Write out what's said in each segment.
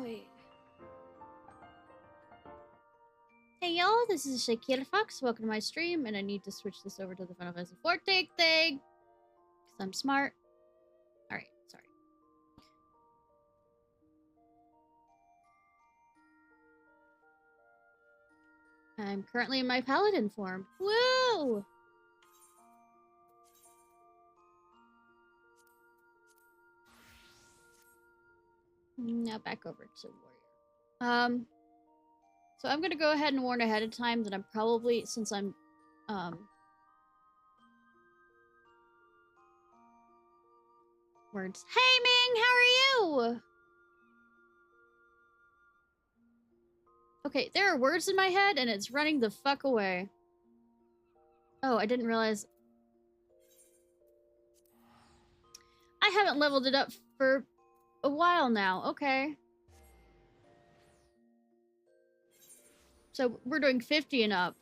Wait. Hey y'all, this is Ciarfox. Welcome to my stream, and I need to switch this over to the Final Fantasy XIV thing. Because I'm smart. Alright, sorry. I'm currently in my paladin form. Woo! Now back over to warrior. So I'm gonna go ahead and warn ahead of time that I'm probably, since I'm, words. Hey Ming, how are you? Okay, there are words in my head and it's running the fuck away. Oh, I didn't realize. I haven't leveled it up for a while now. Okay. So we're doing 50 and up.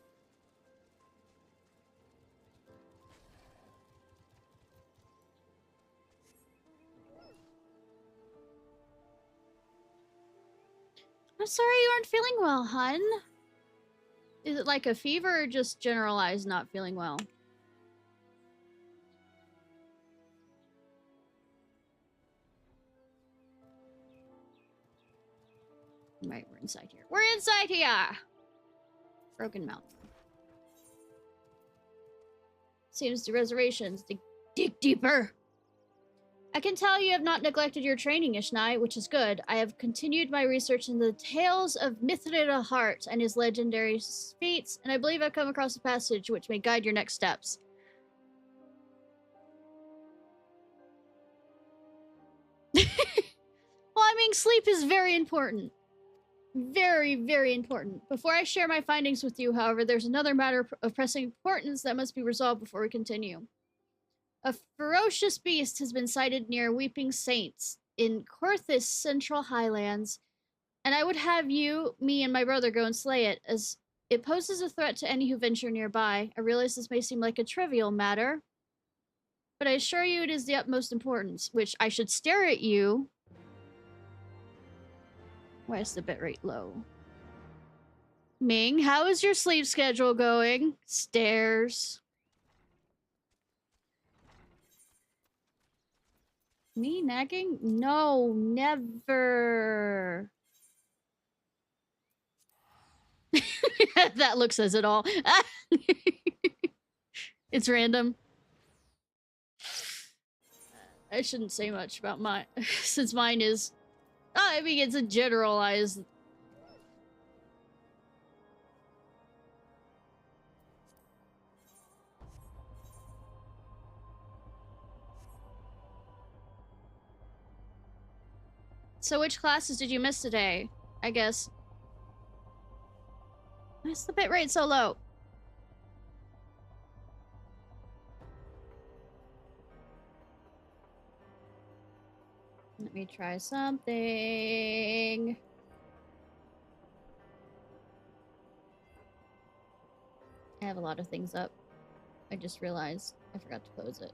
I'm sorry you aren't feeling well, hun. Is it like a fever or just generalized not feeling well? Right, we're inside here. We're inside here! Broken Mountain. Seems the reservations. Dig deeper! I can tell you have not neglected your training, Ishnai, which is good. I have continued my research in the tales of Mithril Heart and his legendary feats, and I believe I've come across a passage which may guide your next steps. Well, I mean, sleep is very important. Very, very important. Before I share my findings with you, however, there's another matter of pressing importance that must be resolved before we continue. A ferocious beast has been sighted near Weeping Saints in Corthus Central Highlands, and I would have you, me, and my brother go and slay it, as it poses a threat to any who venture nearby. I realize this may seem like a trivial matter, but I assure you it is the utmost importance, which I should stare at you. Why is the bitrate low? Ming, how is your sleep schedule going? Stairs. Me nagging? No, never. That look says it all. It's random. I shouldn't say much about mine, since mine is... Oh, I mean, it's a generalized... So which classes did you miss today? I guess. Why is the bitrate so low? Let me try something. I have a lot of things up. I just realized I forgot to close it.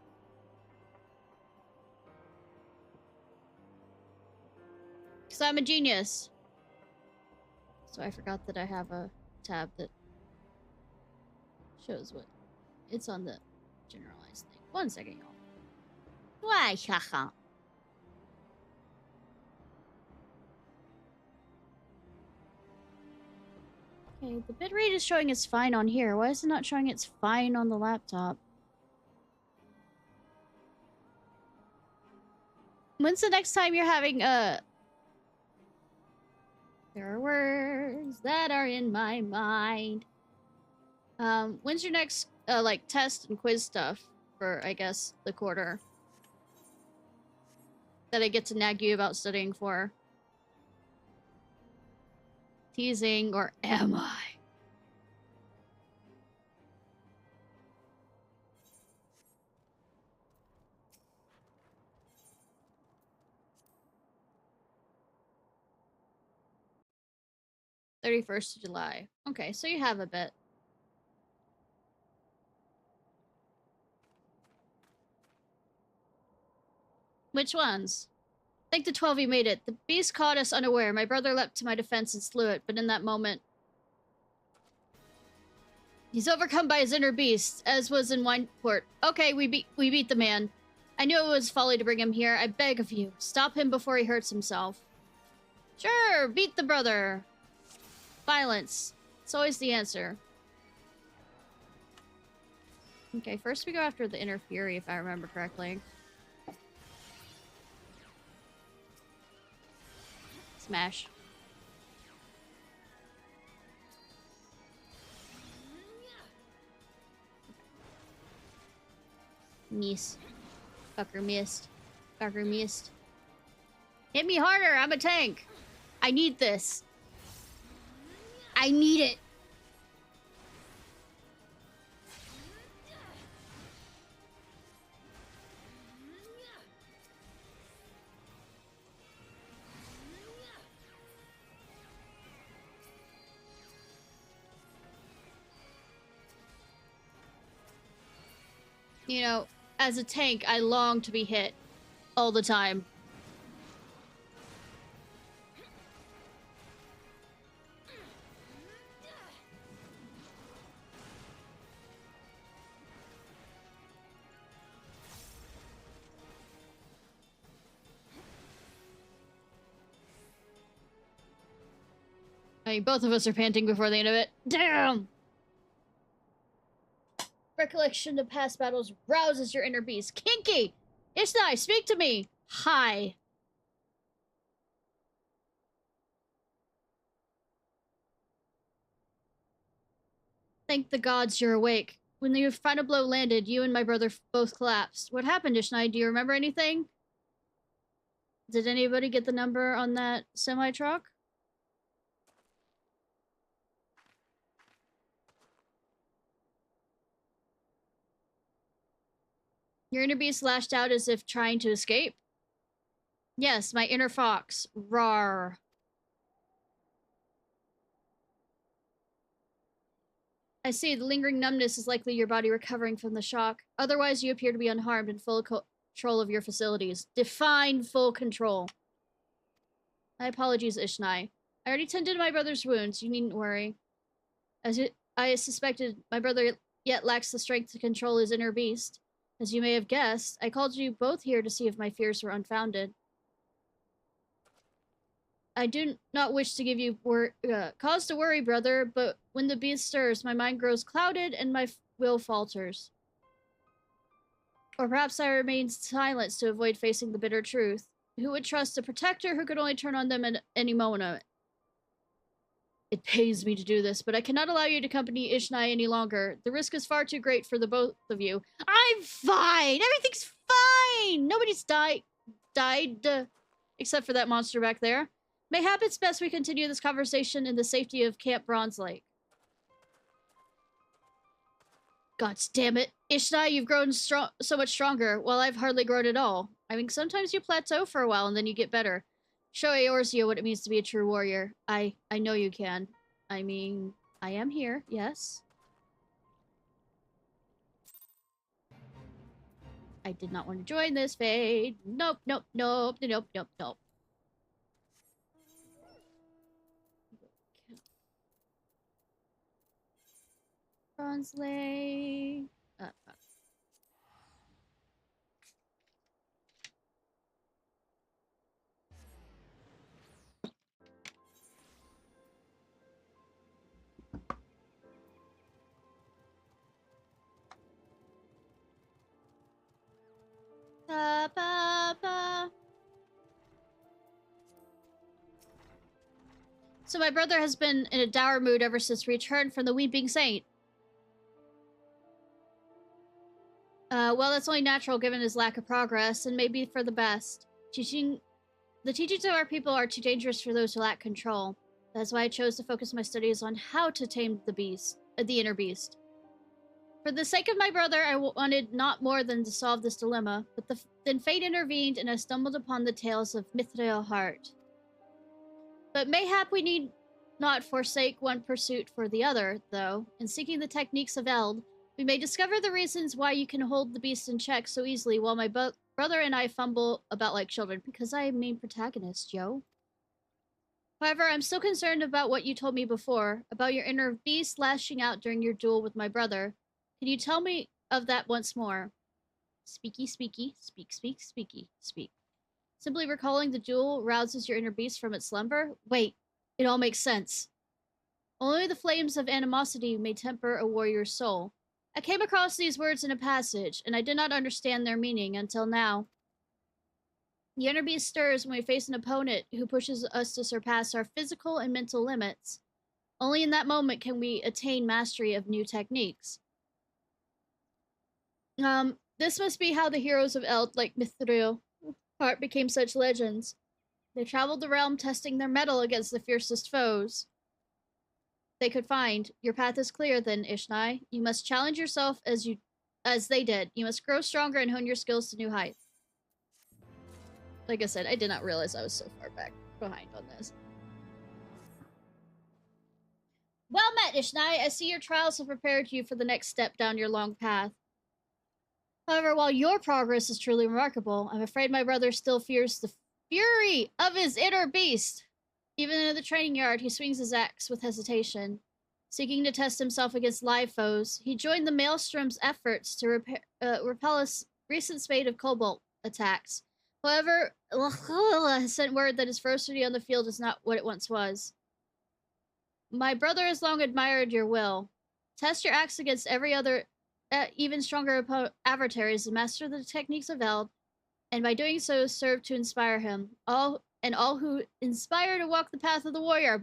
Because I'm a genius. So I forgot that I have a tab that shows what it's on the generalized thing. 1 second, y'all. Why, haha. Okay, the bitrate is showing it's fine on here. Why is it not showing it's fine on the laptop? When's the next time you're having a... There are words that are in my mind. When's your next, like, test and quiz stuff for, I guess, the quarter? That I get to nag you about studying for? Teasing, or am I? (31st of July). Okay, so you have a bit. Which ones? Thank the 12 you made it. The beast caught us unaware. My brother leapt to my defense and slew it, but in that moment... He's overcome by his inner beast, as was in Wineport. Okay, we beat the man. I knew it was folly to bring him here. I beg of you, stop him before he hurts himself. Sure, beat the brother. Violence. It's always the answer. Okay, first we go after the inner fury, if I remember correctly. Smash. Miss. Fucker missed. Fucker missed. Hit me harder! I'm a tank! I need this. I need it! You know, as a tank, I long to be hit all the time. I mean, both of us are panting before the end of it. Damn! Recollection of past battles rouses your inner beast. Kinky! Ishnai, speak to me! Hi. Thank the gods you're awake. When the final blow landed, you and my brother both collapsed. What happened, Ishnai? Do you remember anything? Did anybody get the number on that semi-truck? Your inner beast lashed out as if trying to escape? Yes, my inner fox. Rawr. I see, the lingering numbness is likely your body recovering from the shock. Otherwise, you appear to be unharmed and full control of your facilities. Define full control. My apologies, Ishnai. I already tended my brother's wounds. You needn't worry. As I suspected, my brother yet lacks the strength to control his inner beast. As you may have guessed, I called you both here to see if my fears were unfounded. I do not wish to give you cause to worry, brother, but when the beast stirs, my mind grows clouded and my will falters. Or perhaps I remain silent to avoid facing the bitter truth. Who would trust a protector who could only turn on them at any moment? It pains me to do this, but I cannot allow you to accompany Ishnai any longer. The risk is far too great for the both of you. I'm fine! Everything's fine! Nobody's died, except for that monster back there. Mayhap it's best we continue this conversation in the safety of Camp Bronze Lake. God damn it. Ishnai, you've grown so much stronger, while I've hardly grown at all. I mean, sometimes you plateau for a while and then you get better. Show Eorzea what it means to be a true warrior. I know you can. I mean, I am here, yes. I did not want to join this fade. Nope, nope, nope, nope, nope, nope. Bronze Lake. Fuck. Ba, ba, ba. So my brother has been in a dour mood ever since return from the Weeping Saint. Well, that's only natural given his lack of progress, and maybe for the best. The teachings of our people are too dangerous for those who lack control. That's why I chose to focus my studies on how to tame the inner beast. For the sake of my brother, I wanted not more than to solve this dilemma, but then fate intervened and I stumbled upon the tales of Mithril Heart. But mayhap we need not forsake one pursuit for the other, though. In seeking the techniques of Eld, we may discover the reasons why you can hold the beast in check so easily while my brother and I fumble about like children because I am main protagonist, yo. However, I'm still concerned about what you told me before, about your inner beast lashing out during your duel with my brother. Can you tell me of that once more? Speaky, speaky, speak, speak, speaky, speak. Simply recalling the duel rouses your inner beast from its slumber? Wait, it all makes sense. Only the flames of animosity may temper a warrior's soul. I came across these words in a passage, and I did not understand their meaning until now. The inner beast stirs when we face an opponent who pushes us to surpass our physical and mental limits. Only in that moment can we attain mastery of new techniques. This must be how the heroes of Eld, like Mithril, Heart became such legends. They traveled the realm testing their mettle against the fiercest foes they could find. Your path is clear then, Ishnai. You must challenge yourself as they did. You must grow stronger and hone your skills to new heights. Like I said, I did not realize I was so far back behind on this. Well met, Ishnai. I see your trials have prepared you for the next step down your long path. However, while your progress is truly remarkable, I'm afraid my brother still fears the fury of his inner beast. Even in the training yard, he swings his axe with hesitation. Seeking to test himself against live foes, he joined the Maelstrom's efforts to repel a recent spate of cobalt attacks. However, has sent word that his ferocity on the field is not what it once was. My brother has long admired your will. Test your axe against every other, even stronger adversaries and master the techniques of Eld, and by doing so, serve to inspire him. All who inspire to walk the path of the warrior.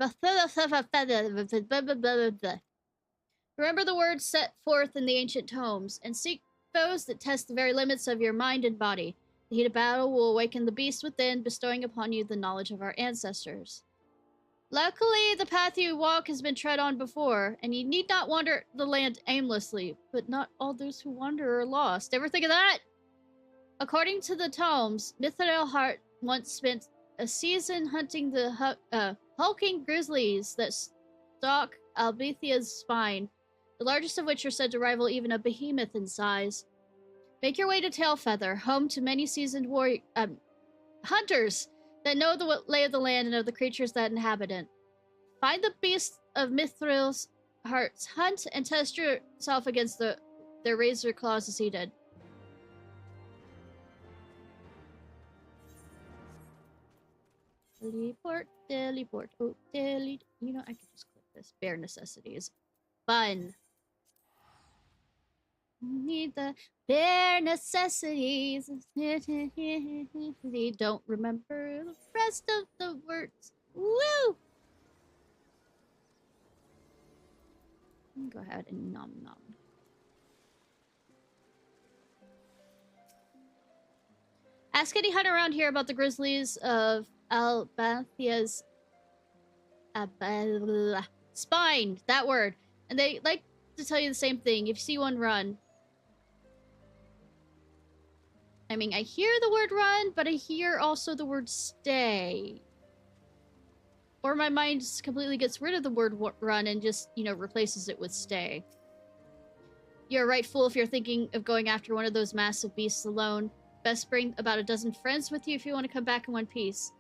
Remember the words set forth in the ancient tomes, and seek foes that test the very limits of your mind and body. The heat of battle will awaken the beast within, bestowing upon you the knowledge of our ancestors. Luckily, the path you walk has been tread on before, and you need not wander the land aimlessly, but not all those who wander are lost. Ever think of that? According to the tomes, Mithril Heart once spent a season hunting the hulking grizzlies that stalk Albethia's spine, the largest of which are said to rival even a behemoth in size. Make your way to Tailfeather, home to many seasoned hunters that know the lay of the land and of the creatures that inhabit it. Find the beast of Mithril's Hearts, hunt and test yourself against their razor claws as he did. Teleport, teleport, oh, you know, I could just click this. Bare necessities. Fun. Need the bare necessities. They don't remember the rest of the words. Woo! Go ahead and nom nom. Ask any hunter around here about the grizzlies of Albathia's spine. That word. And they like to tell you the same thing. If you see one, run. I mean, I hear the word run, but I hear also the word stay. Or my mind just completely gets rid of the word run and just, you know, replaces it with stay. You're right, fool, if you're thinking of going after one of those massive beasts alone. Best bring about a dozen friends with you if you want to come back in one piece.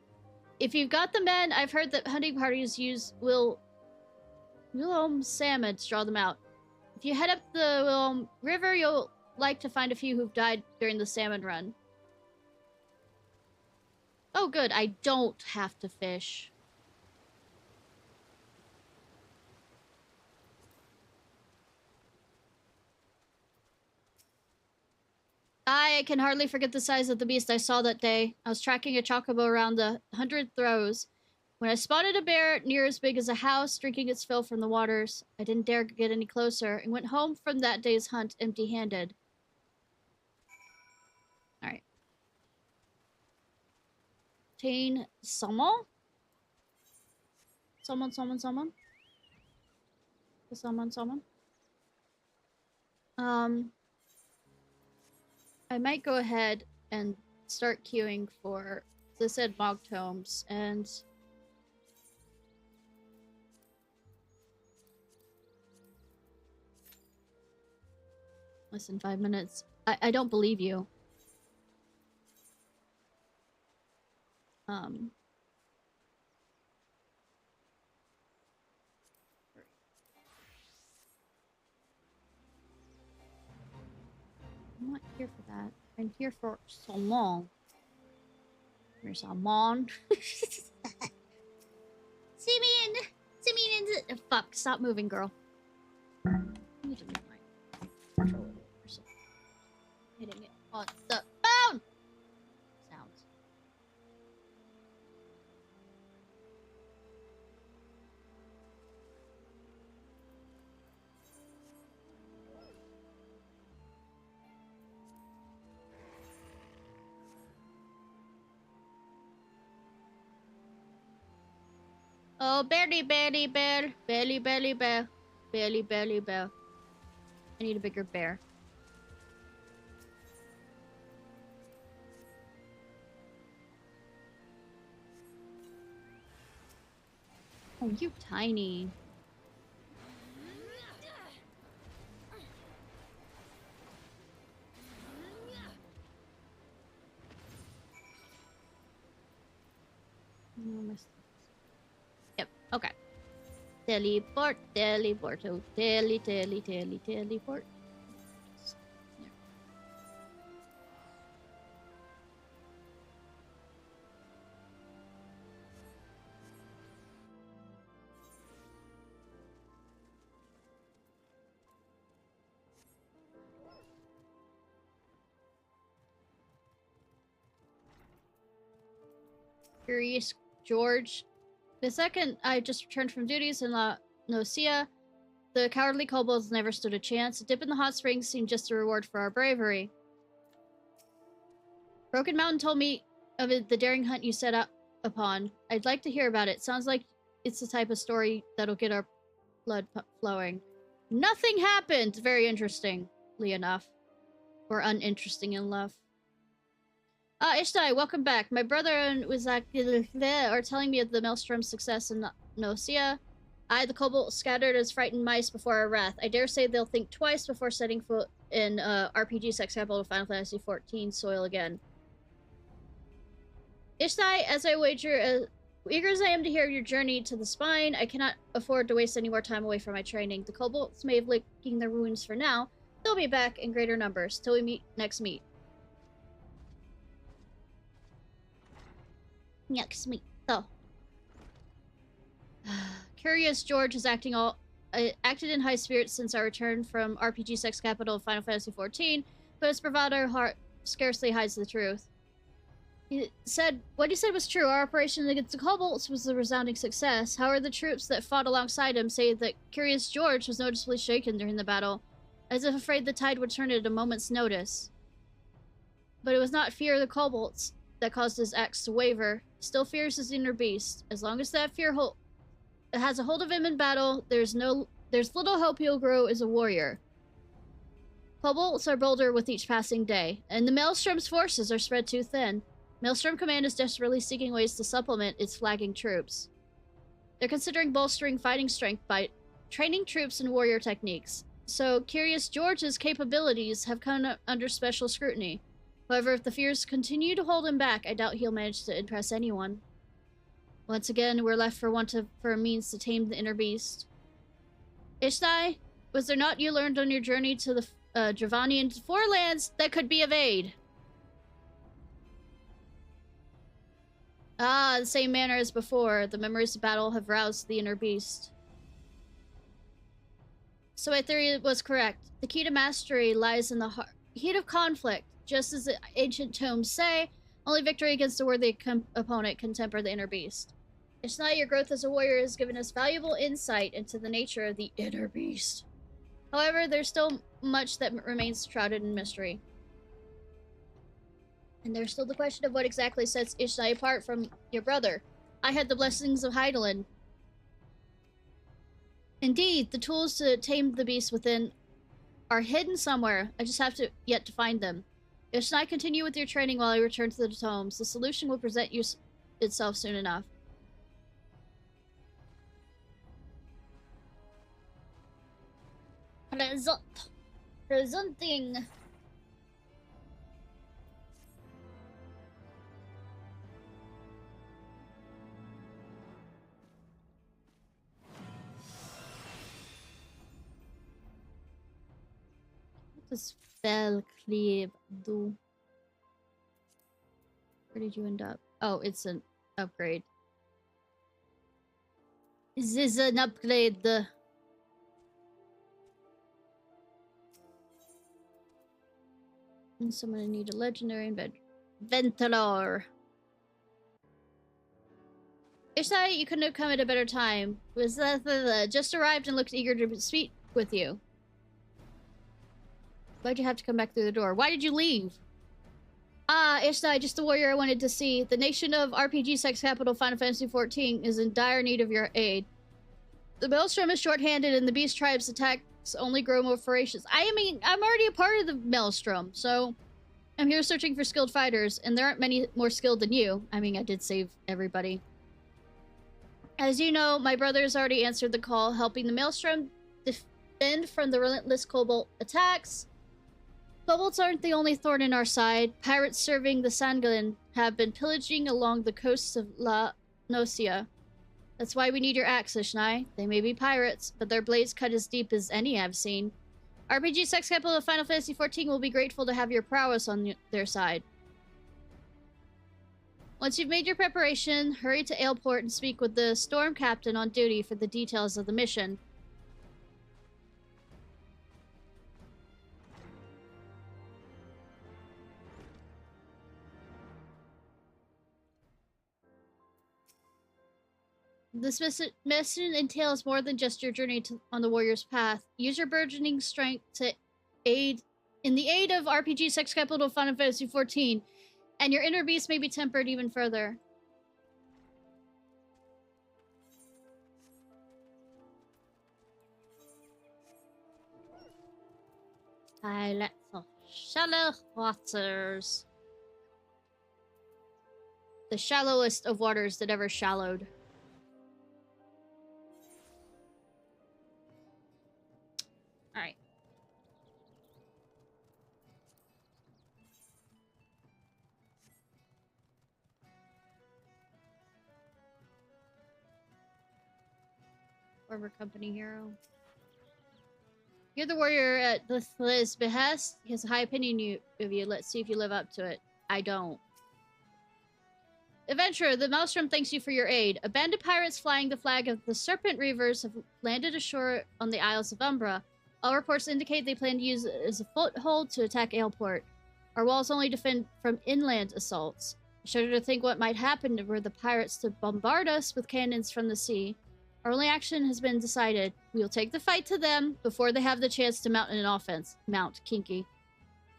If you've got the men, I've heard that hunting parties use Wilhelm salmon to draw them out. If you head up the Wilhelm River, you'll like to find a few who've died during the salmon run. Oh good, I don't have to fish. I can hardly forget the size of the beast I saw that day. I was tracking a chocobo around the 100 throws when I spotted a bear near as big as a house drinking its fill from the waters. I didn't dare get any closer and went home from that day's hunt empty-handed. Alright. Obtain salmon? Salmon. I might go ahead and start queuing for, as I said, Mog Tomes, and less than 5 minutes. I don't believe you. I'm not here for that. I've been here for so long. There's Amon. See me in the... fuck, stop moving, girl. I need to move my controller or something. Hitting it on the phone! Sounds. Oh, belly, belly, bear. Belly, belly, bear. Belly, belly, bear. I need a bigger bear. Oh, you tiny. Yep, okay. Teleport, teleport, oh, teleport. Curious Gorge. The second I just returned from duties in La Nocia, the cowardly kobolds never stood a chance. A dip in the hot springs seemed just a reward for our bravery. Broken Mountain told me of the daring hunt you set up upon. I'd like to hear about it. Sounds like it's the type of story that'll get our blood flowing. Nothing happened! Very interestingly enough. Or uninteresting enough. Ishnai, welcome back. My brother and Wizak are telling me of the Maelstrom's success in Nocia. I, the kobold, scattered as frightened mice before our wrath. I dare say they'll think twice before setting foot in RPG sex capital of Final Fantasy XIV soil again. Ishnai, as I wager, eager as I am to hear your journey to the spine, I cannot afford to waste any more time away from my training. The kobolds may have licking their wounds for now. They'll be back in greater numbers till we next meet. So. Curious Gorge has acted in high spirits since our return from RPG sex capital of Final Fantasy XIV, but his bravado heart scarcely hides the truth. What he said was true. Our operation against the kobolds was a resounding success. However, the troops that fought alongside him say that Curious Gorge was noticeably shaken during the battle, as if afraid the tide would turn at a moment's notice. But it was not fear of the kobolds that caused his acts to waver. He still fears his inner beast. As long as that fear has a hold of him in battle, there's little hope he'll grow as a warrior. Kobolds are bolder with each passing day, and the Maelstrom's forces are spread too thin. Maelstrom Command is desperately seeking ways to supplement its flagging troops. They're considering bolstering fighting strength by training troops in warrior techniques. So Curious Gorge's capabilities have come under special scrutiny. However, if the fears continue to hold him back, I doubt he'll manage to impress anyone. Once again, we're left for a means to tame the inner beast. Ishnai, was there not you learned on your journey to the Dravanian forelands that could be of aid? Ah, the same manner as before. The memories of battle have roused the inner beast. So my theory was correct. The key to mastery lies in the heat of conflict. Just as the ancient tomes say, only victory against a worthy opponent can temper the inner beast. Ishnai, your growth as a warrior has given us valuable insight into the nature of the inner beast. However, there's still much that remains shrouded in mystery. And there's still the question of what exactly sets Ishnai apart from your brother. I had the blessings of Hydaelyn. Indeed, the tools to tame the beast within are hidden somewhere. I just have yet to find them. Ishnai, continue with your training while I return to the tomes. The solution will present itself soon enough. Presenting. This fell cleave do. Where did you end up? Oh, it's an upgrade. Is this an upgrade? And so I'm gonna need a legendary inventor. Ishnai, you couldn't have come at a better time. Was just arrived and looked eager to speak with you. Why'd you have to come back through the door? Why did you leave? Ah, Ishnai, just the warrior I wanted to see. The nation of RPG sex capital Final Fantasy XIV is in dire need of your aid. The Maelstrom is short-handed and the beast tribe's attacks only grow more ferocious. I mean, I'm already a part of the Maelstrom, so I'm here searching for skilled fighters, and there aren't many more skilled than you. I mean, I did save everybody. As you know, my brother has already answered the call, helping the Maelstrom defend from the relentless Cobalt attacks. Kobolds aren't the only thorn in our side. Pirates serving the Sangolin have been pillaging along the coasts of La Nocia. That's why we need your axe, Ishnai. They may be pirates, but their blades cut as deep as any I've seen. RPG sex capital of Final Fantasy XIV will be grateful to have your prowess on their side. Once you've made your preparation, hurry to Aleport and speak with the Storm Captain on duty for the details of the mission. This mission entails more than just your journey on the warrior's path. Use your burgeoning strength to aid in the aid of RPG sex capital of Final Fantasy XIV, and your inner beast may be tempered even further. Let the shallow waters. The shallowest of waters that ever shallowed. Alright. Former company hero. You're the warrior at Lith's behest. He has a high opinion of you. Let's see if you live up to it. I don't. Adventurer, the Maelstrom thanks you for your aid. A band of pirates flying the flag of the Serpent Reavers have landed ashore on the Isles of Umbra. All reports indicate they plan to use it as a foothold to attack Aleport. Our walls only defend from inland assaults. I shudder to think what might happen were the pirates to bombard us with cannons from the sea. Our only action has been decided. We will take the fight to them before they have the chance to mount an offense. Mount, kinky.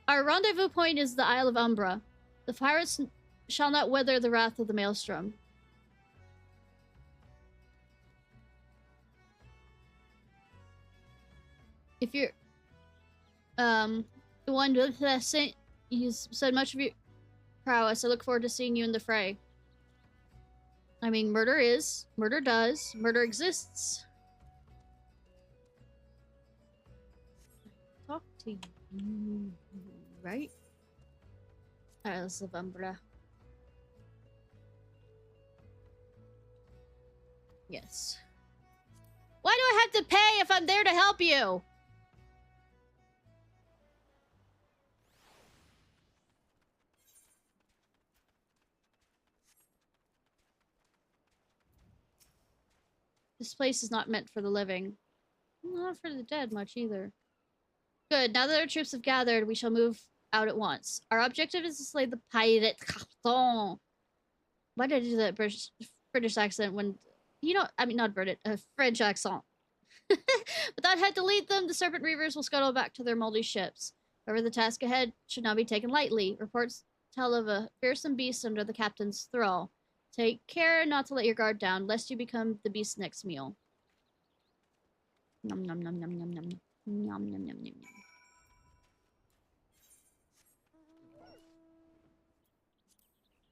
Our rendezvous point is the Isle of Umbra. The pirates shall not weather the wrath of the Maelstrom. If you're, the one that sent, he's said much of your prowess. I look forward to seeing you in the fray. I mean, murder does, murder exists. Talk to you, right? Isles of Umbra. Yes. Why do I have to pay if I'm there to help you? This place is not meant for the living. Not for the dead much either. Good, now that our troops have gathered, we shall move out at once. Our objective is to slay the pirate Carton. Why did I do that British accent when... You know, I mean, not British, French accent. Without head to lead them, the Serpent Reavers will scuttle back to their moldy ships. However, the task ahead should not be taken lightly. Reports tell of a fearsome beast under the captain's thrall. Take care not to let your guard down, lest you become the beast's next meal. Nom nom nom nom nom nom. Nom nom nom nom nom.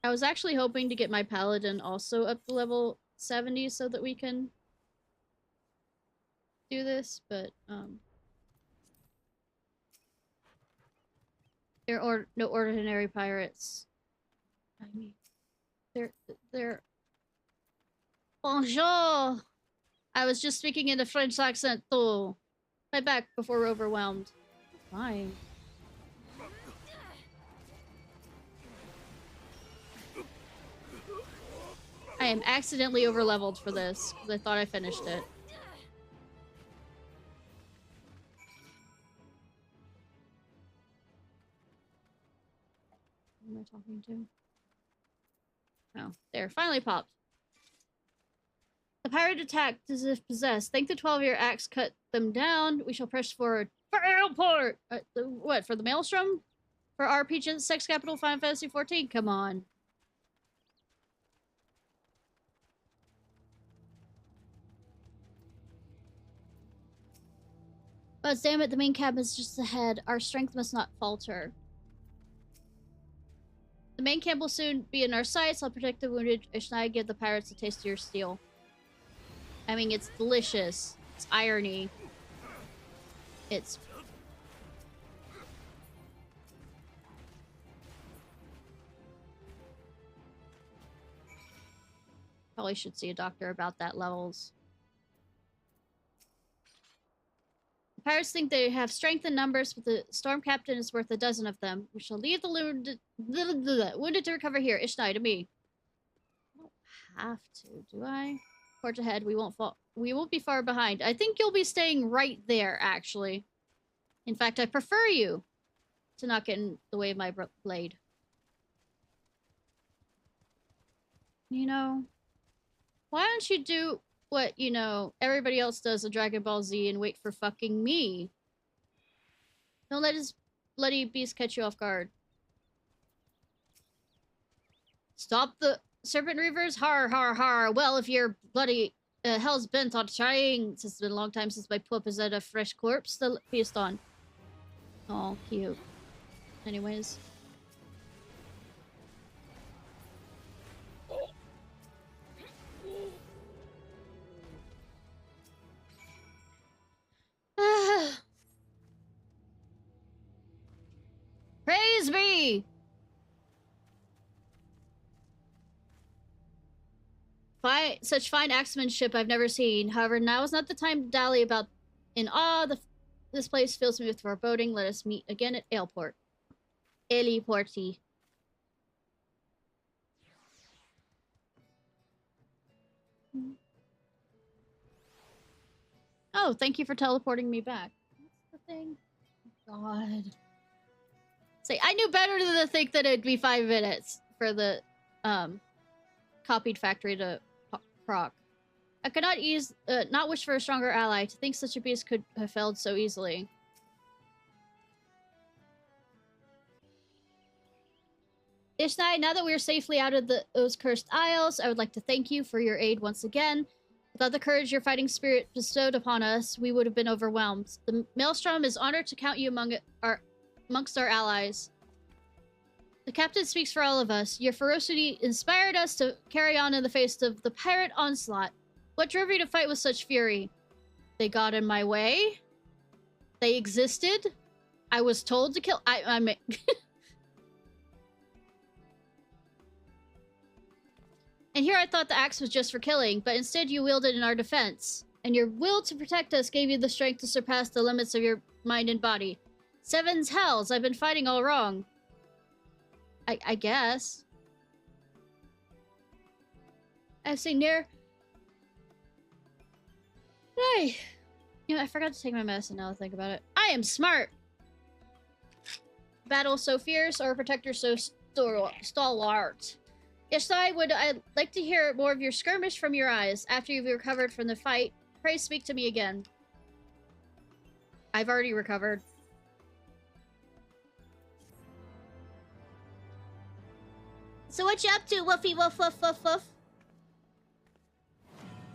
I was actually hoping to get my paladin also up to level 70 so that we can do this, but there are no ordinary pirates. I mean, they're bonjour. I was just speaking in a French accent too. Fight back before we're overwhelmed. Fine. I am accidentally overleveled for this, because I thought I finished it. Who am I talking to? Oh, there. Finally popped. The pirate attacked as if possessed. Think the 12-year axe cut them down. We shall press forward. For airport! What, for the Maelstrom? For RPG Sex Capital Final Fantasy 14? Come on. But damn it, the main cabin is just ahead. Our strength must not falter. The main camp will soon be in our sights. I'll protect the wounded. Ishnai, give the pirates a taste of your steel. I mean, it's delicious. It's irony. It's... Probably should see a doctor about that levels. The pirates think they have strength in numbers, but the storm captain is worth a dozen of them. We shall leave the wounded to recover here. Ishnai, to me. I don't have to, do I? Forge ahead. We won't fall. We won't be far behind. I think you'll be staying right there, actually. In fact, I prefer you to not get in the way of my blade. You know, why don't you do what, you know, everybody else does in Dragon Ball Z and wait for fucking me? Don't let his bloody beast catch you off guard. Stop the serpent reavers? Har, har, har. Well, if you're bloody hell's bent on trying, since it's been a long time since my pup has had a fresh corpse to feast on. Oh, cute. Anyways. Praise be! Such fine axemanship I've never seen. However, now is not the time to dally about in awe. This place fills me with foreboding. Let us meet again at Aleport. Eliporti. Oh, thank you for teleporting me back. What's the thing? Oh, God. Say, I knew better than to think that it'd be 5 minutes for the copied factory to proc. I could not wish for a stronger ally. To think such a beast could have failed so easily. Ishnai, now that we are safely out of those cursed isles, I would like to thank you for your aid once again. Without the courage your fighting spirit bestowed upon us, we would have been overwhelmed. The Maelstrom is honored to count you amongst our allies. The captain speaks for all of us. Your ferocity inspired us to carry on in the face of the pirate onslaught. What drove you to fight with such fury? They got in my way? They existed? I was told to kill- I mean... And here I thought the axe was just for killing, but instead you wielded it in our defense. And your will to protect us gave you the strength to surpass the limits of your mind and body. Seven's hells, I've been fighting all wrong. I guess. I've seen near... Hey! You know, I forgot to take my medicine now that I think about it. I am smart! Battle so fierce, or protector so stalwart. Yes, I'd like to hear more of your skirmish from your eyes. After you've recovered from the fight, pray speak to me again. I've already recovered. So what you up to, Woofy woof woof woof woof?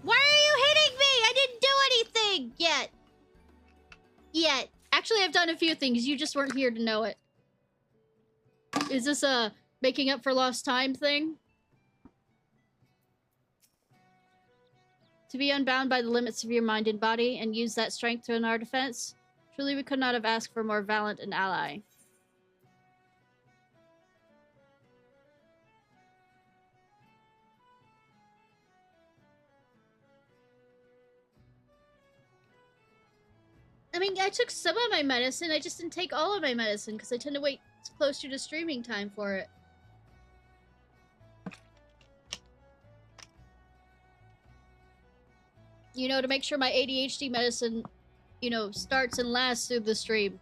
Why are you hitting me? I didn't do anything yet. Yet. Actually, I've done a few things. You just weren't here to know it. Is this a making up for lost time thing? To be unbound by the limits of your mind and body and use that strength in our defense? Truly, we could not have asked for more valiant an ally. I mean, I took some of my medicine. I just didn't take all of my medicine because I tend to wait closer to streaming time for it. You know, to make sure my ADHD medicine, you know, starts and lasts through the stream.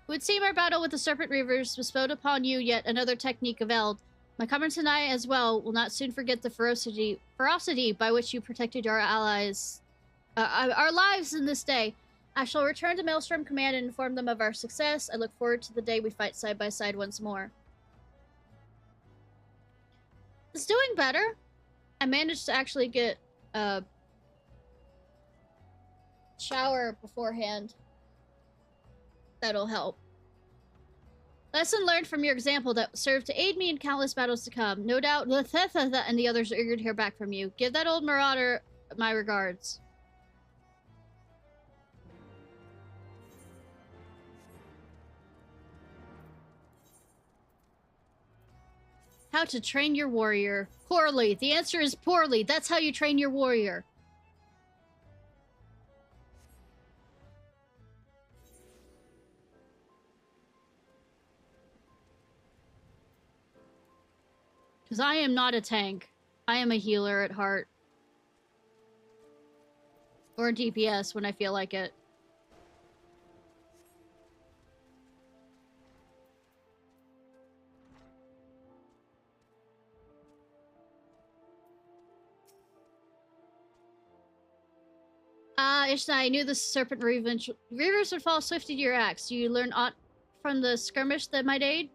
It would seem our battle with the Serpent Reavers bestowed upon you yet another technique of Eld. My comrades and I, as well, will not soon forget the ferocity by which you protected our allies, our lives in this day. I shall return to Maelstrom Command and inform them of our success. I look forward to the day we fight side by side once more. It's doing better. I managed to actually get a shower beforehand. That'll help. Lesson learned from your example that served to aid me in countless battles to come. No doubt, and the others are eager to hear back from you. Give that old marauder my regards. How to train your warrior. Poorly. The answer is poorly. That's how you train your warrior. Because I am not a tank. I am a healer at heart. Or a DPS when I feel like it. Ishnai, I knew the Serpent Reavers would fall swiftly to your axe. You learn aught from the skirmish that might aid?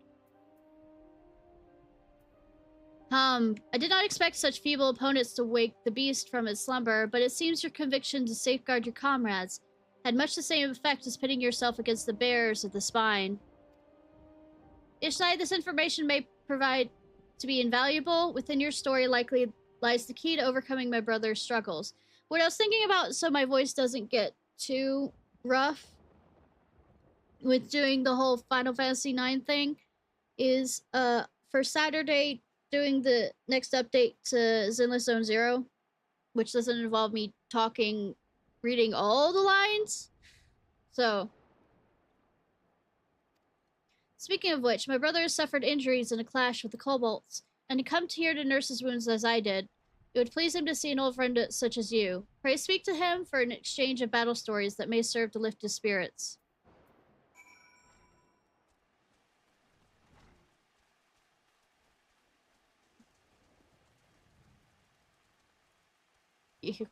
I did not expect such feeble opponents to wake the beast from its slumber, but it seems your conviction to safeguard your comrades had much the same effect as pitting yourself against the bears of the spine. Ishnai, this information may provide to be invaluable. Within your story likely lies the key to overcoming my brother's struggles. What I was thinking about, so my voice doesn't get too rough with doing the whole Final Fantasy IX thing, is for Saturday doing the next update to Zenless Zone Zero, which doesn't involve me talking, reading all the lines. So, speaking of which, my brother has suffered injuries in a clash with the kobolds, and he come here to nurse his wounds as I did. It would please him to see an old friend such as you. Pray speak to him for an exchange of battle stories that may serve to lift his spirits. Look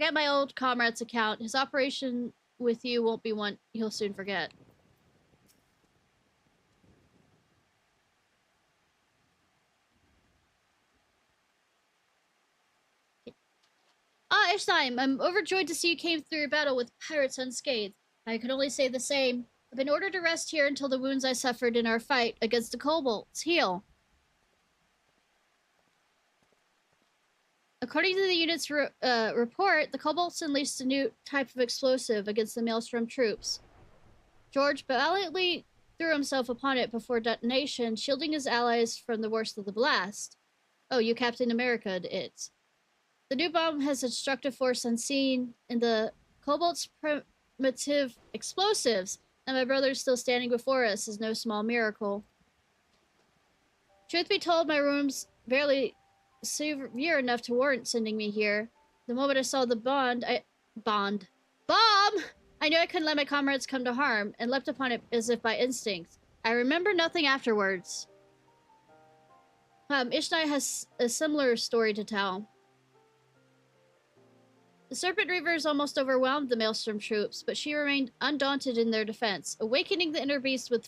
at my old comrade's account. His operation with you won't be one he'll soon forget. Ishnai, I'm overjoyed to see you came through your battle with pirates unscathed. I can only say the same. I've been ordered to rest here until the wounds I suffered in our fight against the kobolds heal. According to the unit's report, the kobolds unleashed a new type of explosive against the Maelstrom troops. George valiantly threw himself upon it before detonation, shielding his allies from the worst of the blast. Oh, you Captain America'd it. The new bomb has a destructive force unseen, and the kobolds' primitive explosives, and my brother is still standing before us, is no small miracle. Truth be told, my wounds barely severe enough to warrant sending me here. The moment I saw the bomb! I knew I couldn't let my comrades come to harm, and leapt upon it as if by instinct. I remember nothing afterwards. Ishnai has a similar story to tell. The Serpent Reavers almost overwhelmed the Maelstrom troops, but she remained undaunted in their defense, awakening the inner beast with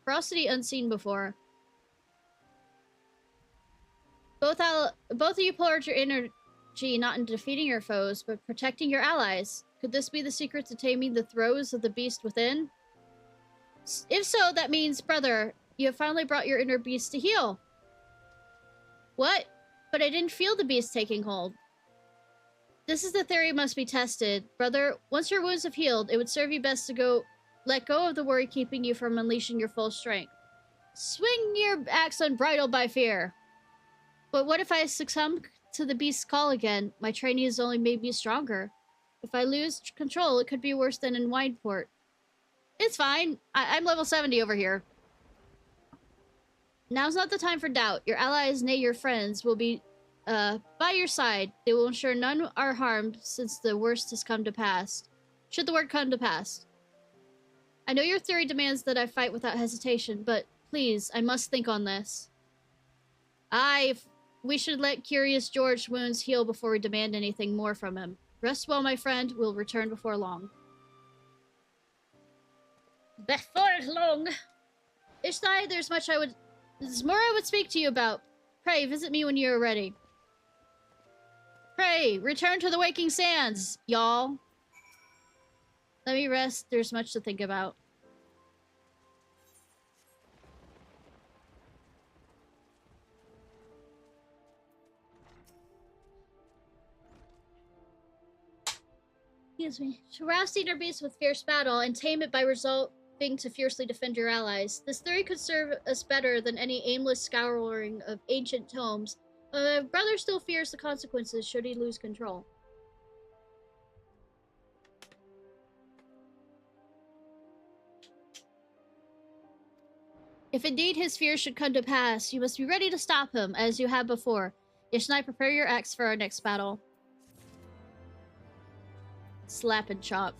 ferocity unseen before. Both of you poured your energy not in defeating your foes, but protecting your allies. Could this be the secret to taming the throes of the beast within? If so, that means, brother, you have finally brought your inner beast to heal. What? But I didn't feel the beast taking hold. This is the theory must be tested. Brother, once your wounds have healed, it would serve you best to let go of the worry keeping you from unleashing your full strength. Swing your axe unbridled by fear. But what if I succumb to the beast's call again? My training has only made me stronger. If I lose control, it could be worse than in Wineport. It's fine. I'm level 70 over here. Now's not the time for doubt. Your allies, nay your friends, will be by your side. They will ensure none are harmed since the worst has come to pass. Should the word come to pass. I know your theory demands that I fight without hesitation, but please, I must think on this. We should let Curious Gorge's wounds heal before we demand anything more from him. Rest well, my friend. We'll return before long. Before long! Ishnai, there's more I would speak to you about. Pray, visit me when you are ready. Pray, return to the waking sands, y'all. Let me rest. There's much to think about. Excuse me. Harass the inner beast with fierce battle and tame it by resolving to fiercely defend your allies. This theory could serve us better than any aimless scouring of ancient tomes. My brother still fears the consequences should he lose control. If indeed his fears should come to pass, you must be ready to stop him, as you have before. Ishnai, prepare your axe for our next battle. Slap and chop.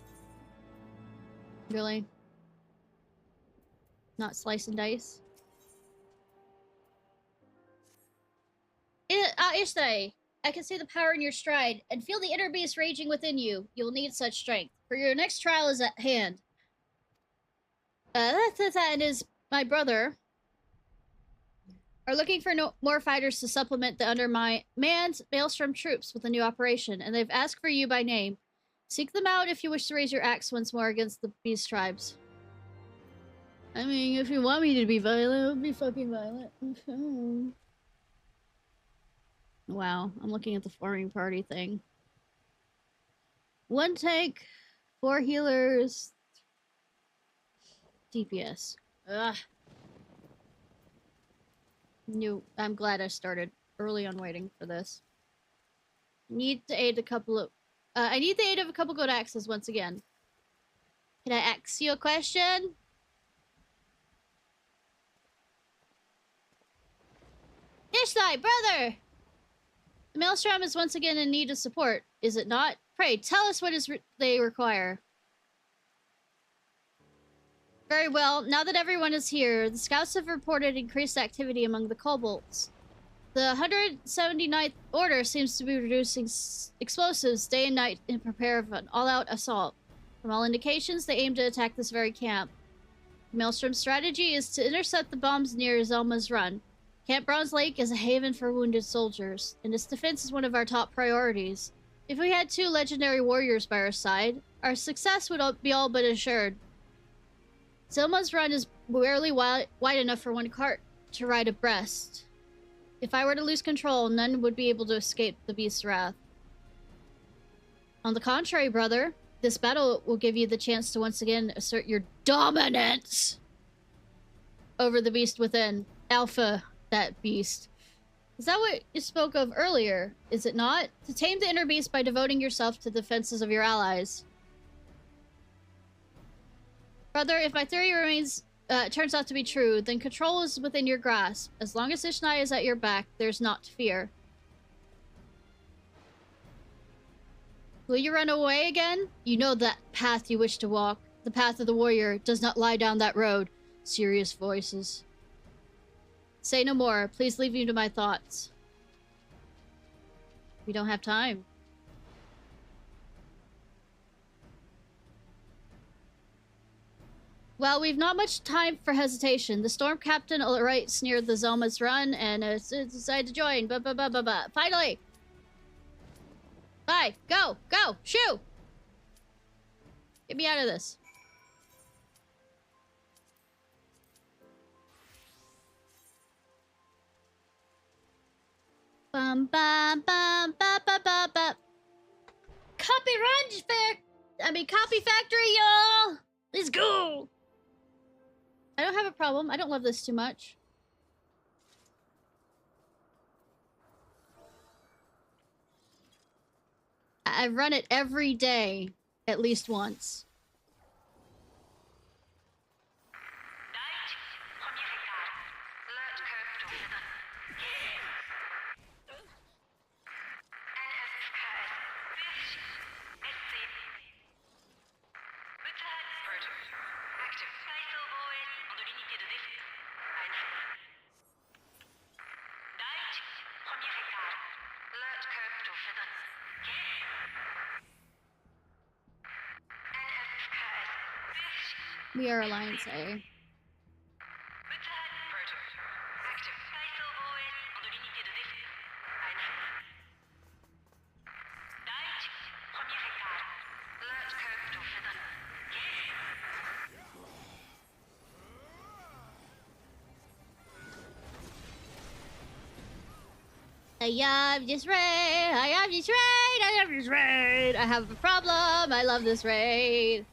Really? Not slice and dice? Ishnai, I can see the power in your stride, and feel the inner beast raging within you. You'll need such strength, for your next trial is at hand. That is my brother, are looking for more fighters to supplement the undermanned Maelstrom troops with a new operation, and they've asked for you by name. Seek them out if you wish to raise your axe once more against the beast tribes. I mean, if you want me to be violent, I'll be fucking violent. Wow, I'm looking at the farming party thing. 1 tank, 4 healers, DPS. Ugh. I'm glad I started early on waiting for this. I need the aid of a couple good axes once again. Can I ask you a question? Ishnai, brother! The Maelstrom is once again in need of support, is it not? Pray, tell us what they require. Very well, now that everyone is here, the scouts have reported increased activity among the kobolds. The 179th Order seems to be reducing explosives day and night in prepare of an all-out assault. From all indications, they aim to attack this very camp. Maelstrom's strategy is to intercept the bombs near Zelma's Run. Camp Bronze Lake is a haven for wounded soldiers, and its defense is one of our top priorities. If we had 2 legendary warriors by our side, our success would be all but assured. Zelma's Run is barely wide enough for 1 cart to ride abreast. If I were to lose control, none would be able to escape the beast's wrath. On the contrary, brother, this battle will give you the chance to once again assert your dominance over the beast within. Alpha, that beast. Is that what you spoke of earlier, is it not? To tame the inner beast by devoting yourself to the defenses of your allies. Brother, if my theory turns out to be true, then control is within your grasp. As long as Ishnai is at your back, there's naught to fear. Will you run away again? You know that path you wish to walk. The path of the warrior does not lie down that road. Serious voices. Say no more. Please leave you to my thoughts. We don't have time. Well, we've not much time for hesitation. The storm captain alights near the Zelma's Run and decided to join. Finally! Bye! Go! Go! Shoo! Get me out of this. Bum bum bum ba ba ba ba. Copy factory, y'all! Let's go! I don't have a problem. I don't love this too much. I run it every day, at least once. We are Alliance A. I am this raid. I am this raid. I am this raid. I have a problem. I love this raid.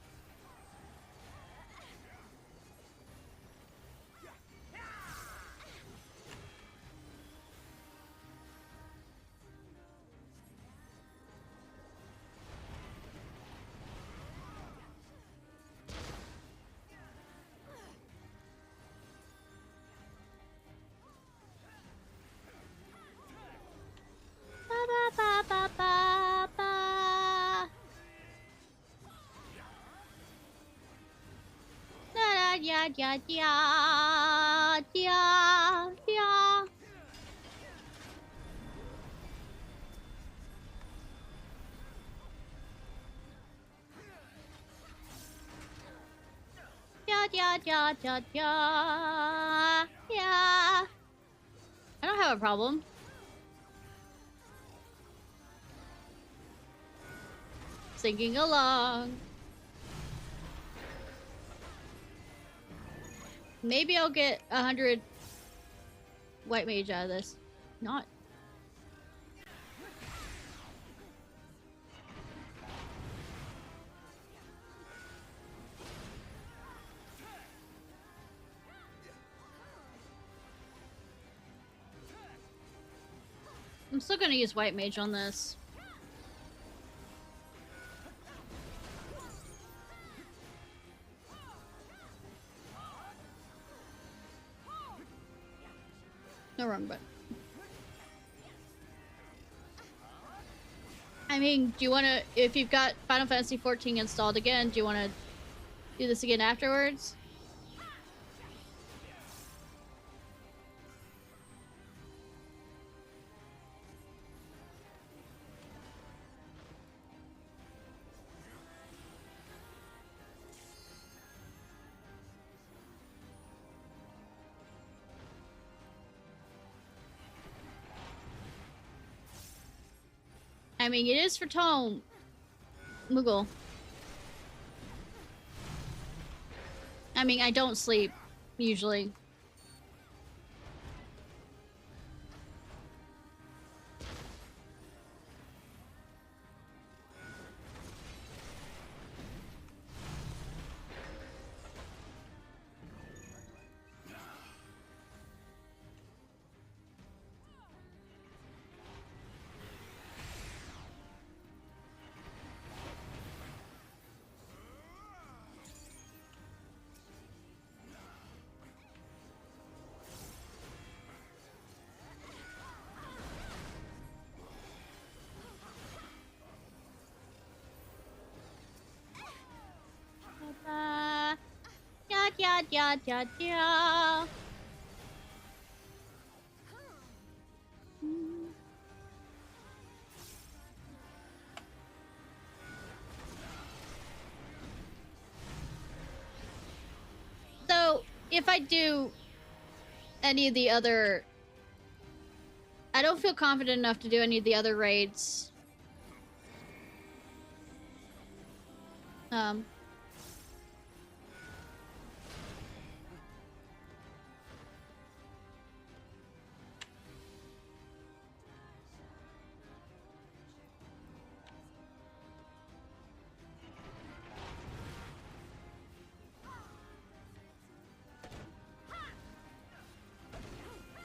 Ba, ba, ba, ba. Da, da, ya, ya, ya, ya, ya. Ya, ya, ya, ya, ya, ya. I don't have a problem. Singing along. Maybe I'll get 100 white mage out of this. Not. I'm still gonna use white mage on this. No, wrong button. I mean, do you want to, if you've got Final Fantasy XIV installed again, do you want to do this again afterwards? I mean, it is for Tome. Moogle. I mean, I don't sleep, usually. Yad, yad, yad, yad. So, if I do any of the other... I don't feel confident enough to do any of the other raids.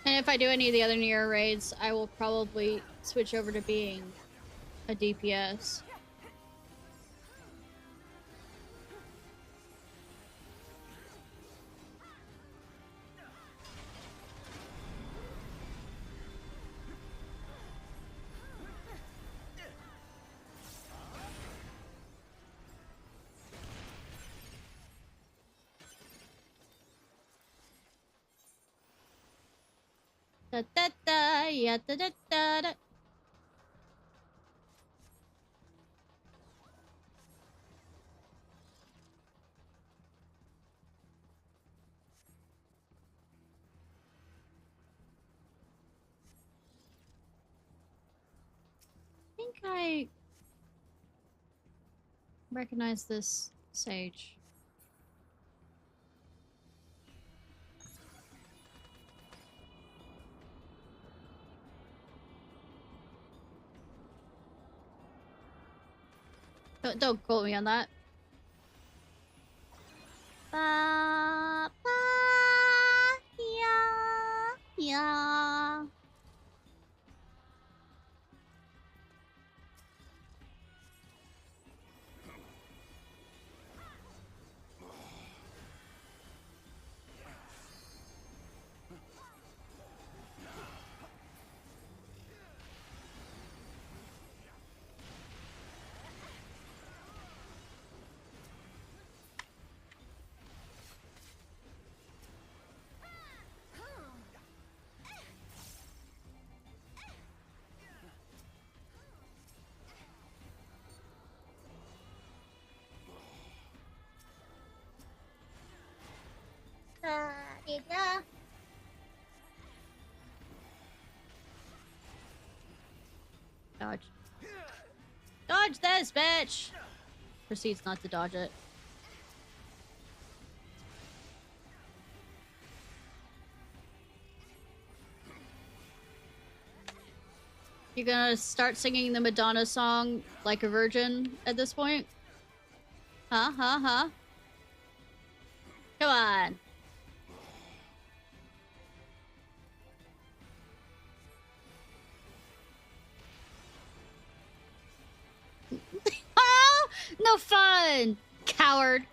And if I do any of the other Neo raids, I will probably switch over to being a DPS. Da da da, yeah da da da da. recognize this sage. Don't quote me on that. Ba, ba, yeah, yeah. Dodge. Dodge this, bitch! Proceeds not to dodge it. You're gonna start singing the Madonna song like a virgin at this point? Huh? Come on. Oh! No fun! Coward.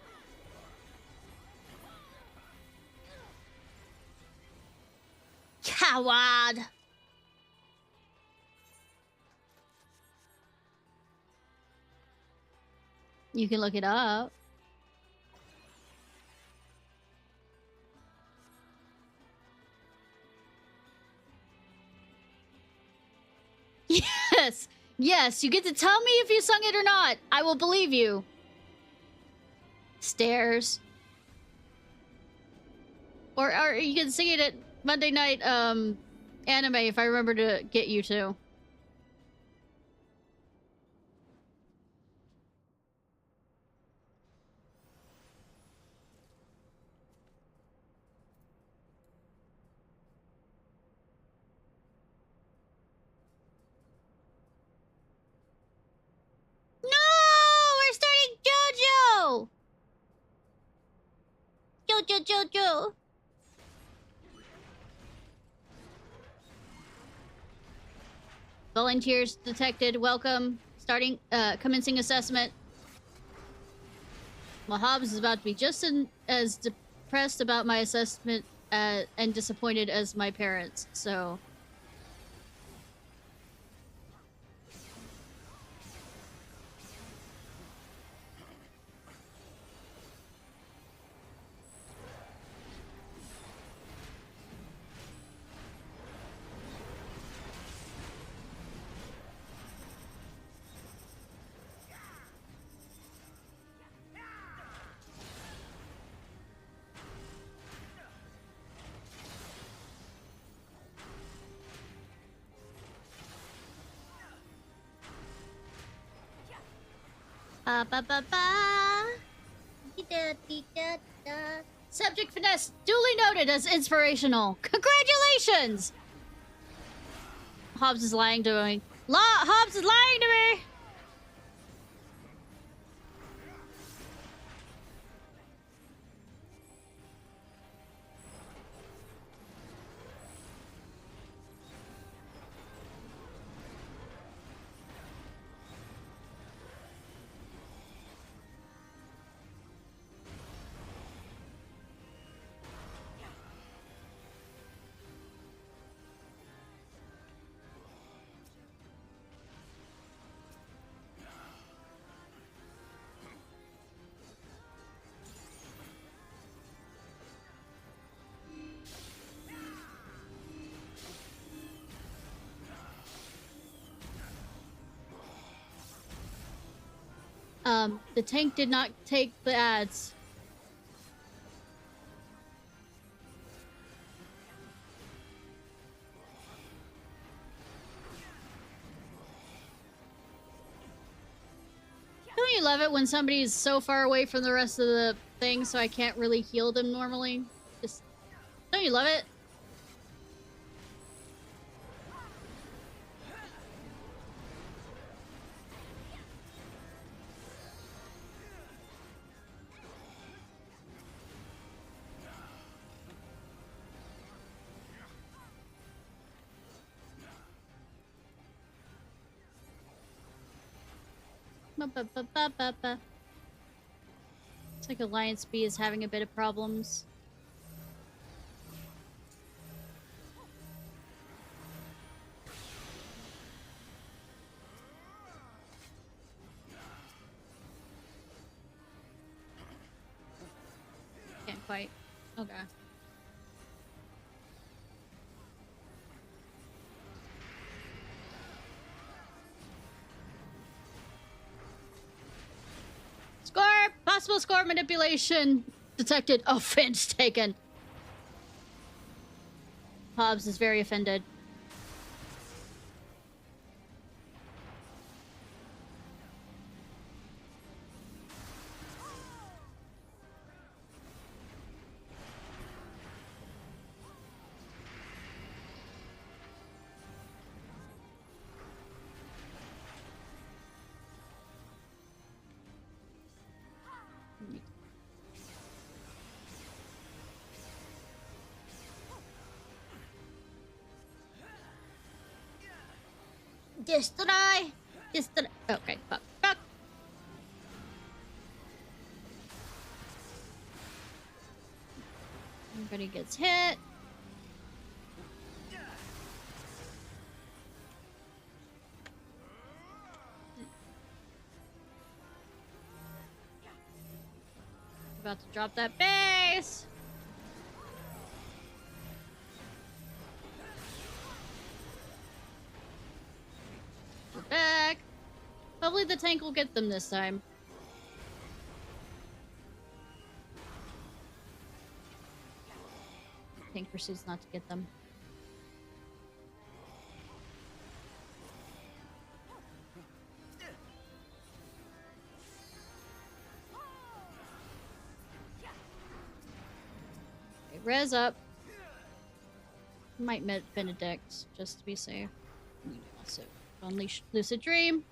Coward! You can look it up. Yes! Yes, you get to tell me if you sung it or not. I will believe you. Stairs. Or you can sing it at Monday night anime if I remember to get you to. No! We're starting JoJo! JoJo! Volunteers detected. Welcome. Starting, commencing assessment. Well, Hobbs is about to be just as depressed about my assessment and disappointed as my parents, so... Subject finesse duly noted as inspirational. Congratulations! Hobbs is lying to me. Hobbs is lying to me! The tank did not take the ads. Come you love it when somebody's so far away from the rest of the thing so I can't really heal them normally? Just, don't you love it? Ba-ba-ba-ba-ba-ba. It's like Alliance B is having a bit of problems. Can't quite. Okay. Score! Possible score manipulation detected. Offense taken. Hobbs is very offended. Destroy! Destroy! Okay, fuck. Fuck! Everybody gets hit. About to drop that base! We're back. Hopefully the tank will get them this time. Tank pursues not to get them. Okay, res up. Might Benedict, just to be safe. Also unleash Lucid Dream.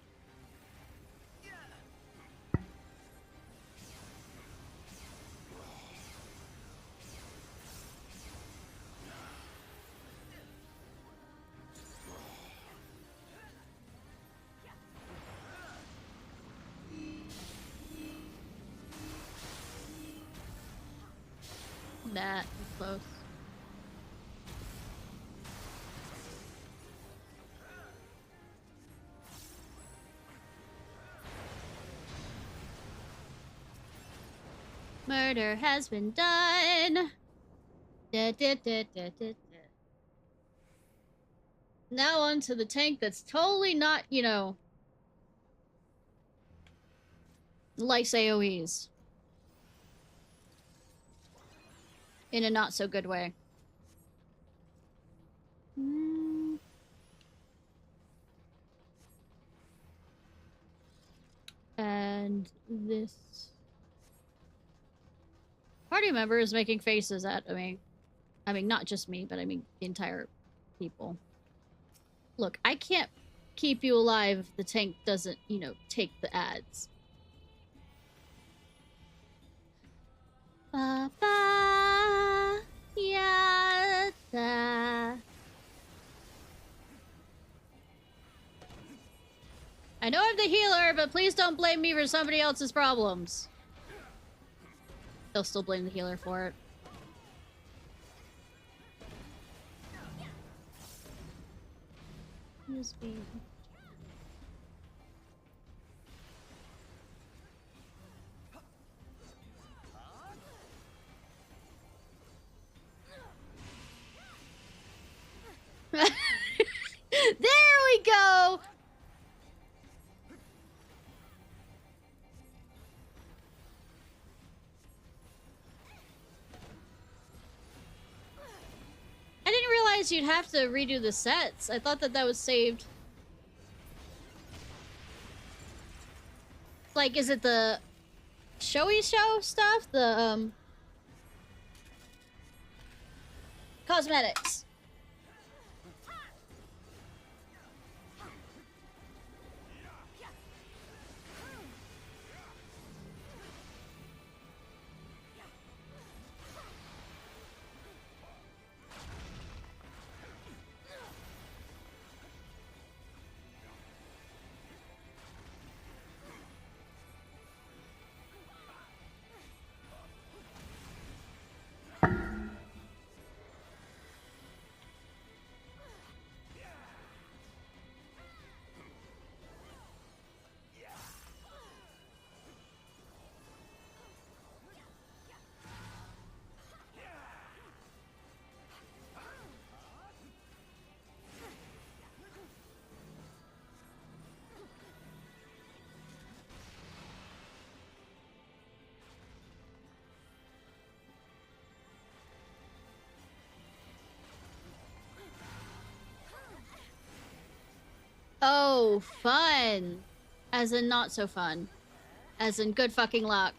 That was close. Murder has been done. Da, da, da, da, da, da. Now on to the tank that's totally not, you know, likes AoEs. In a not so good way. And this party member is making faces at me. I mean, not just me, but I mean the entire people. Look, I can't keep you alive if the tank doesn't, you know, take the ads. Ba ba ya da. I know I'm the healer, but please don't blame me for somebody else's problems. They'll still blame the healer for it. USB. There we go! I didn't realize you'd have to redo the sets. I thought that that was saved. Like, is it the showy show stuff? The, cosmetics. Oh, fun. As in not so fun. As in good fucking luck.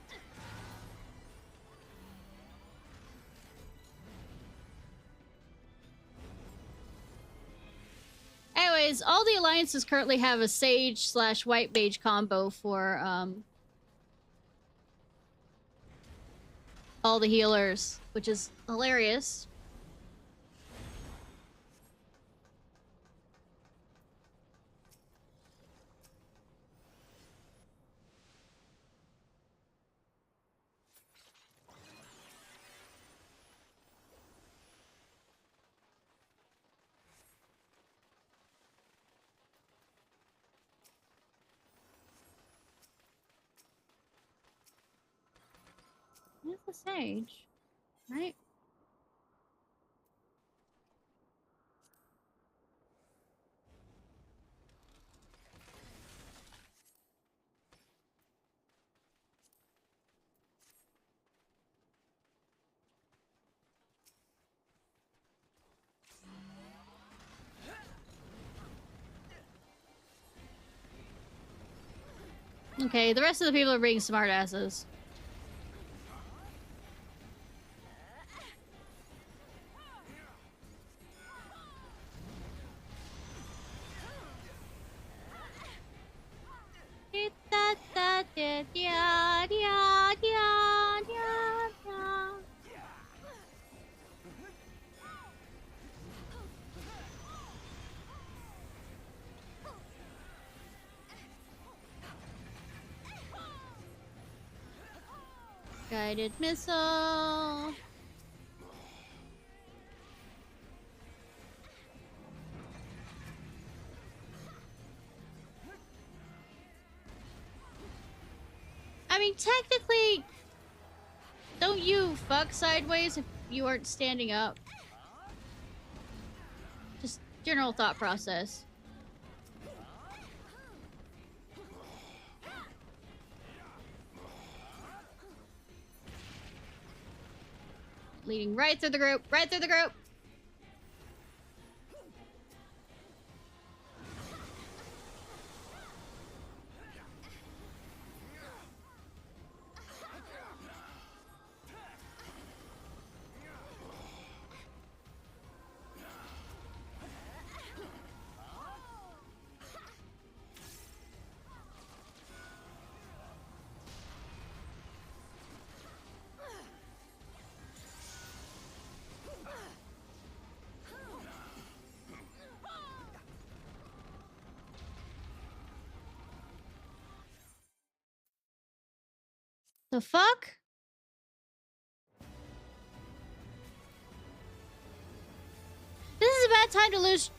Anyways, all the alliances currently have a sage / white mage combo for all the healers, which is hilarious. Where's the sage? Right? Okay, the rest of the people are being smartasses. Guided missile. I mean, technically, don't you fuck sideways if you aren't standing up? Just general thought process. Leading right through the group, right through the group! The fuck? This is a bad time to lose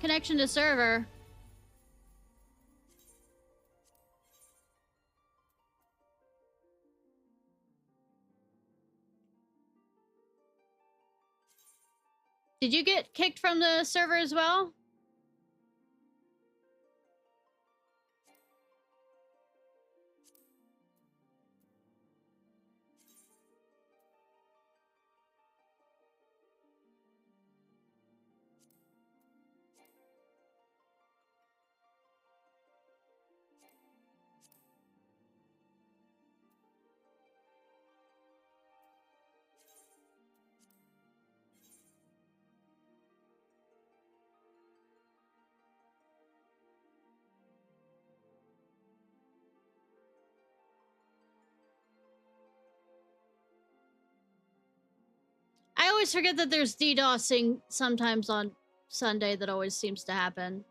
connection to server. Did you get kicked from the server as well? always forget that there's DDoSing sometimes on Sunday that always seems to happen.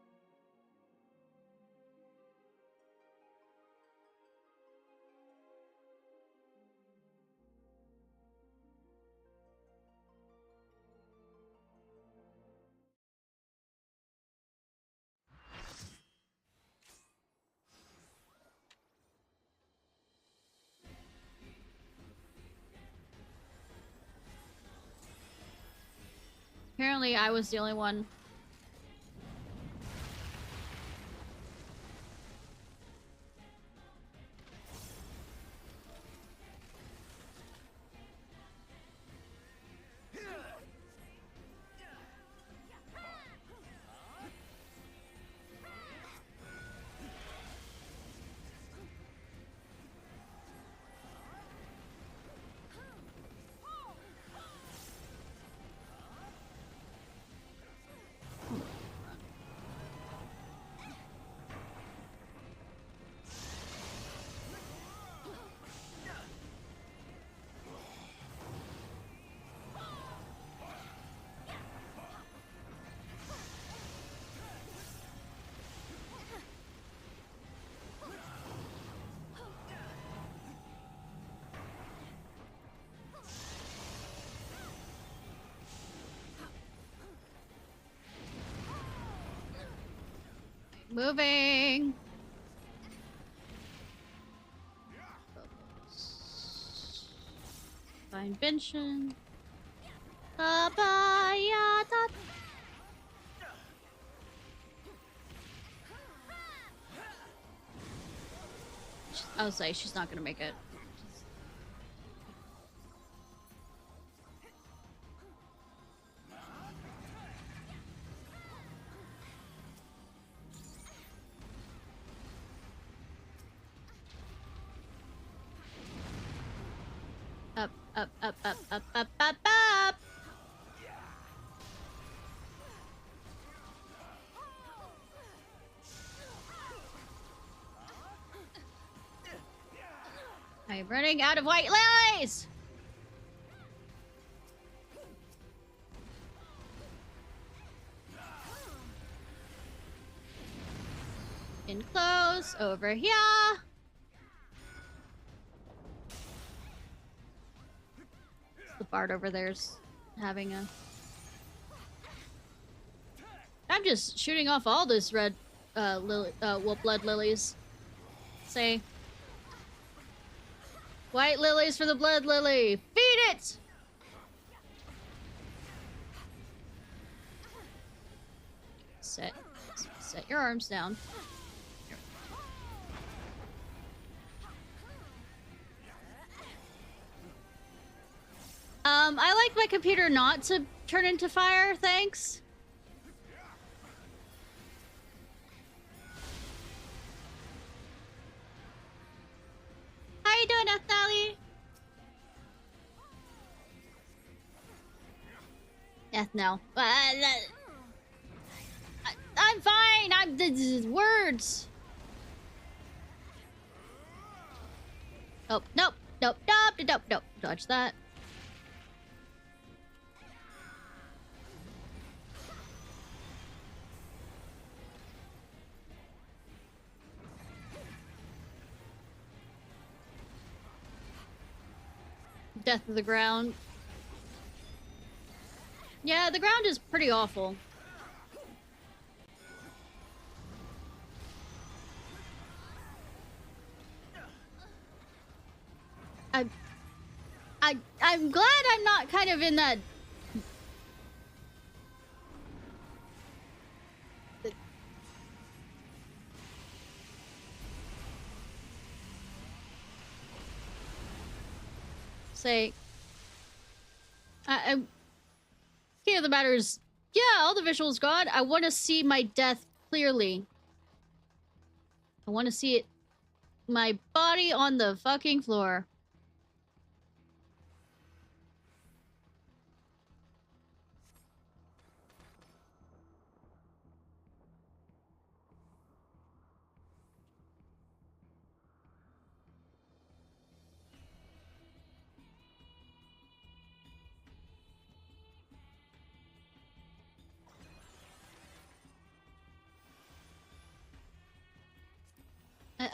Apparently, I was the only one. Moving. Invention. I was like, she's not gonna make it. Up, up, up, up, up, up, up, up! I'm running out of white lilies! In close, over here! The bard over there's having a... I'm just shooting off all this red, blood lilies. Say... White lilies for the blood lily! Feed it! Set your arms down. I like my computer not to turn into fire, thanks. How you doing, Ethnali? Ethno. I'm fine. Words. Oh, nope. Nope. Nope. Nope. Nope. Dodge that. Death of the ground. Yeah, the ground is pretty awful. I'm glad I'm not kind of in that... Say... Key of the matter is, yeah, all the visuals gone. I want to see my death clearly. I want to see it... My body on the fucking floor.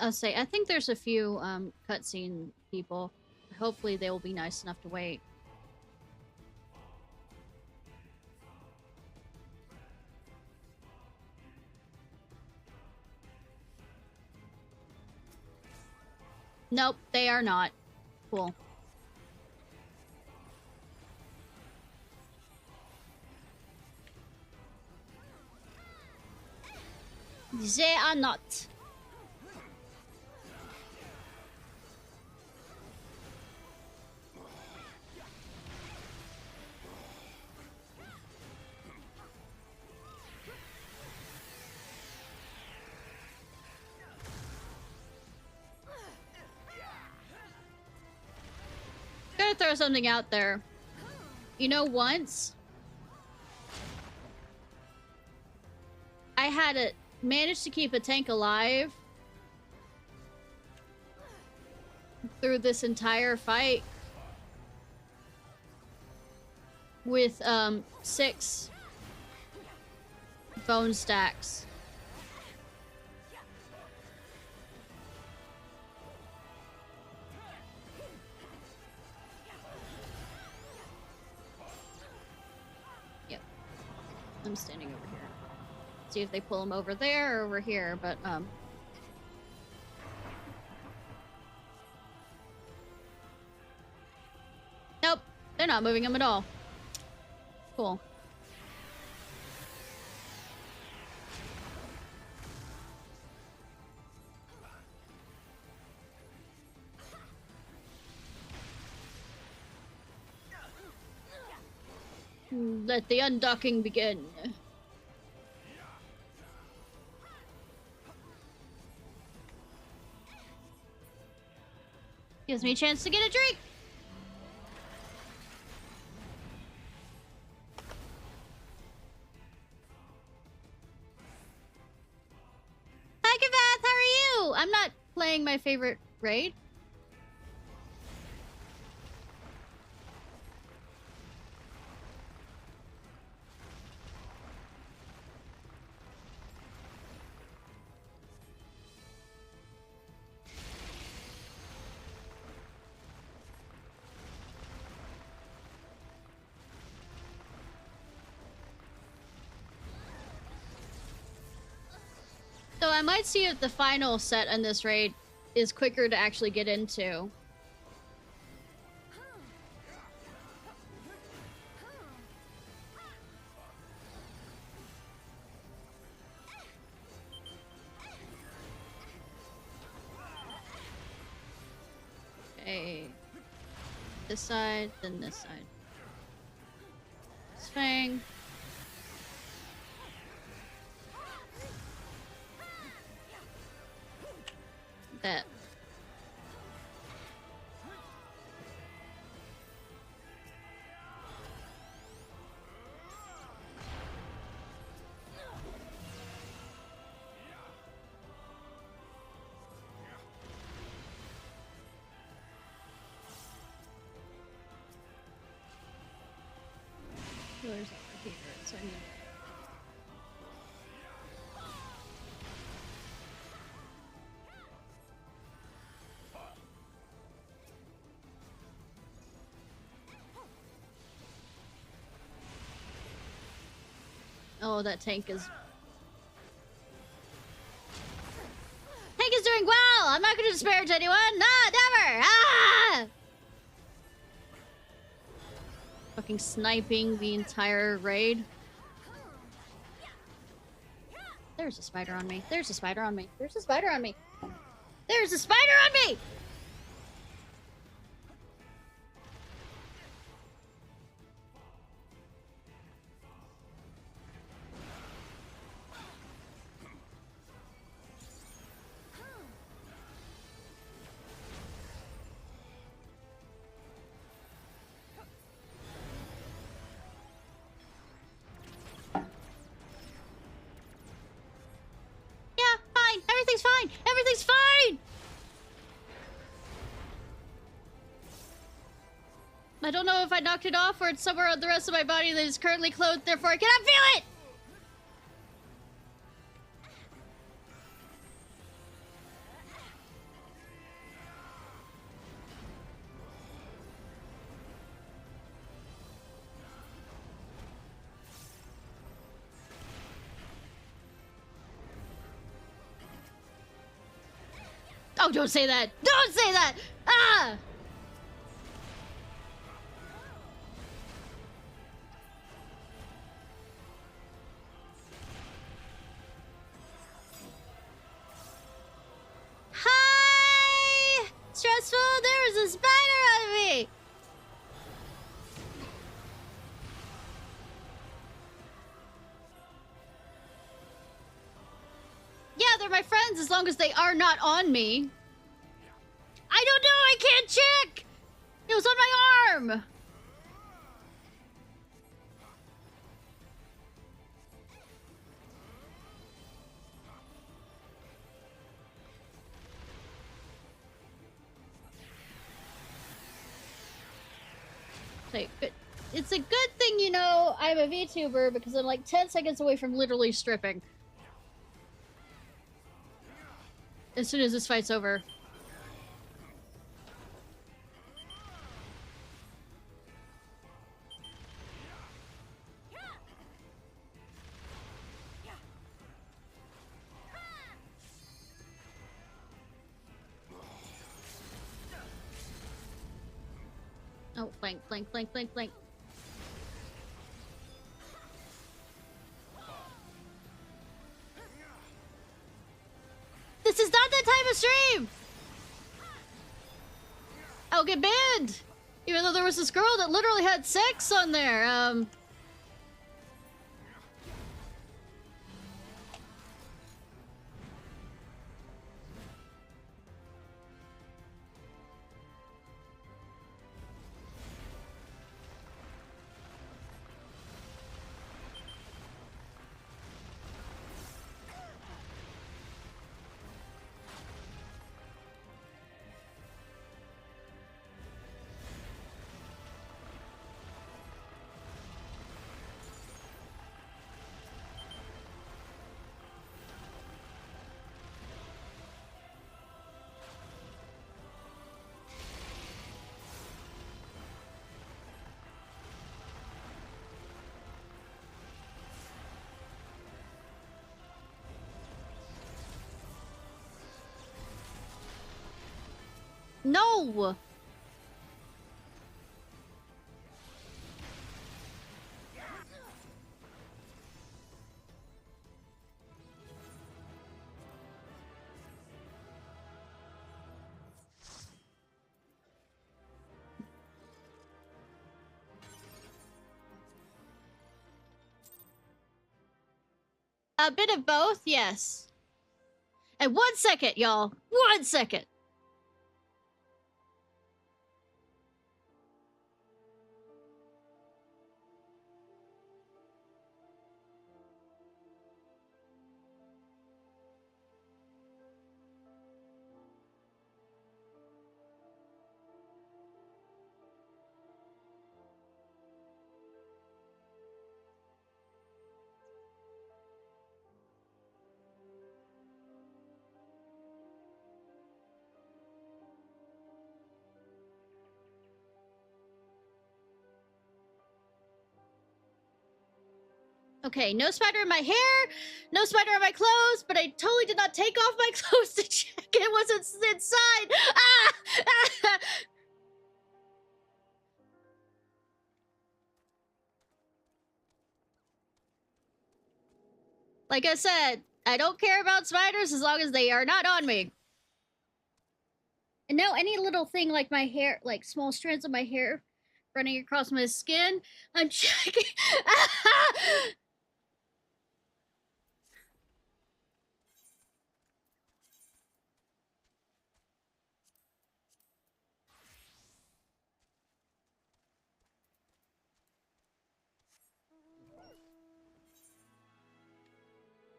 I'll say, I think there's a few cutscene people. Hopefully they will be nice enough to wait. Nope, they are not. Cool. They are not. Gotta throw something out there. You know, once I had managed to keep a tank alive through this entire fight with 6 bone stacks. Yep. I'm standing over here. See if they pull him over there or over here, but nope, they're not moving him at all. Cool. Let the undocking begin. Gives me a chance to get a drink. Hi, Kavath, how are you? I'm not playing my favorite raid. So I might see if the final set in this raid is quicker to actually get into. Okay. This side, then this side. Swing. That. There's over here, so I need. Oh, that tank is... Tank is doing well! I'm not gonna disparage anyone! No, never! Ah! Fucking sniping the entire raid. There's a spider on me. There's a spider on me. There's a spider on me. There's a spider on me! Everything's fine! Everything's fine! I don't know if I knocked it off or it's somewhere on the rest of my body that is currently clothed, therefore I cannot feel it! Oh, don't say that! Don't say that! Ah! Hi! Stressful, there was a spider on me! Yeah, they're my friends as long as they are not on me. I don't know, I can't check! It was on my arm! It's a good thing, you know, I'm a VTuber because I'm like 10 seconds away from literally stripping. As soon as this fight's over. Oh, flank, flank, flank, flank, flank. This is not that type of stream! I'll get banned! Even though there was this girl that literally had sex on there, no! A bit of both, yes. And 1 second, y'all. 1 second. Okay, no spider in my hair, no spider on my clothes, but I totally did not take off my clothes to check it wasn't inside. Ah! Ah! Like I said, I don't care about spiders as long as they are not on me. And now any little thing like my hair, like small strands of my hair running across my skin, I'm checking.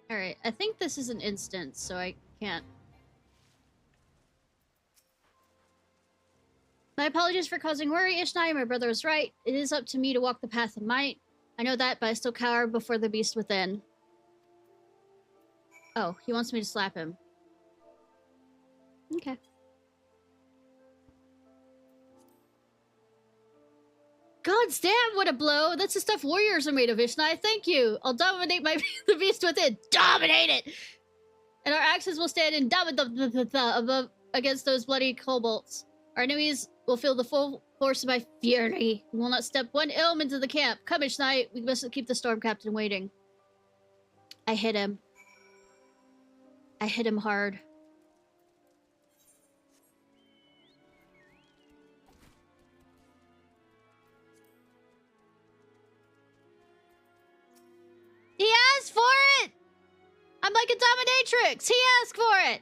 Alright, I think this is an instance, so I can't. My apologies for causing worry, Ishnai. My brother was right. It is up to me to walk the path of might. I know that, but I still cower before the beast within. Oh, he wants me to slap him. Okay. God's damn, what a blow! That's the stuff warriors are made of, Ishnai. Thank you. I'll dominate the beast within. Dominate it! And our axes will stand in above against those bloody kobolds. Our enemies will feel the full force of my fury. We will not step one ilm into the camp. Come, Ishnai. We must keep the storm captain waiting. I hit him. I hit him hard. He asked for it! I'm like a dominatrix! He asked for it!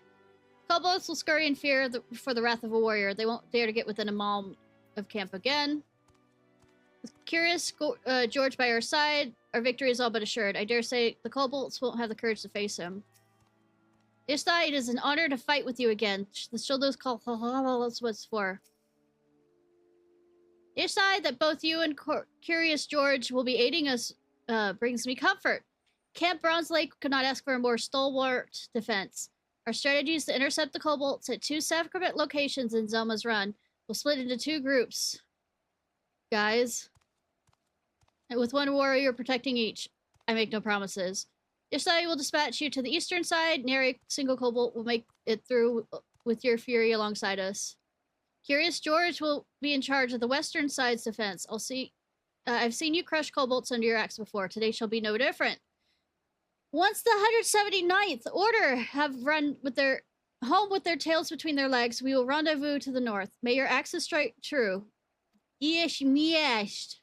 Kobolds will scurry in fear for the wrath of a warrior. They won't dare to get within a mile of camp again. With Curious George by our side, our victory is all but assured. I dare say the kobolds won't have the courage to face him. Ishnai, it is an honor to fight with you again. Show those kobolds what's for. Ishnai, that both you and Curious George will be aiding us brings me comfort. Camp Bronze Lake could not ask for a more stalwart defense. Our strategy is to intercept the kobolds at 2 separate locations in Zelma's Run. We'll split into 2 groups, guys, and with 1 warrior protecting each. I make no promises. Ishnai will dispatch you to the eastern side. Nary single kobold will make it through with your fury alongside us. Curious George will be in charge of the western side's defense. I've seen you crush kobolds under your axe before. Today shall be no different. Once the 179th Order have run with their home with their tails between their legs, we will rendezvous to the north. May your axes strike true. Yesh miesht.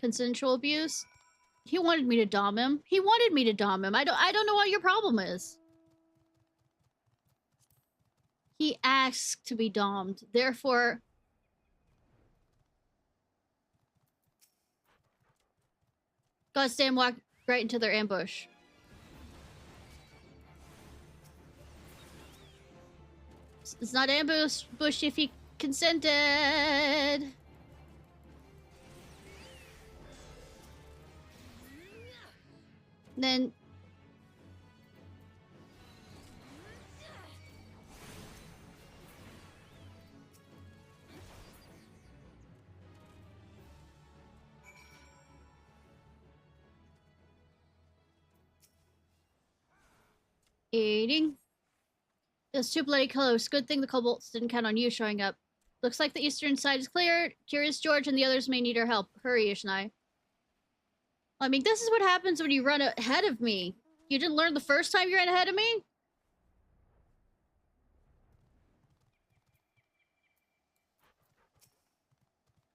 Consensual abuse? He wanted me to dom him. He wanted me to dom him. I don't know what your problem is. He asked to be dommed. Therefore, Goddamn, walk right into their ambush. It's not ambush if he consented. Then eating. It's too bloody close. Good thing the kobolds didn't count on you showing up. Looks like the eastern side is clear. Curious George and the others may need our help. Hurry, Ishnai. I mean, this is what happens when you run ahead of me. You didn't learn the first time you ran ahead of me?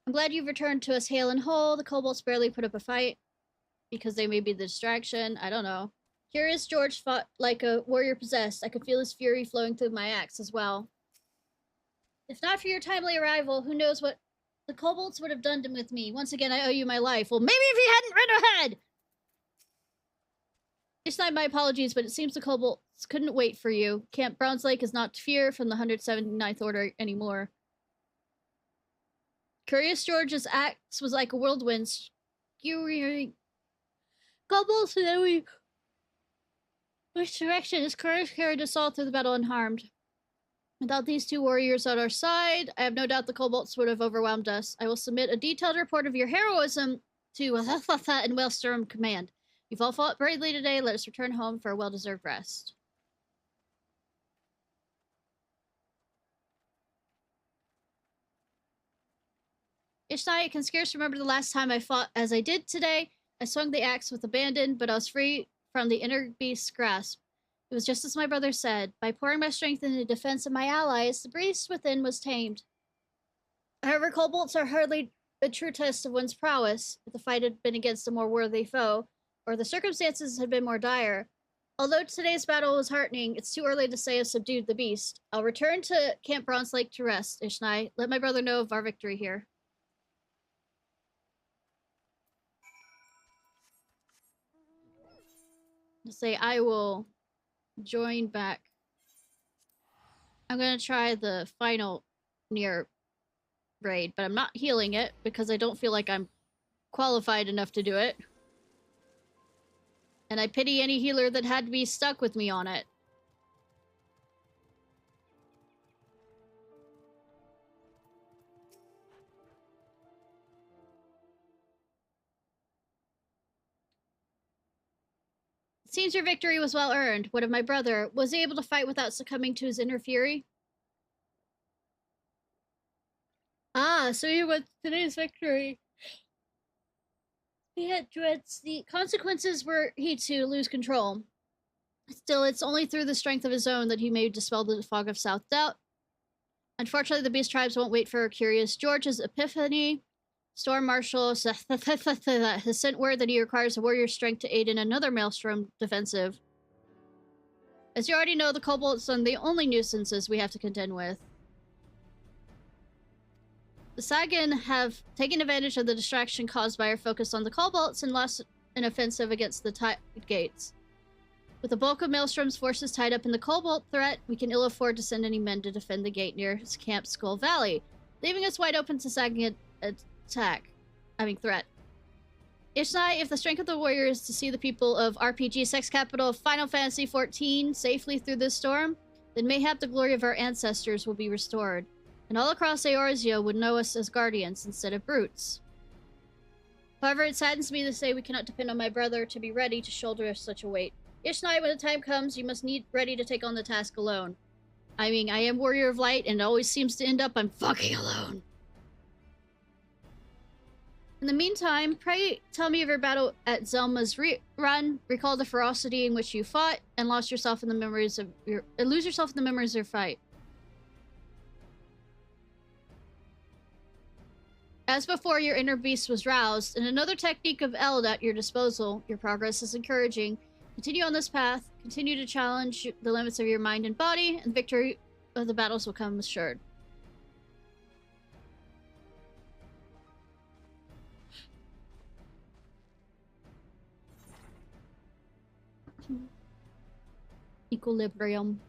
I'm glad you've returned to us hale and whole. The kobolds barely put up a fight because they may be the distraction. I don't know. Curious George fought like a warrior possessed. I could feel his fury flowing through my axe as well. If not for your timely arrival, who knows what the kobolds would have done with me. Once again, I owe you my life. Well, maybe if he hadn't run ahead! It's not my apologies, but it seems the kobolds couldn't wait for you. Camp Bronze Lake is not to fear from the 179th Order anymore. Curious George's axe was like a whirlwind, skewering kobolds, and then we... Which direction? His courage carried us all through the battle unharmed. Without these 2 warriors on our side, I have no doubt the kobolds would have overwhelmed us. I will submit a detailed report of your heroism to and Wellstorm Command. You've all fought bravely today. Let us return home for a well-deserved rest. Ishnai, I can scarce remember the last time I fought as I did today. I swung the axe with abandon, but I was free from the inner beast's grasp. It was just as my brother said. By pouring my strength in the defense of my allies, the beast within was tamed. However, kobolds are hardly a true test of one's prowess. If the fight had been against a more worthy foe, or the circumstances had been more dire. Although today's battle was heartening, it's too early to say I've subdued the beast. I'll return to Camp Bronze Lake to rest, Ishnai. Let my brother know of our victory here. Say I will join back. I'm gonna try the final near raid, but I'm not healing it because I don't feel like I'm qualified enough to do it. And I pity any healer that had to be stuck with me on it. Seems your victory was well earned. What of my brother? Was he able to fight without succumbing to his inner fury? Ah, so here was today's victory. He had dreads. The consequences were he to lose control. Still, it's only through the strength of his own that he may dispel the fog of self-doubt. Unfortunately, the beast tribes won't wait for Curious George's epiphany. Storm Marshal has sent word that he requires a warrior's strength to aid in another Maelstrom defensive. As you already know, the kobolds are the only nuisances we have to contend with. The Sagan have taken advantage of the distraction caused by our focus on the kobolds and lost an offensive against the tide gates. With the bulk of Maelstrom's forces tied up in the kobold threat, we can ill afford to send any men to defend the gate near Camp Skull Valley, leaving us wide open to Sagan threat. Ishnai, if the strength of the warrior is to see the people of RPG sex capital of Final Fantasy XIV safely through this storm, then mayhap the glory of our ancestors will be restored, and all across Eorzea would know us as guardians instead of brutes. However, it saddens me to say we cannot depend on my brother to be ready to shoulder such a weight. Ishnai, when the time comes, you must need ready to take on the task alone. I mean, I am Warrior of Light, and it always seems to end up I'm fucking alone. In the meantime, pray tell me of your battle at Zelma's run. Recall the ferocity in which you fought, and lose yourself in the memories of your fight. As before, your inner beast was roused, and another technique of Eld at your disposal. Your progress is encouraging. Continue on this path. Continue to challenge the limits of your mind and body, and victory of the battles will come assured. Equilibrium.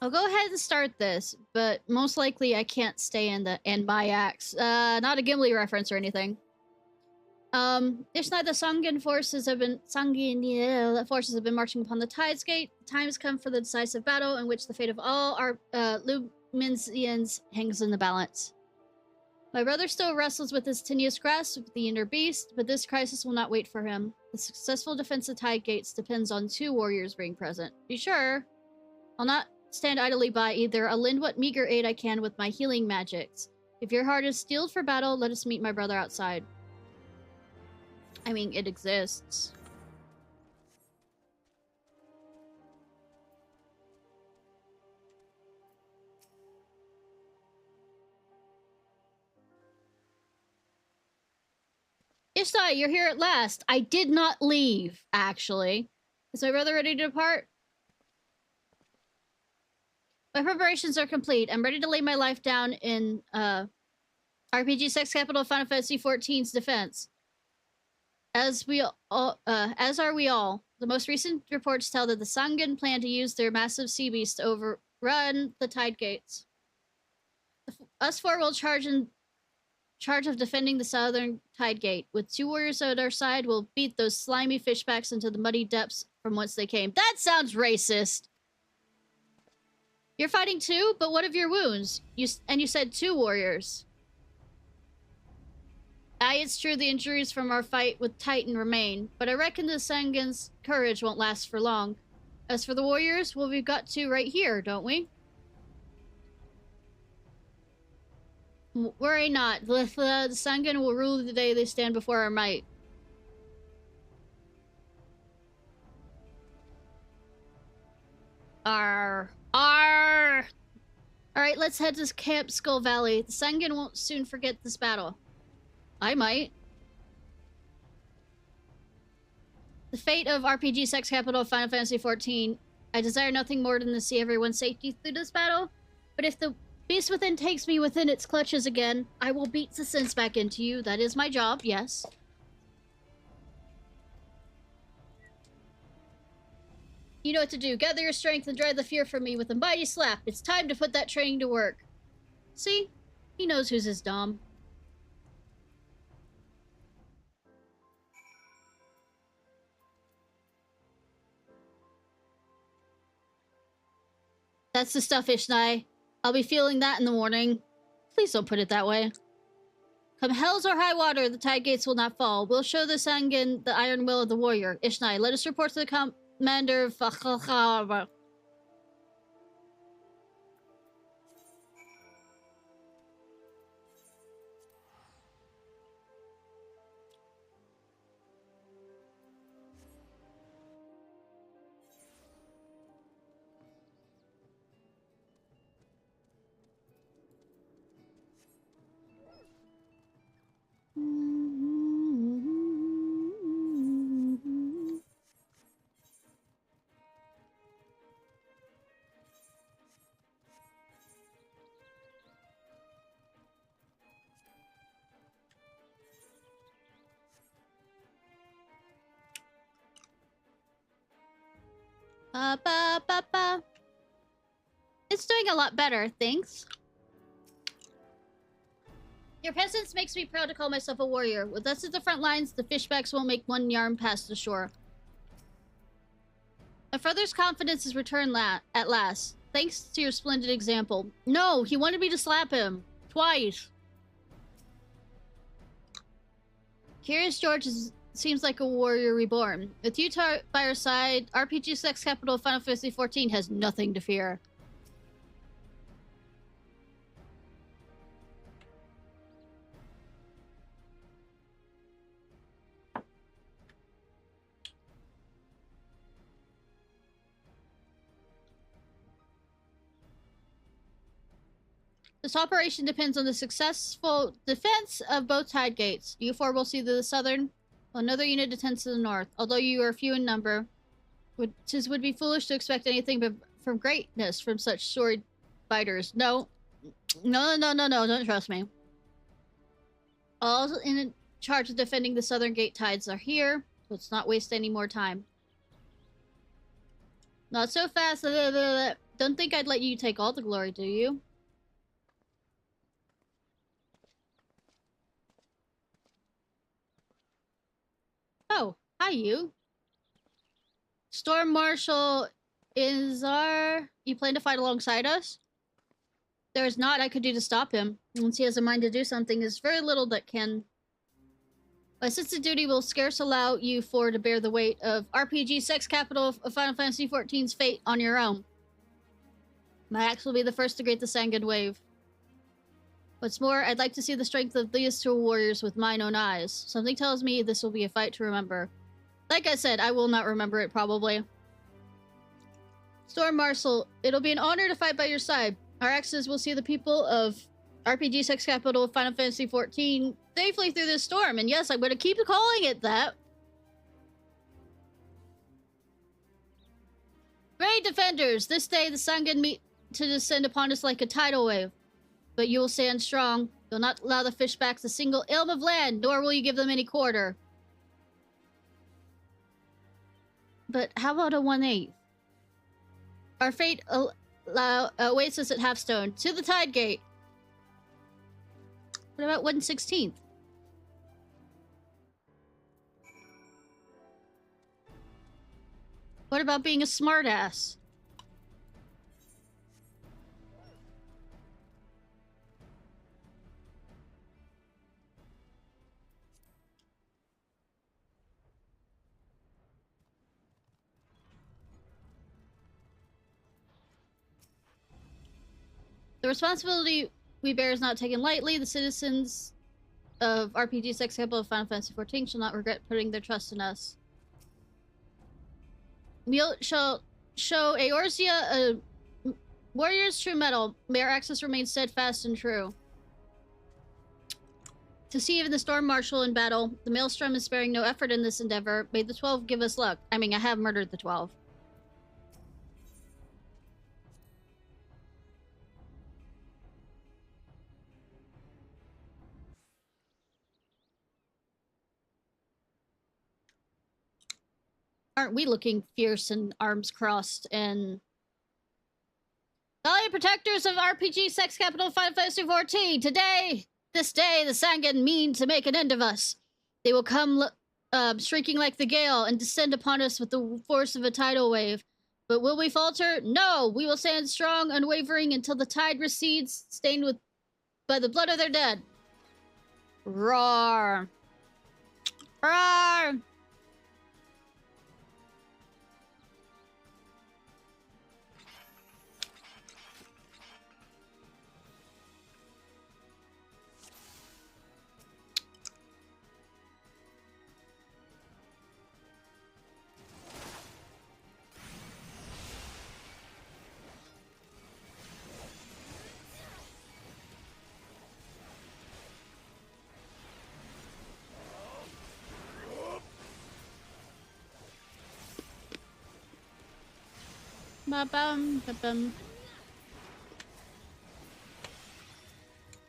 I'll go ahead and start this, but most likely I can't stay in my axe. Not a Gimli reference or anything. Ishnai, the Sangin forces have been marching upon the Tide's Gate. The time has come for the decisive battle in which the fate of all our Luminsians hangs in the balance. My brother still wrestles with his tenuous grasp of the inner beast, but this crisis will not wait for him. The successful defense of Tide Gates depends on 2 warriors being present. Be sure, I'll not stand idly by either. I'll lend what meager aid I can with my healing magics. If your heart is steeled for battle, let us meet my brother outside. I mean, it exists. Ishnai, you're here at last. I did not leave, actually. Is my brother ready to depart? My preparations are complete. I'm ready to lay my life down in RPG sex capital of Final Fantasy XIV's defense. As are we all. The most recent reports tell that the Sangin plan to use their massive sea beast to overrun the Tide Gates. Us 4 will charge of defending the southern Tide Gate. With 2 warriors at our side, we'll beat those slimy fishbacks into the muddy depths from whence they came. That sounds racist! You're fighting too? But what of your wounds? You said 2 warriors. Aye, it's true the injuries from our fight with Titan remain, but I reckon the Sangin's courage won't last for long. As for the warriors, well, we've got 2 right here, don't we? Worry not. The Sangin will rule the day they stand before our might. Arr. Arr! Alright, let's head to Camp Skull Valley. The Sangin won't soon forget this battle. I might. The fate of RPG sex capital of Final Fantasy XIV. I desire nothing more than to see everyone's safety through this battle. But if the beast within takes me within its clutches again, I will beat the sense back into you. That is my job, yes. You know what to do. Gather your strength and drive the fear from me with a mighty slap. It's time to put that training to work. See? He knows who's his dom. That's the stuff, Ishnai. I'll be feeling that in the morning. Please don't put it that way. Come hells or high water, the tide gates will not fall. We'll show the Sangan the iron will of the warrior. Ishnai, let us report to the commander of Fakhalkhara. It's doing a lot better, thanks. Your presence makes me proud to call myself a warrior. With us at the front lines, the fishbacks won't make one yarn past the shore. My father's confidence is returned at last, thanks to your splendid example. No, he wanted me to slap him. Twice. Curious Gorge seems like a warrior reborn. With you by our side, RPG sex capital of Final Fantasy XIV has nothing to fear. This operation depends on the successful defense of both tide gates. You four will see the southern, while another unit attends to the north. Although you are few in number, it would be foolish to expect anything but from greatness from such sword fighters. No, don't trust me. All in charge of defending the southern gate tides are here. Let's not waste any more time. Not so fast. Don't think I'd let you take all the glory, do you? Oh, hi you. Storm Marshal Izar, you plan to fight alongside us? There is naught I could do to stop him. Once he has a mind to do something, there's very little that can. My sense of duty will scarce allow you four to bear the weight of RPG sex capital of Final Fantasy XIV's fate on your own. My axe will be the first to greet the Sangan wave. What's more, I'd like to see the strength of these two warriors with mine own eyes. Something tells me this will be a fight to remember. Like I said, I will not remember it, probably. Storm Marshal, it'll be an honor to fight by your side. Our axes will see the people of RPG sex capital of Final Fantasy XIV safely through this storm, and yes, I'm going to keep calling it that. Brave defenders, this day the Sangan meet to descend upon us like a tidal wave. But you will stand strong. You'll not allow the fishbacks a single elm of land, nor will you give them any quarter. But how about a 1/8? Our fate awaits us at Halfstone. To the tide gate. What about 1/16? What about being a smartass? The responsibility we bear is not taken lightly. The citizens of RPG sex capital of Final Fantasy XIV shall not regret putting their trust in us. We shall show Eorzea a warrior's true mettle. May our axis remain steadfast and true. To see even the Storm Marshal in battle, the Maelstrom is sparing no effort in this endeavor. May the 12 give us luck. I mean, I have murdered the 12. Aren't we looking fierce and arms crossed and... Valiant protectors of RPG sex capital Final Fantasy XIV! This day, the Sangan mean to make an end of us. They will come shrieking like the gale and descend upon us with the force of a tidal wave. But will we falter? No! We will stand strong, unwavering, until the tide recedes, stained by the blood of their dead. Roar! Roar! Ba-bum, ba-bum.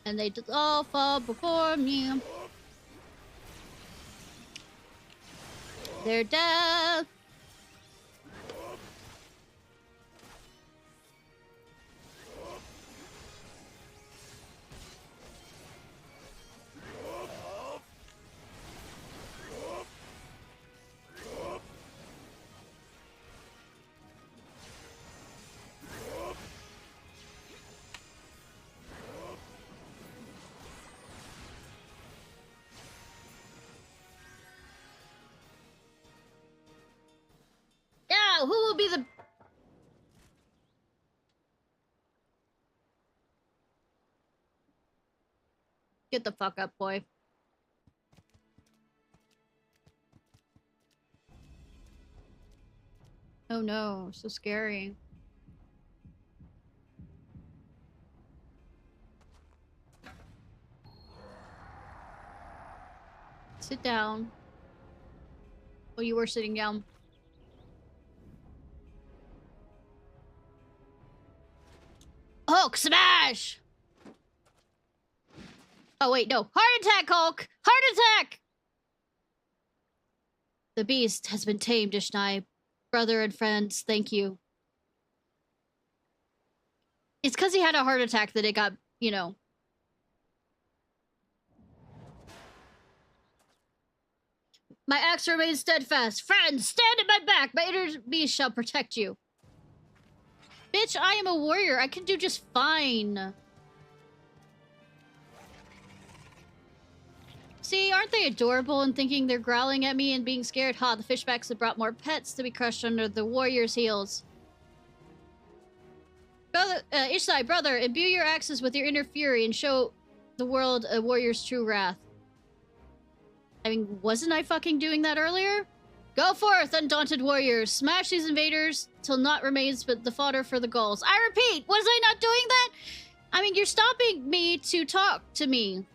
And they just all fall before me. They're dead. Yeah, who will be the... Get the fuck up, boy. Oh no, so scary. Sit down. Oh, you were sitting down. Hulk smash! Oh wait, no. Heart attack, Hulk! Heart attack! The beast has been tamed, Ishnai. Brother and friends, thank you. It's because he had a heart attack that it got, you know. My axe remains steadfast. Friends, stand at my back. My inner beast shall protect you. Bitch, I am a warrior. I can do just fine. See, aren't they adorable in thinking they're growling at me and being scared? Ha, the fishbacks have brought more pets to be crushed under the warrior's heels. Brother, Ishnai, brother, imbue your axes with your inner fury and show the world a warrior's true wrath. I mean, wasn't I fucking doing that earlier? Go forth, undaunted warriors. Smash these invaders till naught remains but the fodder for the gulls. I repeat, was I not doing that? I mean, you're stopping me to talk to me.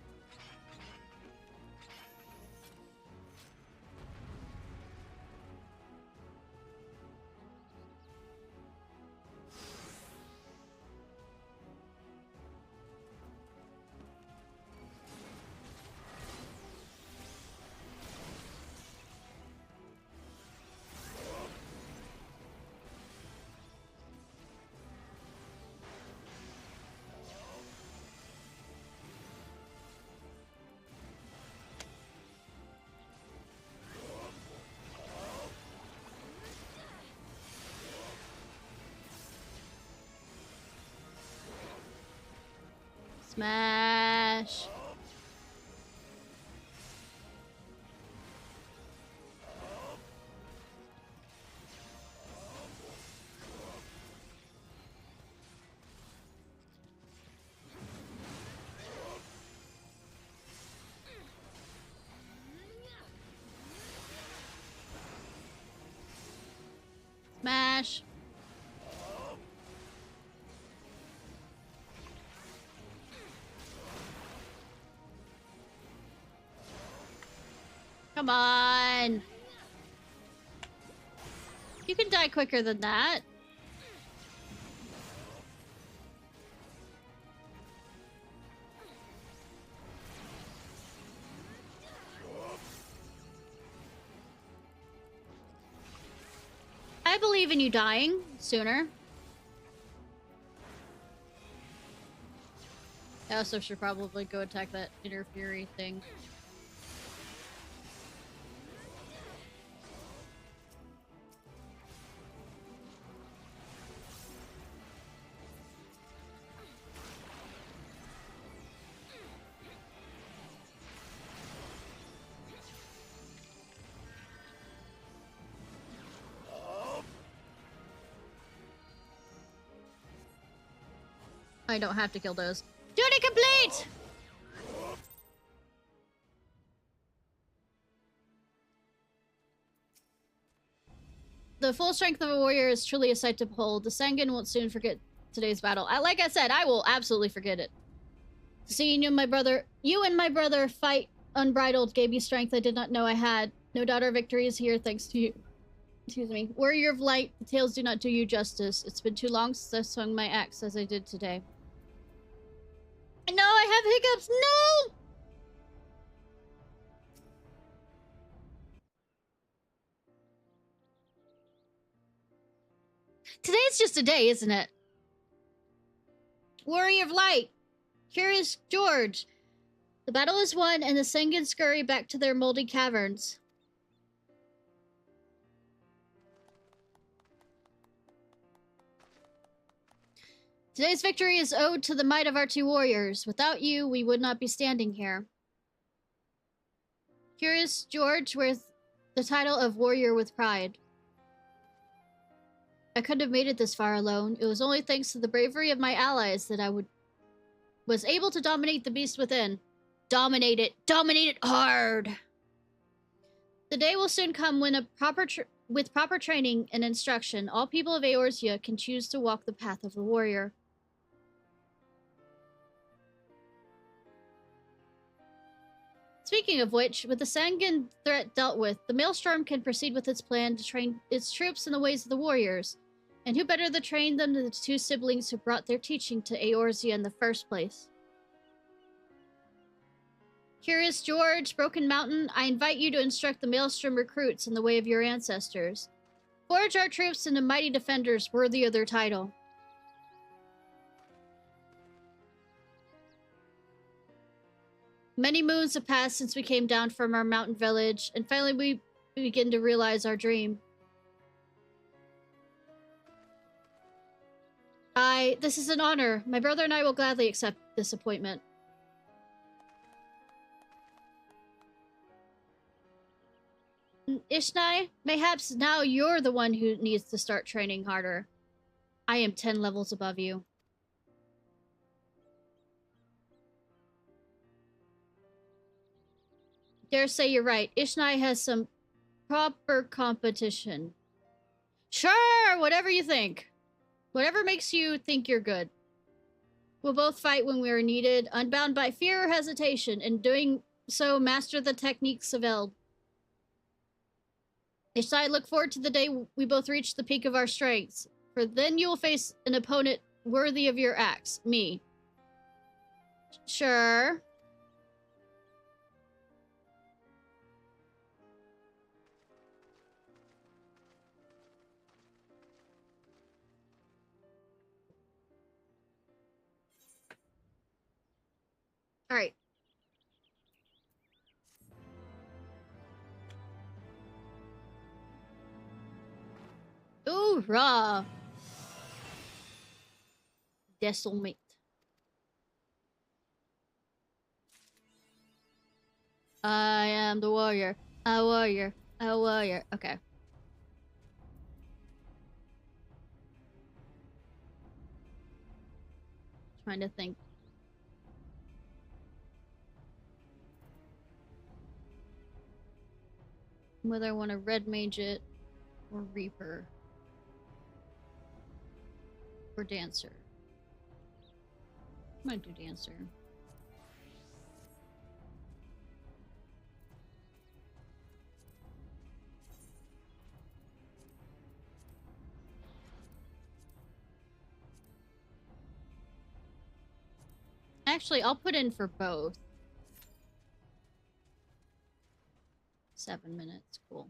Smash. Smash. Come on. You can die quicker than that. I believe in you dying sooner. I also should probably go attack that inner fury thing. I don't have to kill those. Duty complete! The full strength of a warrior is truly a sight to behold. The Sangan won't soon forget today's battle. Like I said, I will absolutely forget it. Seeing you and my brother fight unbridled gave me strength I did not know I had. No doubt our victory is here thanks to you. Excuse me. Warrior of light, the tales do not do you justice. It's been too long since I swung my axe as I did today. No, I have hiccups. No! Today's just a day, isn't it? Warrior of light, Curious Gorge. The battle is won, and the Sangan scurry back to their moldy caverns. Today's victory is owed to the might of our two warriors. Without you, we would not be standing here. Curious Gorge with the title of Warrior with Pride. I couldn't have made it this far alone. It was only thanks to the bravery of my allies that I was able to dominate the beast within. Dominate it hard. The day will soon come when with proper training and instruction, all people of Eorzea can choose to walk the path of the warrior. Speaking of which, with the Sangan threat dealt with, the Maelstrom can proceed with its plan to train its troops in the ways of the warriors. And who better to train them than the two siblings who brought their teaching to Eorzea in the first place? Curious Gorge, Broken Mountain, I invite you to instruct the Maelstrom recruits in the way of your ancestors. Forge our troops into mighty defenders worthy of their title. Many moons have passed since we came down from our mountain village, and finally we begin to realize our dream. This is an honor. My brother and I will gladly accept this appointment. Ishnai, mayhaps now you're the one who needs to start training harder. I am 10 levels above you. Dare say you're right. Ishnai has some proper competition. Sure, whatever you think. Whatever makes you think you're good. We'll both fight when we are needed, unbound by fear or hesitation, and doing so master the techniques of Eld. Ishnai, look forward to the day we both reach the peak of our strengths, for then you will face an opponent worthy of your axe, me. Sure. All right. Ooh, raw. Desolmate. I am the warrior. A warrior. A warrior. Okay. Trying to think. Whether I want to red mage it or reaper. Or dancer. I might do dancer. Actually, I'll put in for both. 7 minutes, cool.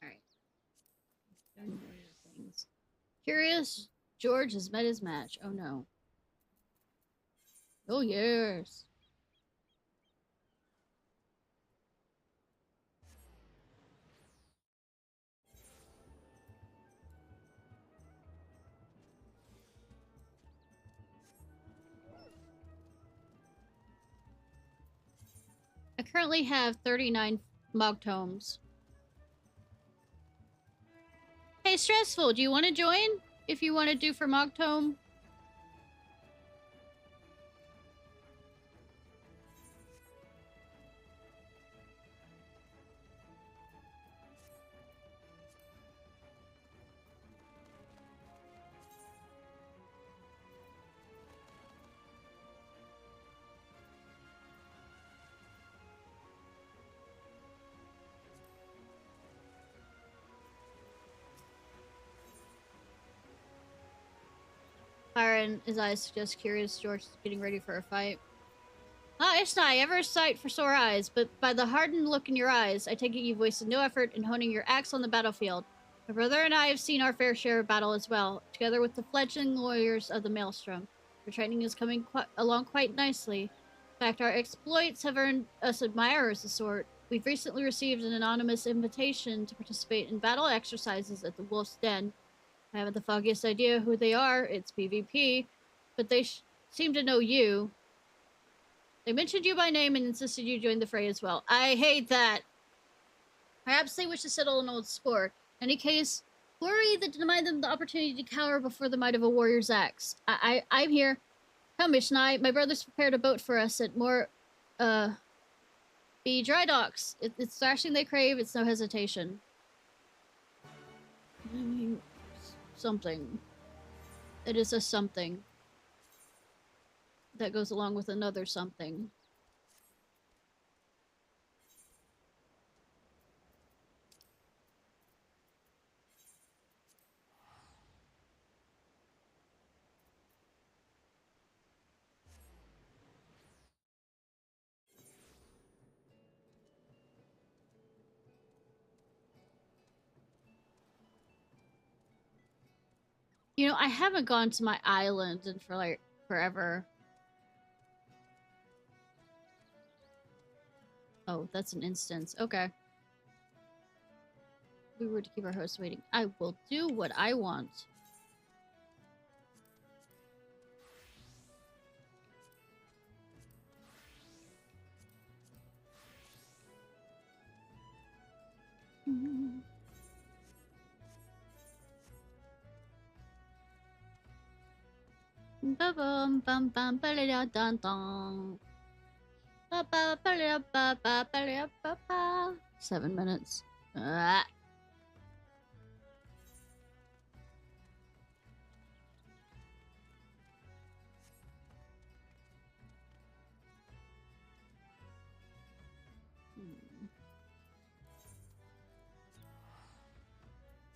Alright. Things. Curious Gorge has met his match. Oh no. Oh yes. I currently have 39 Mog tomes. Hey, Stressful, do you want to join? If you want to do for Mog tome? Byron, his eyes suggest Curious George is getting ready for a fight. Ah, Ishnai, ever a sight for sore eyes, but by the hardened look in your eyes, I take it you've wasted no effort in honing your axe on the battlefield. My brother and I have seen our fair share of battle as well, together with the fledgling warriors of the Maelstrom. Your training is coming along quite nicely. In fact, our exploits have earned us admirers of sort. We've recently received an anonymous invitation to participate in battle exercises at the Wolf's Den. I haven't the foggiest idea who they are. It's PvP, but they seem to know you. They mentioned you by name and insisted you join the fray as well. I hate that. Perhaps they wish to settle an old score. In any case, who are we that deny them the opportunity to cower before the might of a warrior's axe? I'm here. Come, Ishnai. My brother's prepared a boat for us at be dry docks. It's thrashing they crave. It's no hesitation. I mean, something. It is a something that goes along with another something. You know, I haven't gone to my island in for like forever. Oh, that's an instance. Okay. We were to keep our host waiting. I will do what I want. Ba-bum, bum, bum, ba-da-da-dun-dun. 7 minutes. Ah.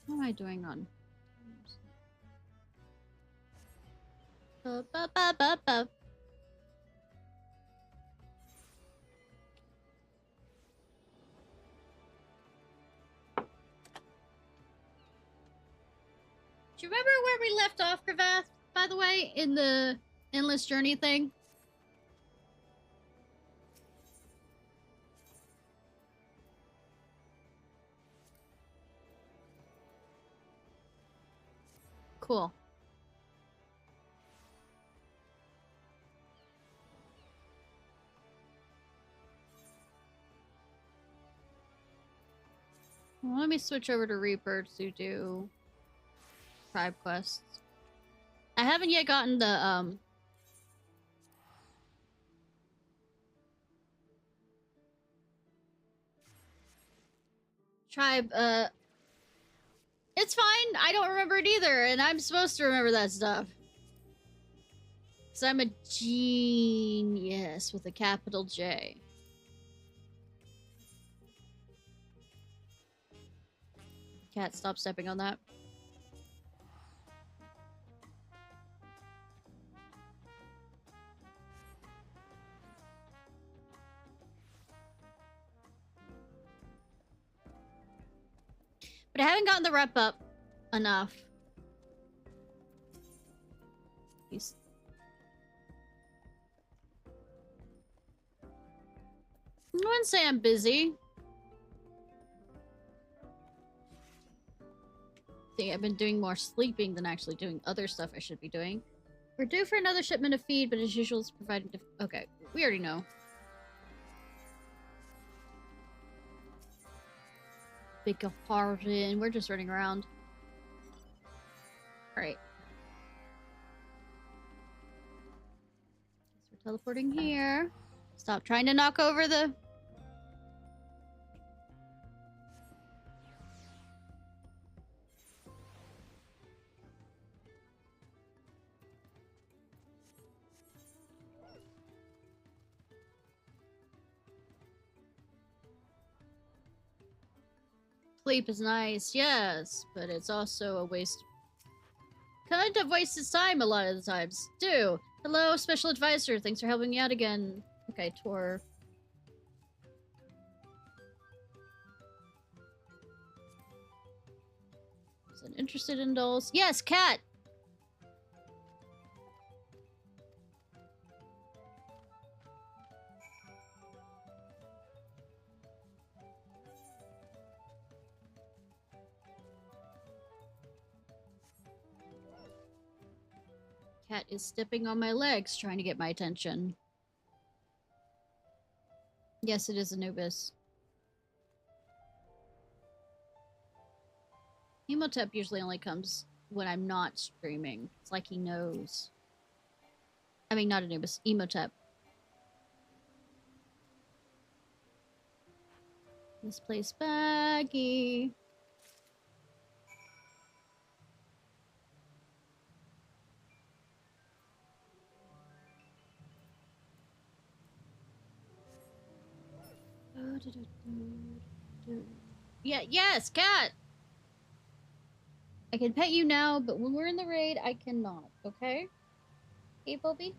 What am I doing on? Ba-ba-ba-ba-ba. Do you remember where we left off, Cravath, by the way, in the Endless Journey thing? Cool. Well, let me switch over to Reaper to do tribe quests. I haven't yet gotten the, tribe, it's fine. I don't remember it either, and I'm supposed to remember that stuff. Because I'm a genius with a capital J. Cat, stop stepping on that. But I haven't gotten the rep up enough. He's... I wouldn't say I'm busy. I think I've been doing more sleeping than actually doing other stuff I should be doing. We're due for another shipment of feed, but as usual, it's providing... Okay, we already know. big a garden. We're just running around. Alright. We're teleporting here. Stop trying to knock over the... Sleep is nice, yes, but it's also a waste. Kind of wastes his time a lot of the times, too. Hello, special advisor. Thanks for helping me out again. Okay, Tor. Isn't interested in dolls. Yes, cat! Cat is stepping on my legs, trying to get my attention. Yes, it is Anubis. Emotep usually only comes when I'm not streaming. It's like he knows. I mean, not Anubis. Emotep. Misplaced baggie. Yeah, yes, cat! I can pet you now, but when we're in the raid, I cannot, okay? Hey, Bobby?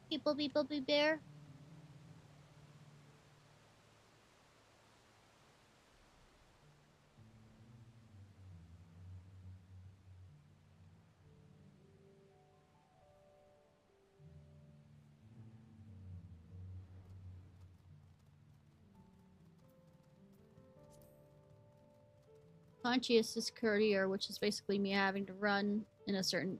Hey, Bobby Bear? Conscious is courier, which is basically me having to run in a certain...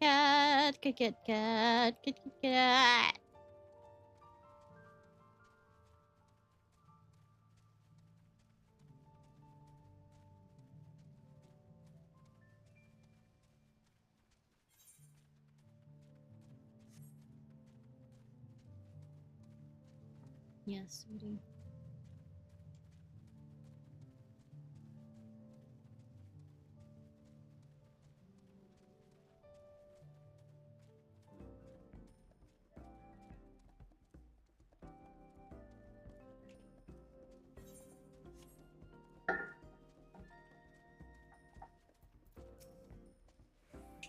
Cat. Yes, sweetie.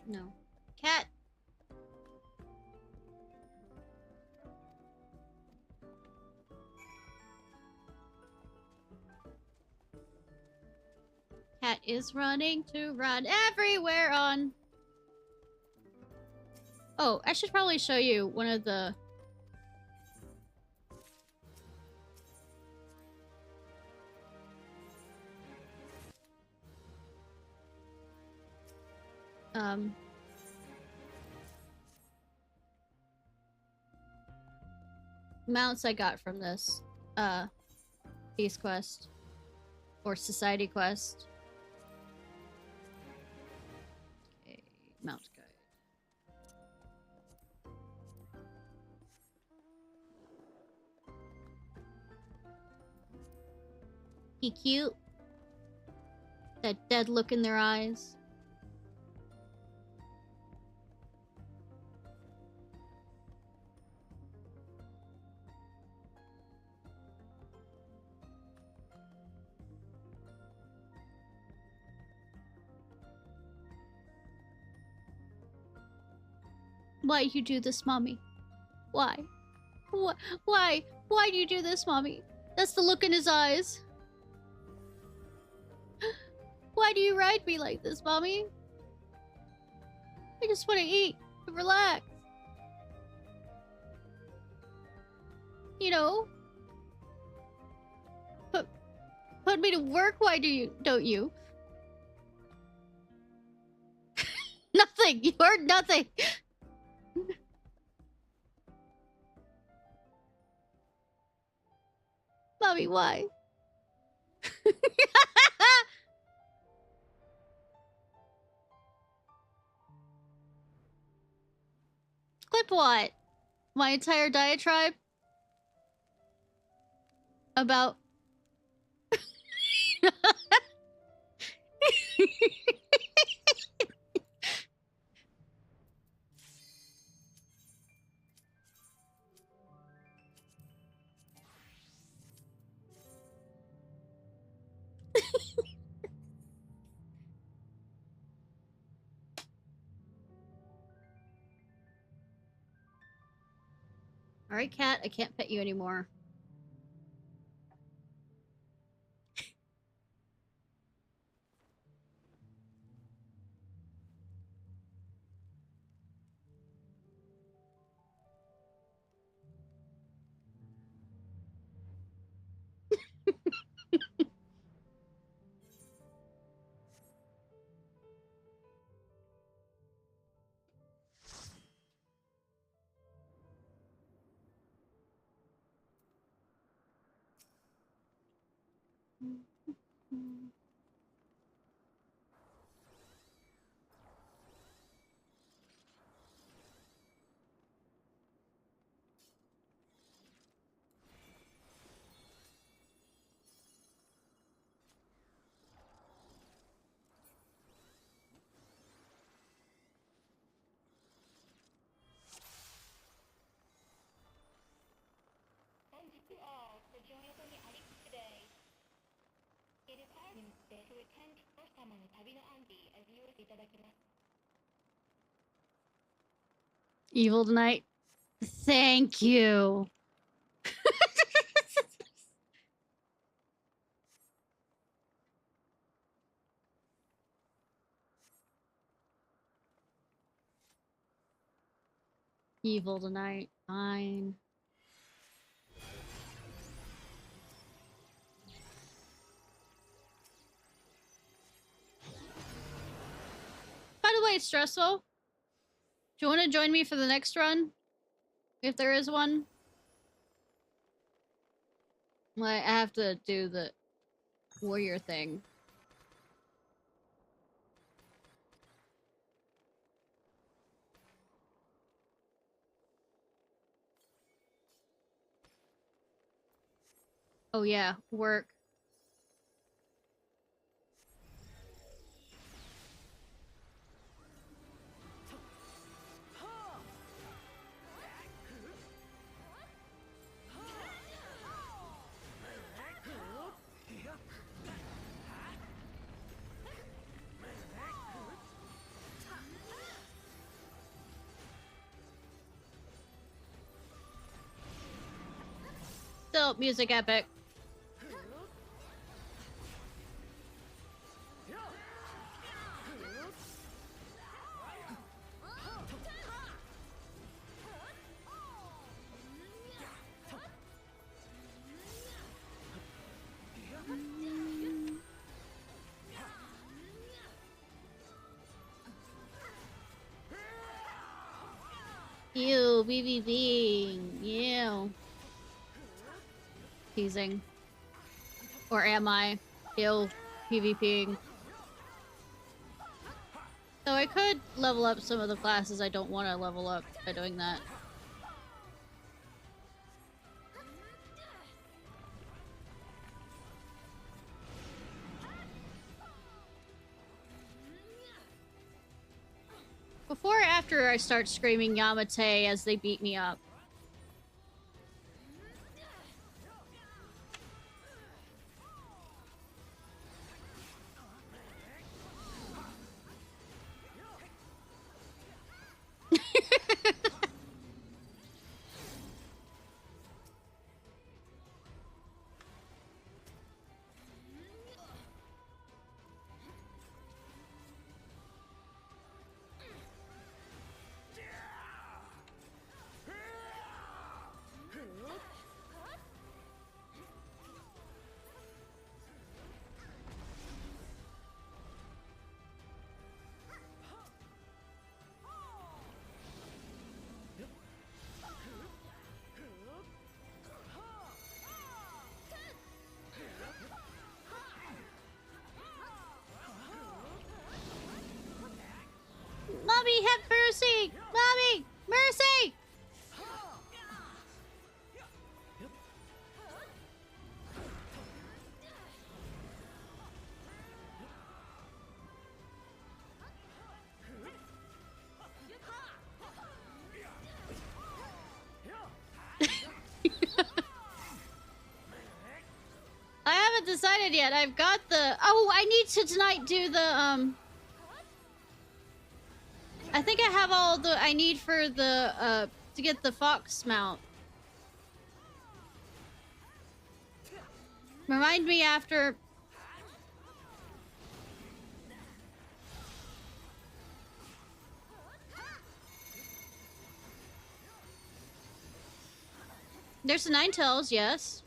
No. Cat! Cat is running to run everywhere on... Oh, I should probably show you one of the... mounts I got from this, Peace Quest. Or Society Quest. Okay, mount guide. He cute. That dead look in their eyes. Why you do this, Mommy? Why? Why? Why do you do this, Mommy? That's the look in his eyes. Why do you ride me like this, Mommy? I just want to eat and relax. You know? Put me to work, why don't you? Nothing! You heard nothing! Mommy, why? Clip what? My entire diatribe? About... Alright, cat, I can't pet you anymore. Evil tonight. Thank you. Evil tonight. Fine. By the way, it's stressful. Do you want to join me for the next run? If there is one? Like, I have to do the warrior thing. Oh yeah, work. Still, music epic. Ew, BBB. Ew. Teasing. Or am I? Ew. PvPing. So I could level up some of the classes I don't want to level up by doing that. Before or after I start screaming Yamate as they beat me up? Mommy, have mercy! Mommy, mercy! I haven't decided yet. I've got the... Oh, I need to tonight do the, I think I have all the... I need for the, to get the fox mount. Remind me after... There's the 9 tails, yes.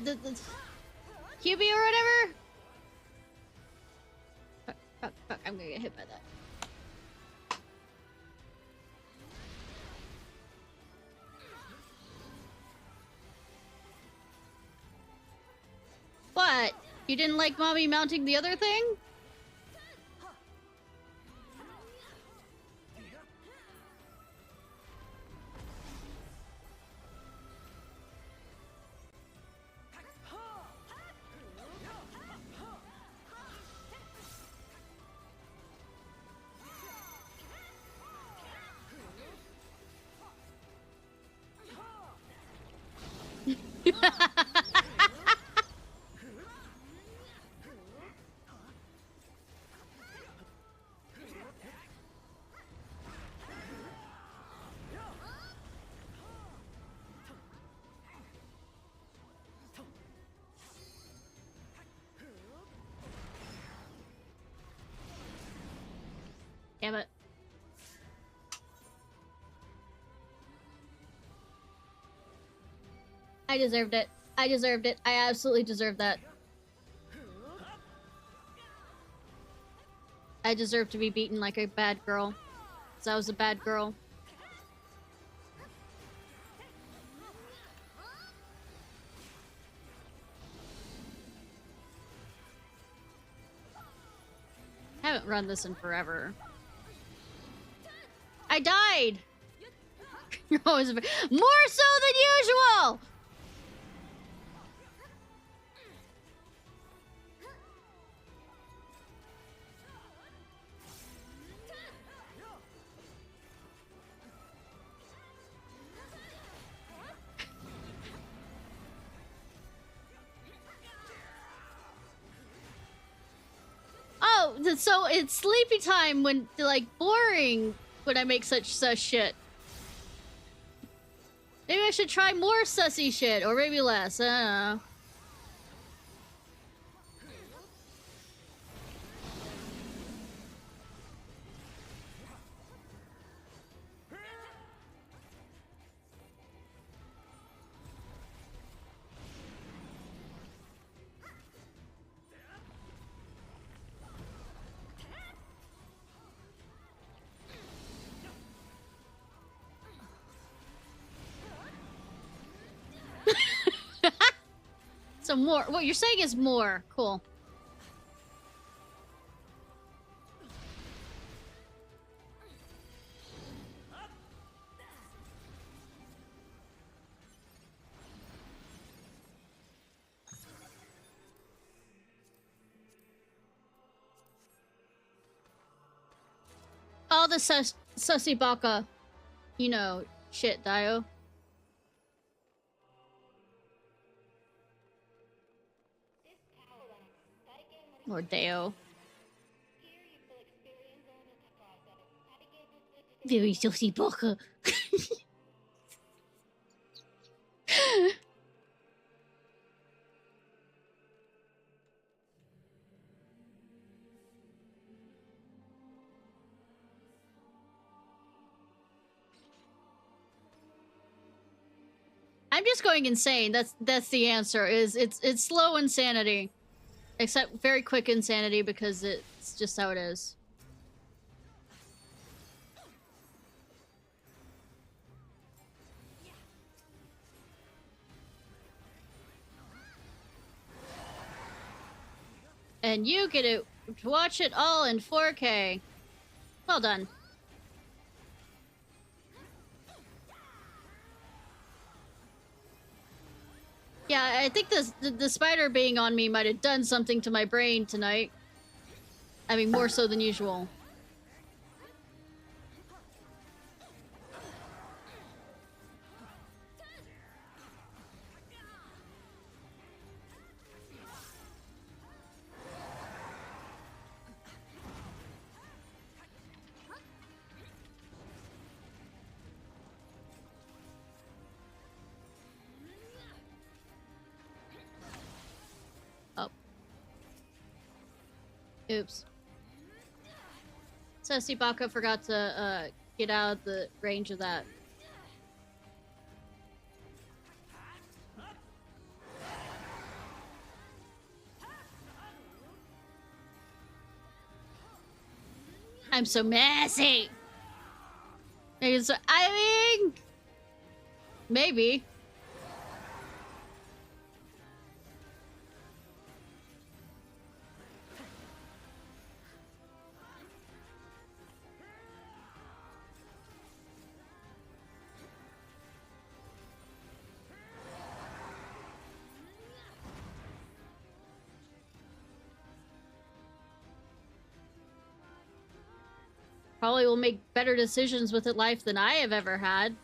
The QB or whatever? Fuck, I'm gonna get hit by that. What? You didn't like Mommy mounting the other thing? Damn it. I deserved it. I deserved it. I absolutely deserved that. I deserve to be beaten like a bad girl. 'Cause I was a bad girl. I haven't run this in forever. I died! You're always more so than usual! Oh, so it's sleepy time when, like, boring when I make such shit. Maybe I should try more sussy shit, or maybe less, I don't know. So more. What you're saying is more. Cool. All the sussy baka, you know, shit, Dio. Or Deo. Very sussy baka. I'm just going insane. That's the answer. It's slow insanity. Except very quick insanity because it's just how it is. And you get to watch it all in 4K. Well done. Yeah, I think the spider being on me might have done something to my brain tonight. I mean, more so than usual. Oops. Sassy Baka forgot to get out of the range of that. I'm so messy. I mean, maybe. Probably will make better decisions with it life than I have ever had.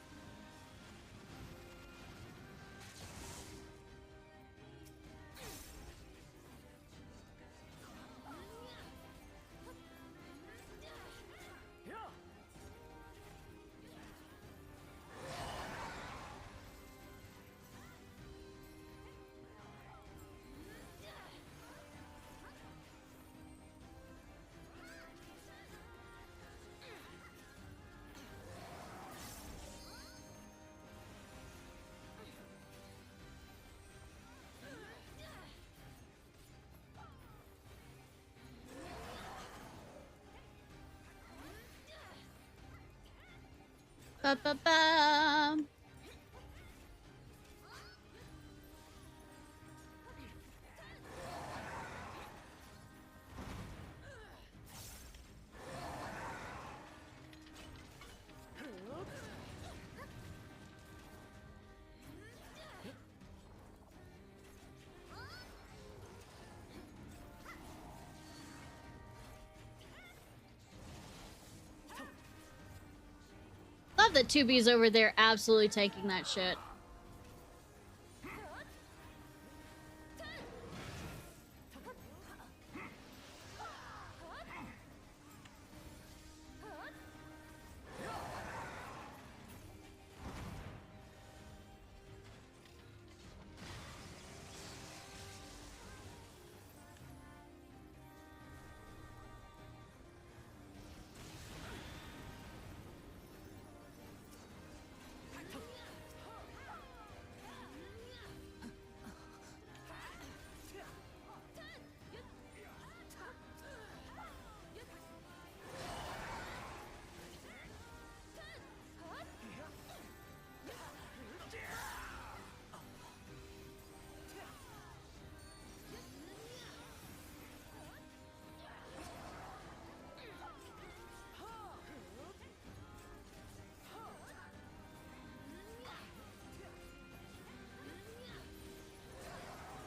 Ba-ba-ba. Love that 2B's over there absolutely taking that shit.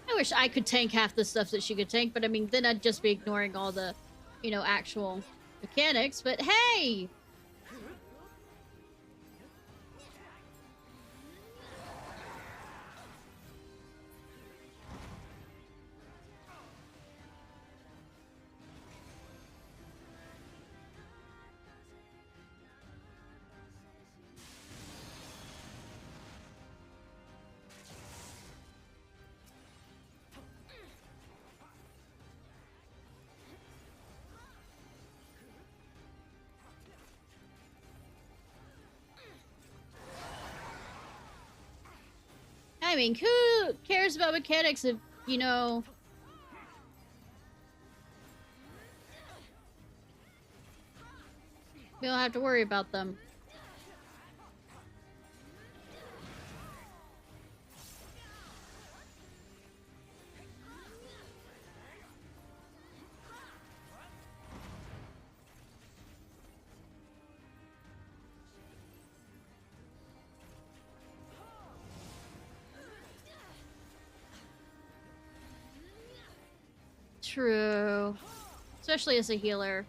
I wish I could tank half the stuff that she could tank, but I mean, then I'd just be ignoring all the, you know, actual mechanics. But hey! timing. Who cares about mechanics if, you know... we don't have to worry about them. True. Especially as a healer.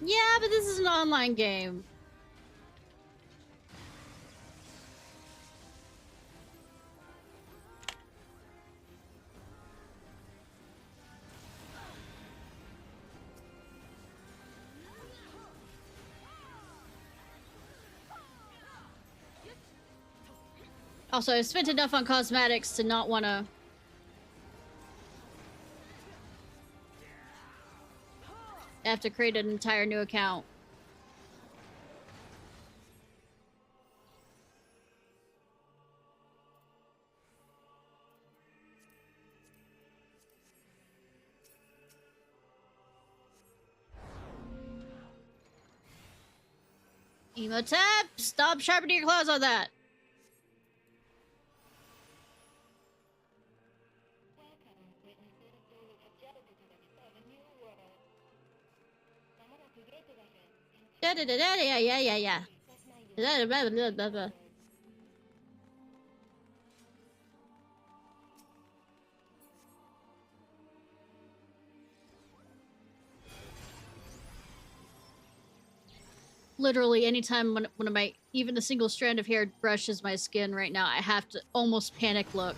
Yeah, but this is an online game. Also, I spent enough on cosmetics to not want to... have to create an entire new account. Emotep! Stop sharpening your claws on that! Yeah. Blah, blah, blah, blah. Literally, anytime one of my, even a single strand of hair brushes my skin right now, I have to almost panic look.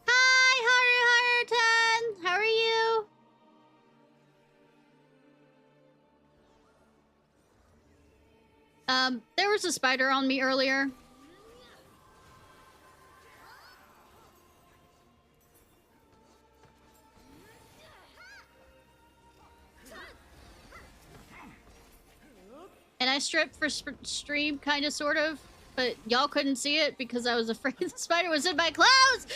Hi, Harutan! How are you? There was a spider on me earlier. And I stripped for stream, kind of, sort of. But y'all couldn't see it because I was afraid the spider was in my clothes!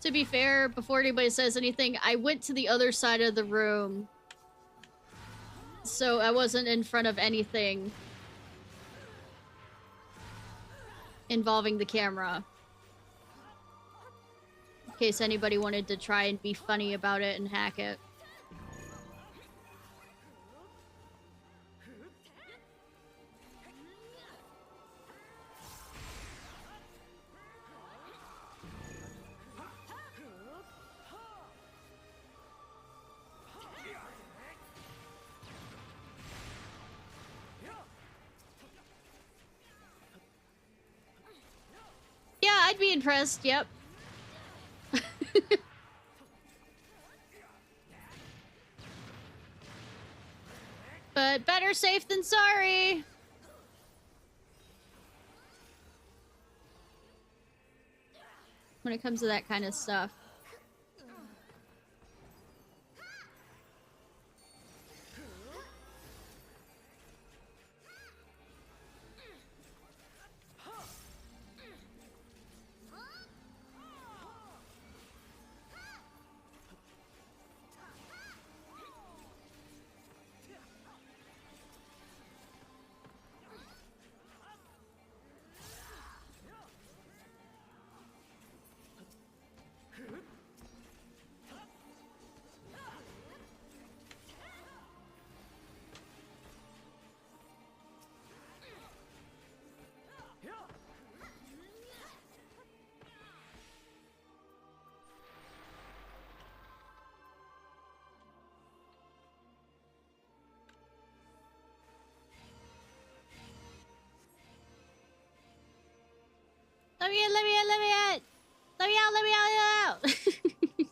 To be fair, before anybody says anything, I went to the other side of the room. So I wasn't in front of anything involving the camera. In case anybody wanted to try and be funny about it and hack it. Yeah, I'd be impressed, yep. But better safe than sorry. When it comes to that kind of stuff. Let me in, let me in, let me in! Let me out, let me out, let me out!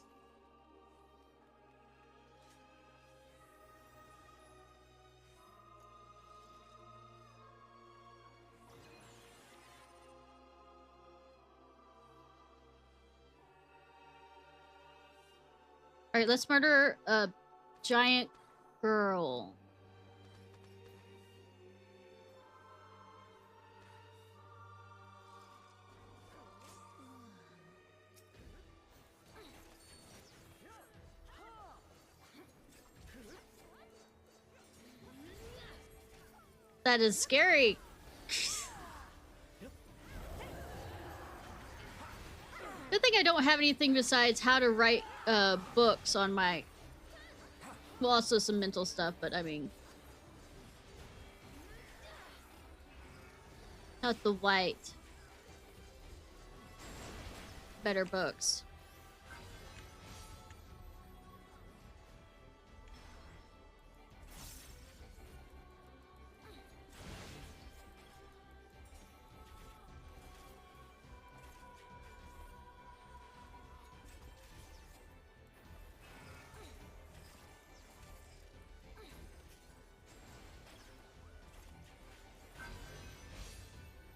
Alright, let's murder a giant girl. That is scary. Good thing I don't have anything besides how to write books on my... Well, also some mental stuff, but I mean... Not the white. Better books.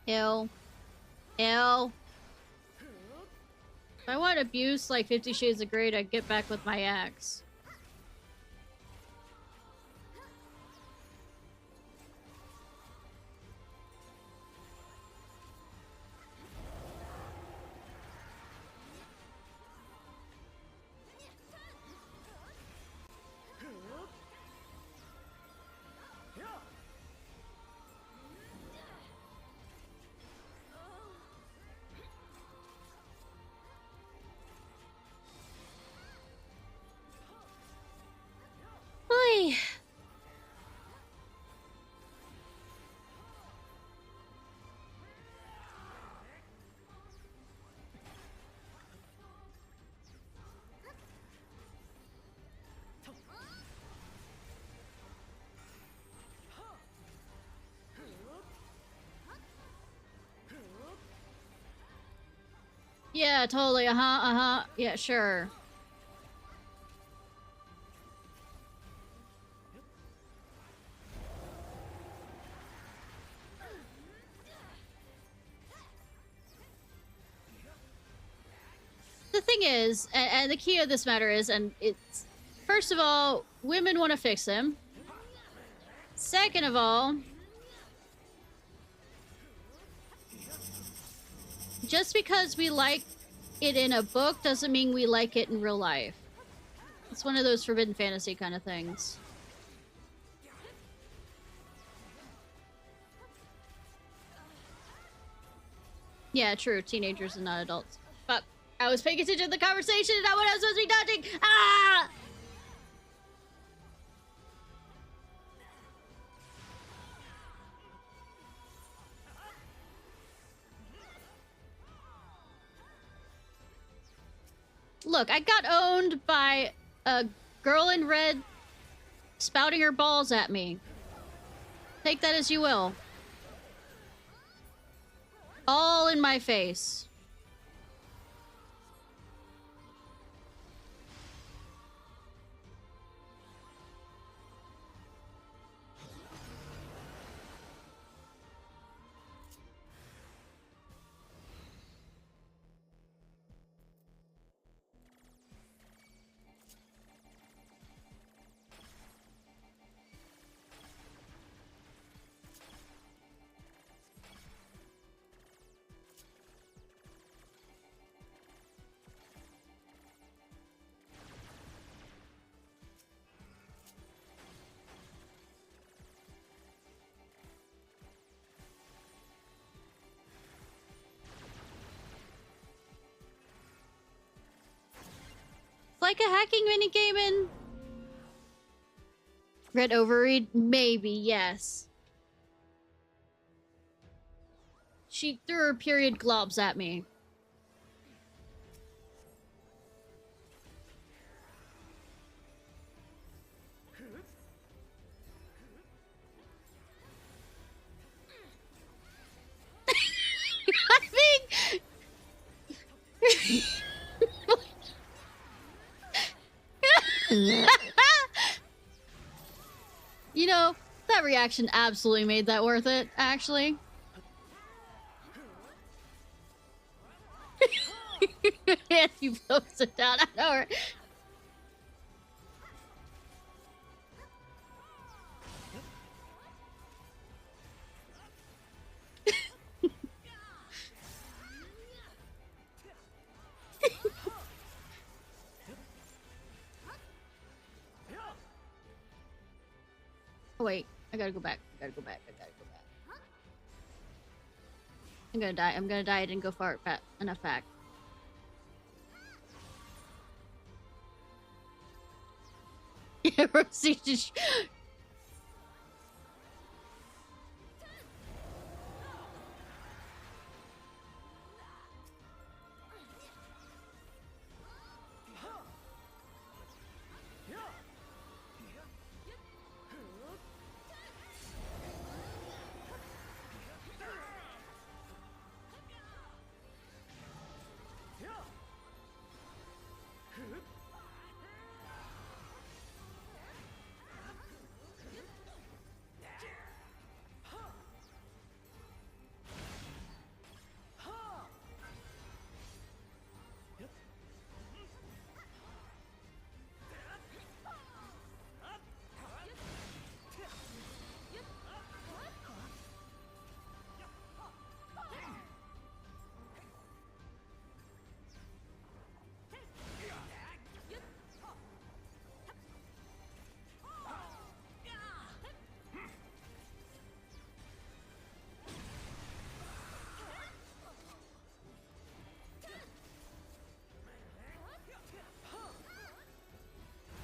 Ew. Ew. If I want abuse like 50 Shades of Grey, I'd get back with my axe. Oy. Yeah, totally. Yeah, sure. The thing is, and the key of this matter is, and it's... First of all, women want to fix him. Second of all... Just because we like it in a book doesn't mean we like it in real life. It's one of those forbidden fantasy kind of things. Yeah, true. Teenagers and not adults. Fuck. I was paying attention to the conversation and not what I was supposed to be dodging. Ah! Look, I got owned by a girl in red spouting her balls at me. Take that as you will. All in my face. Like a hacking minigame in Red Overread? Maybe, yes. She threw her period globs at me. You know, that reaction absolutely made that worth it, actually. And you post it down. I know, right? Oh, wait. I gotta go back. I gotta go back. I'm gonna die. I didn't go far enough back. Yeah, Rosie just...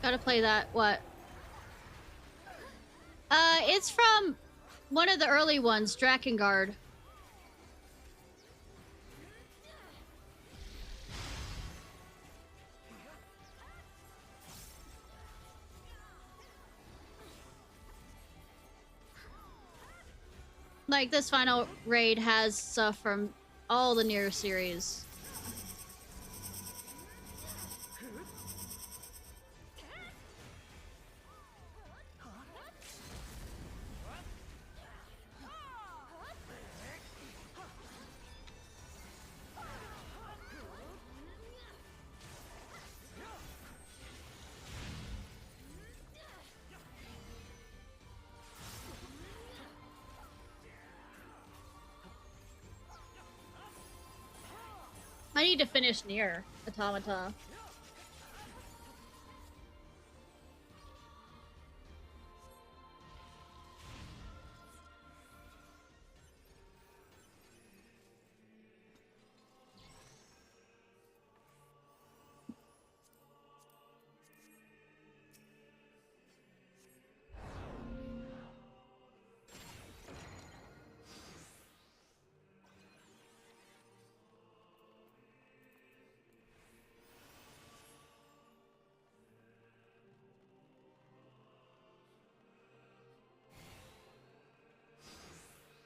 Gotta play that. What? It's from one of the early ones, Drakengard. Like, this final raid has stuff from all the Nier series. I need to finish Nier Automata.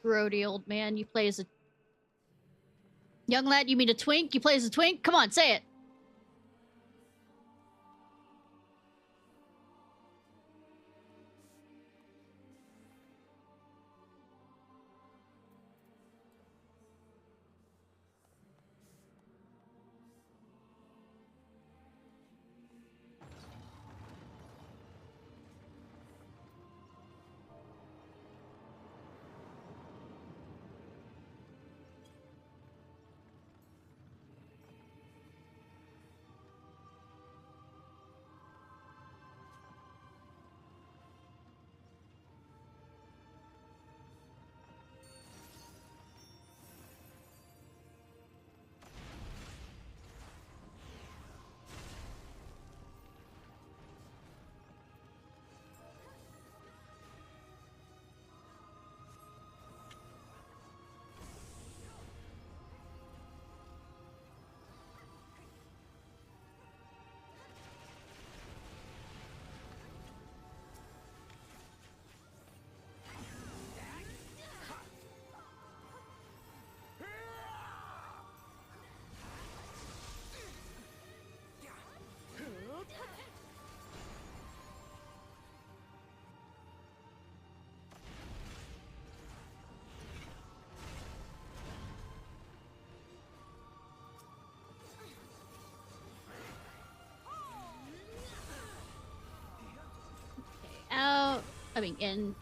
Grody, old man, you play as a... Young lad, you mean a twink? You play as a twink? Come on, say it! I mean, in.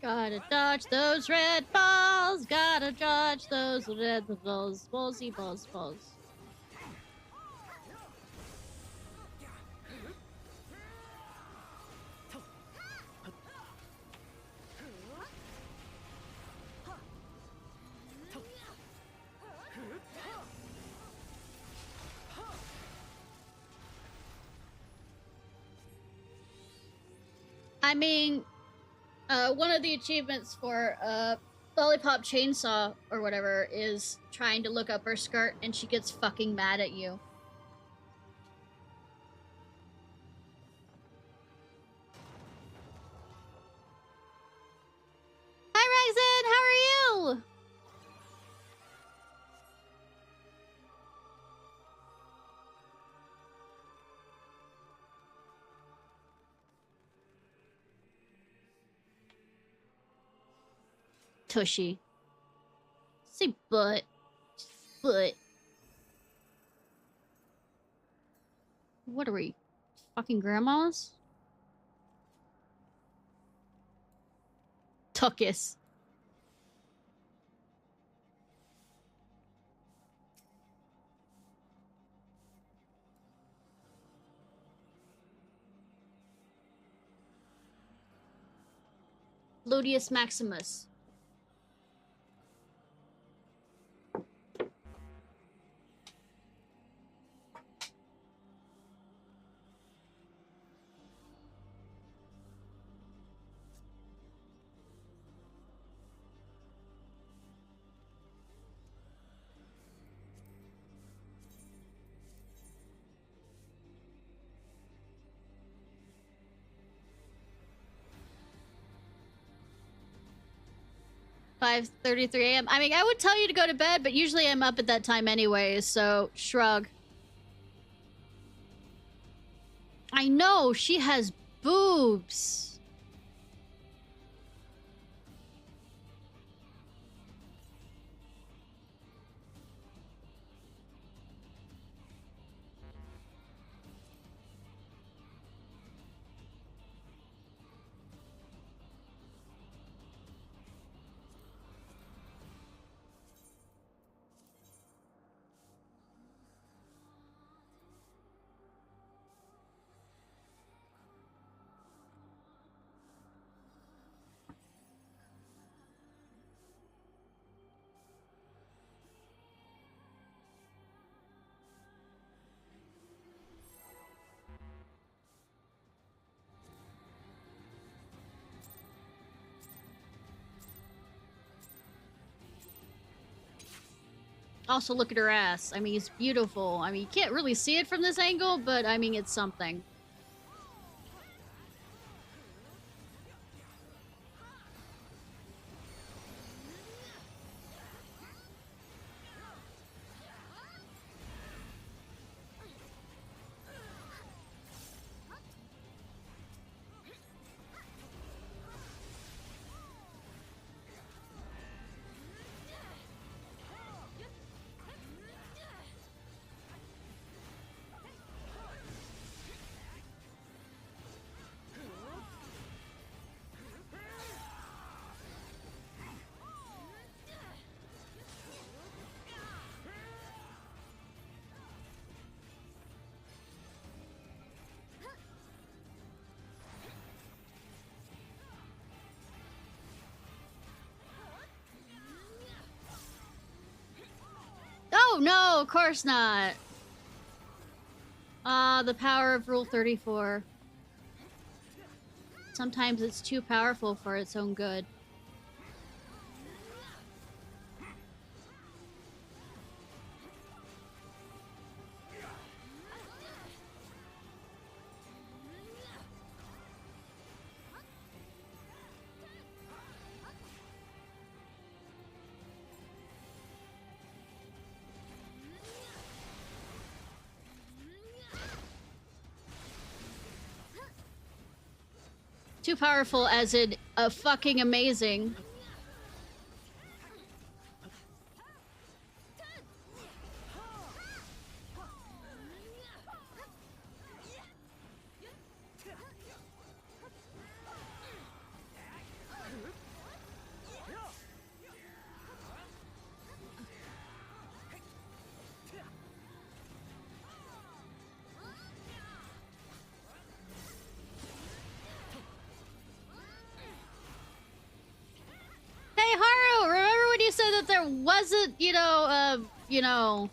Gotta dodge those red balls. Gotta dodge those red balls. Ballsy balls, balls. I mean, one of the achievements for Lollipop Chainsaw or whatever is trying to look up her skirt and she gets fucking mad at you. Hi, Ryzen! How are you? Tushy. Say butt. Butt. What are we? Fucking grandmas? Tuckus. Ludius Maximus. "5:33 a.m. I mean, I would tell you to go to bed, but usually I'm up at that time anyways, so shrug. I know, she has boobs. Also, look at her ass. I mean, it's beautiful. I mean, you can't really see it from this angle, but I mean, it's something. No, no, of course not. Ah, the power of Rule 34. Sometimes it's too powerful for its own good. Too powerful as in fucking amazing. There wasn't, you know,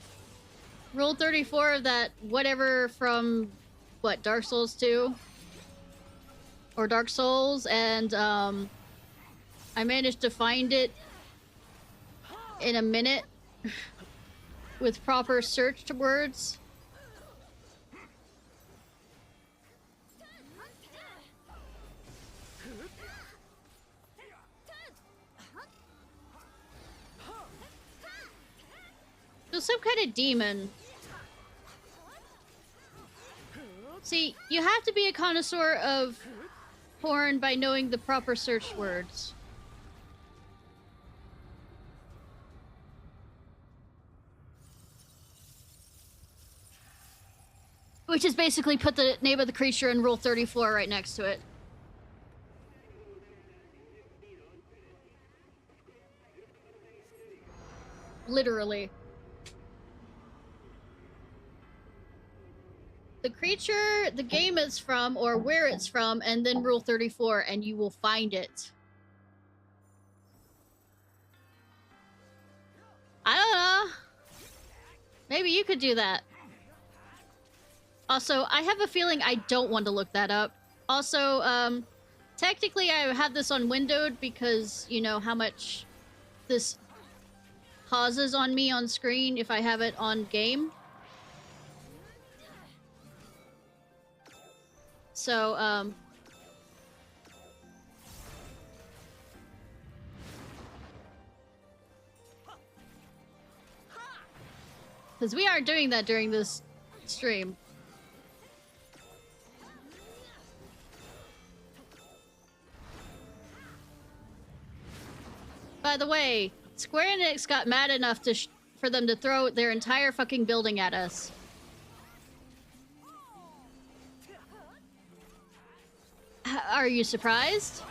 Rule 34 of that whatever from, what, Dark Souls 2? Or Dark Souls, and, I managed to find it in a minute with proper search words. It was some kind of demon. See, you have to be a connoisseur of porn by knowing the proper search words. Which is basically put the name of the creature in Rule 34 right next to it. Literally. The creature the game is from, or where it's from, and then Rule 34, and you will find it. I don't know. Maybe you could do that. Also, I have a feeling I don't want to look that up. Also, technically I have this on windowed because, you know, how much this pauses on me on screen if I have it on game. So, because we aren't doing that during this stream. By the way, Square Enix got mad enough to for them to throw their entire fucking building at us. Are you surprised?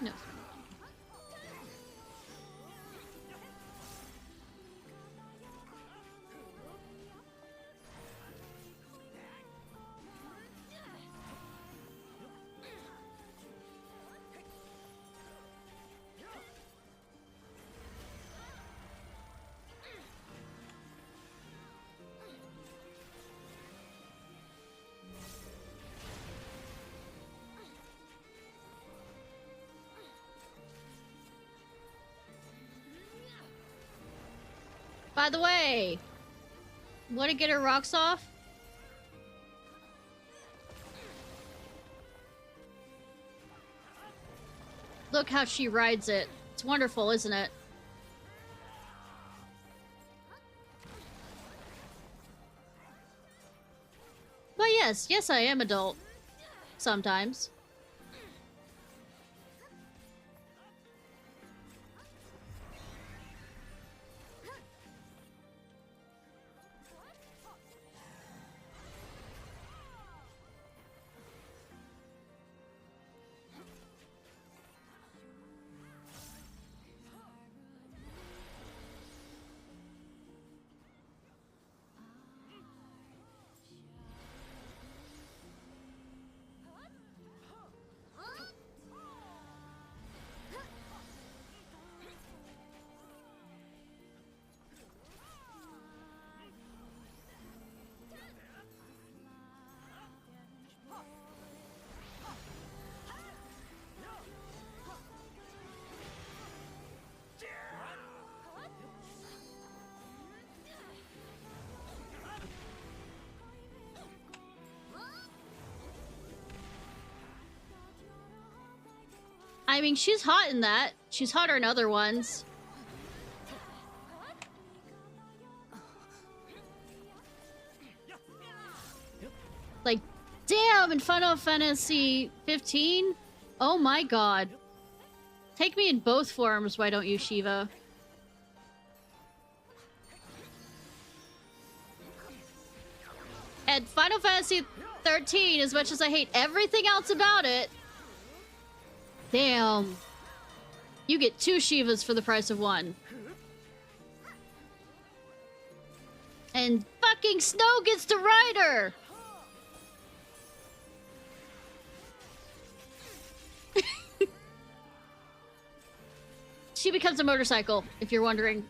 No. By the way, want to get her rocks off? Look how she rides it. It's wonderful, isn't it? But yes, I am adult. Sometimes. I mean, she's hot in that. She's hotter in other ones. Like, damn, in Final Fantasy 15? Oh my god. Take me in both forms, why don't you, Shiva? And Final Fantasy 13, as much as I hate everything else about it, damn. You get 2 Shivas for the price of 1. And fucking Snow gets to ride her! She becomes a motorcycle, if you're wondering.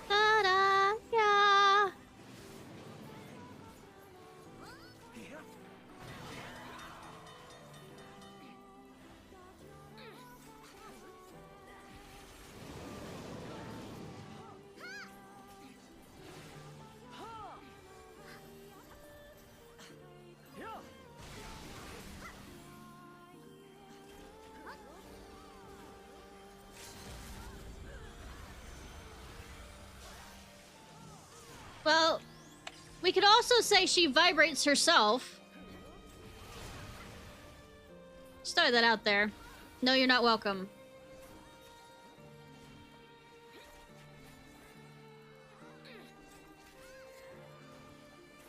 Ta-da, yeah. Well, we could also say she vibrates herself. Just throw that out there. No, you're not welcome.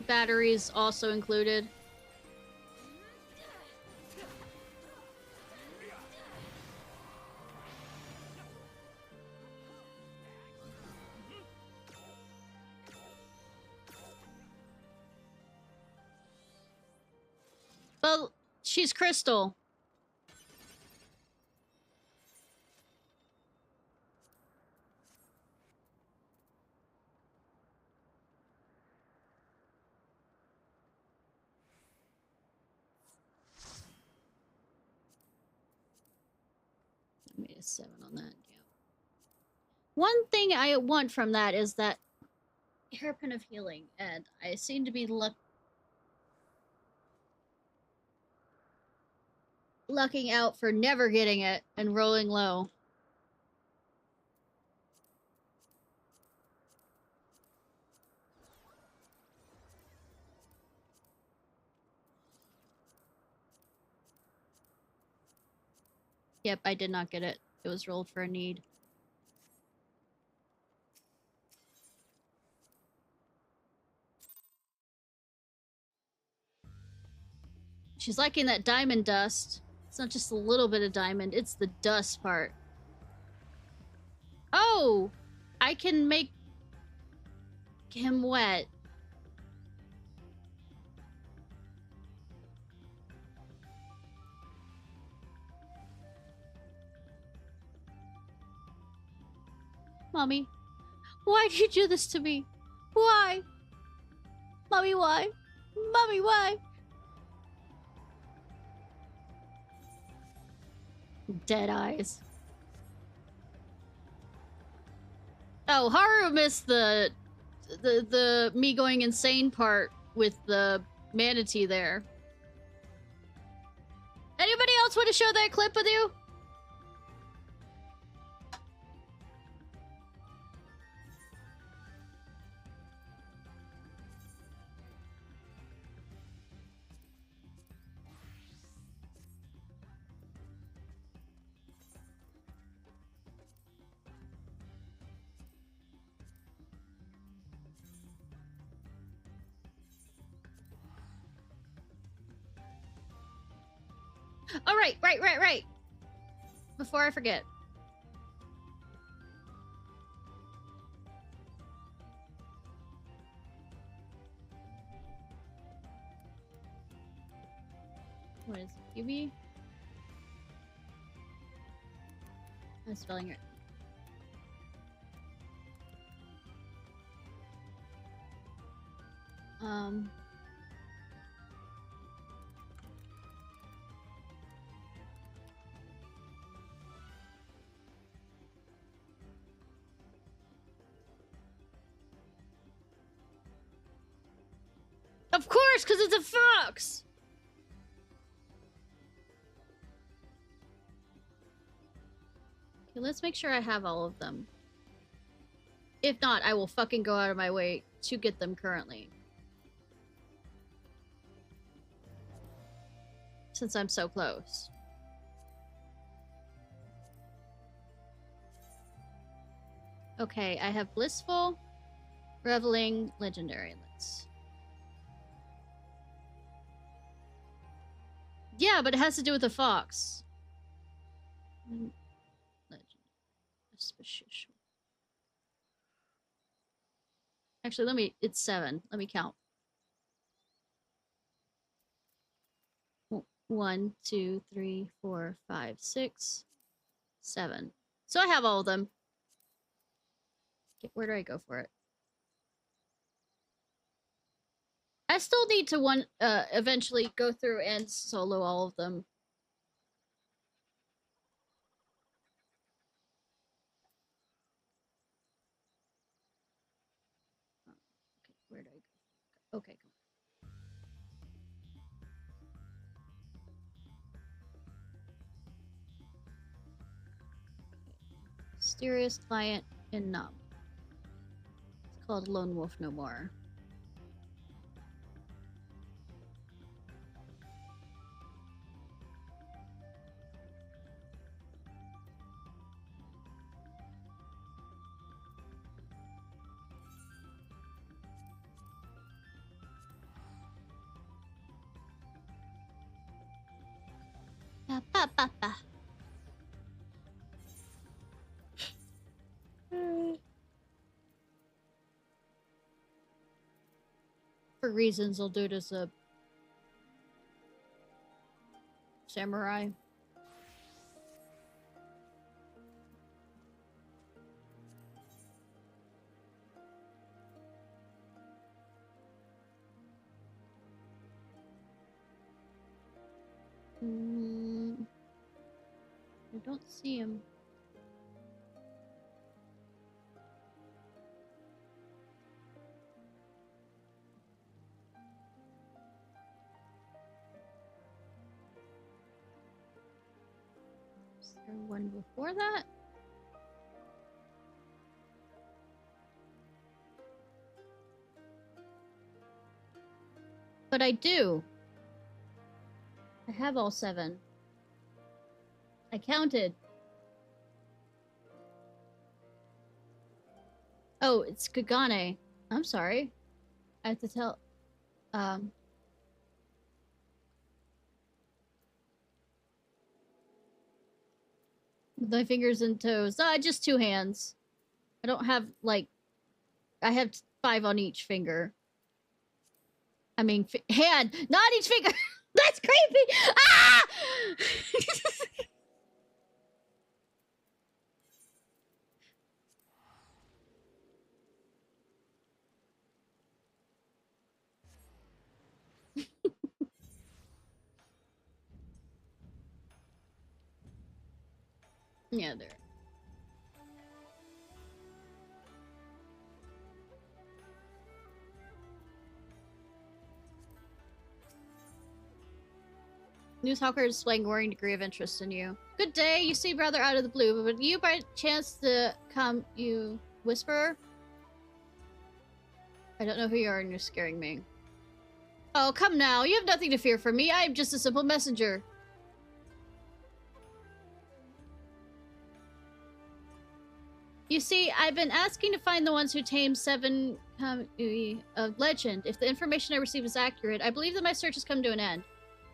Batteries also included. Well, she's Crystal. I made a 7 on that, yeah. One thing I want from that is that hairpin of healing, and I seem to be lucking out for never getting it and rolling low. Yep, I did not get it. It was rolled for a need. She's liking that diamond dust. It's not just a little bit of diamond, it's the dust part. Oh! I can make him wet. Mommy, why did you do this to me? Why? Mommy, why? Mommy, why? Dead eyes. Oh, Haru missed the me going insane part with the manatee there. Anybody else want to show that clip with you? Oh, right. Before I forget. What is it? QB? I'm spelling it. Of course, because it's a fox! Okay, let's make sure I have all of them. If not, I will fucking go out of my way to get them currently. Since I'm so close. Okay, I have Blissful, Reveling, Legendary. Yeah, but it has to do with the fox. Legend. Suspicious. Actually, it's 7. Let me count. 1, 2, 3, 4, 5, 6, 7. So I have all of them. Okay, where do I go for it? I still need to eventually go through and solo all of them. Okay, where do I go? Okay, come on. Mysterious Client and Numb. It's called Lone Wolf No More. For reasons, I'll do it as a samurai. I don't see him. Is there one before that? But I do. I have all 7. I counted. Oh, it's Kagane. I'm sorry. I have to tell... With my fingers and toes. Just 2 hands. I don't have, like... I have 5 on each finger. I mean, hand! Not each finger! That's creepy! Ah! Yeah, there. Newshawker is displaying worrying degree of interest in you. Good day, you seem rather out of the blue, but would you by chance to come, you whisperer? I don't know who you are and you're scaring me. Oh, come now, you have nothing to fear from me, I am just a simple messenger. You see, I've been asking to find the ones who tamed 7 of legend. If the information I receive is accurate, I believe that my search has come to an end.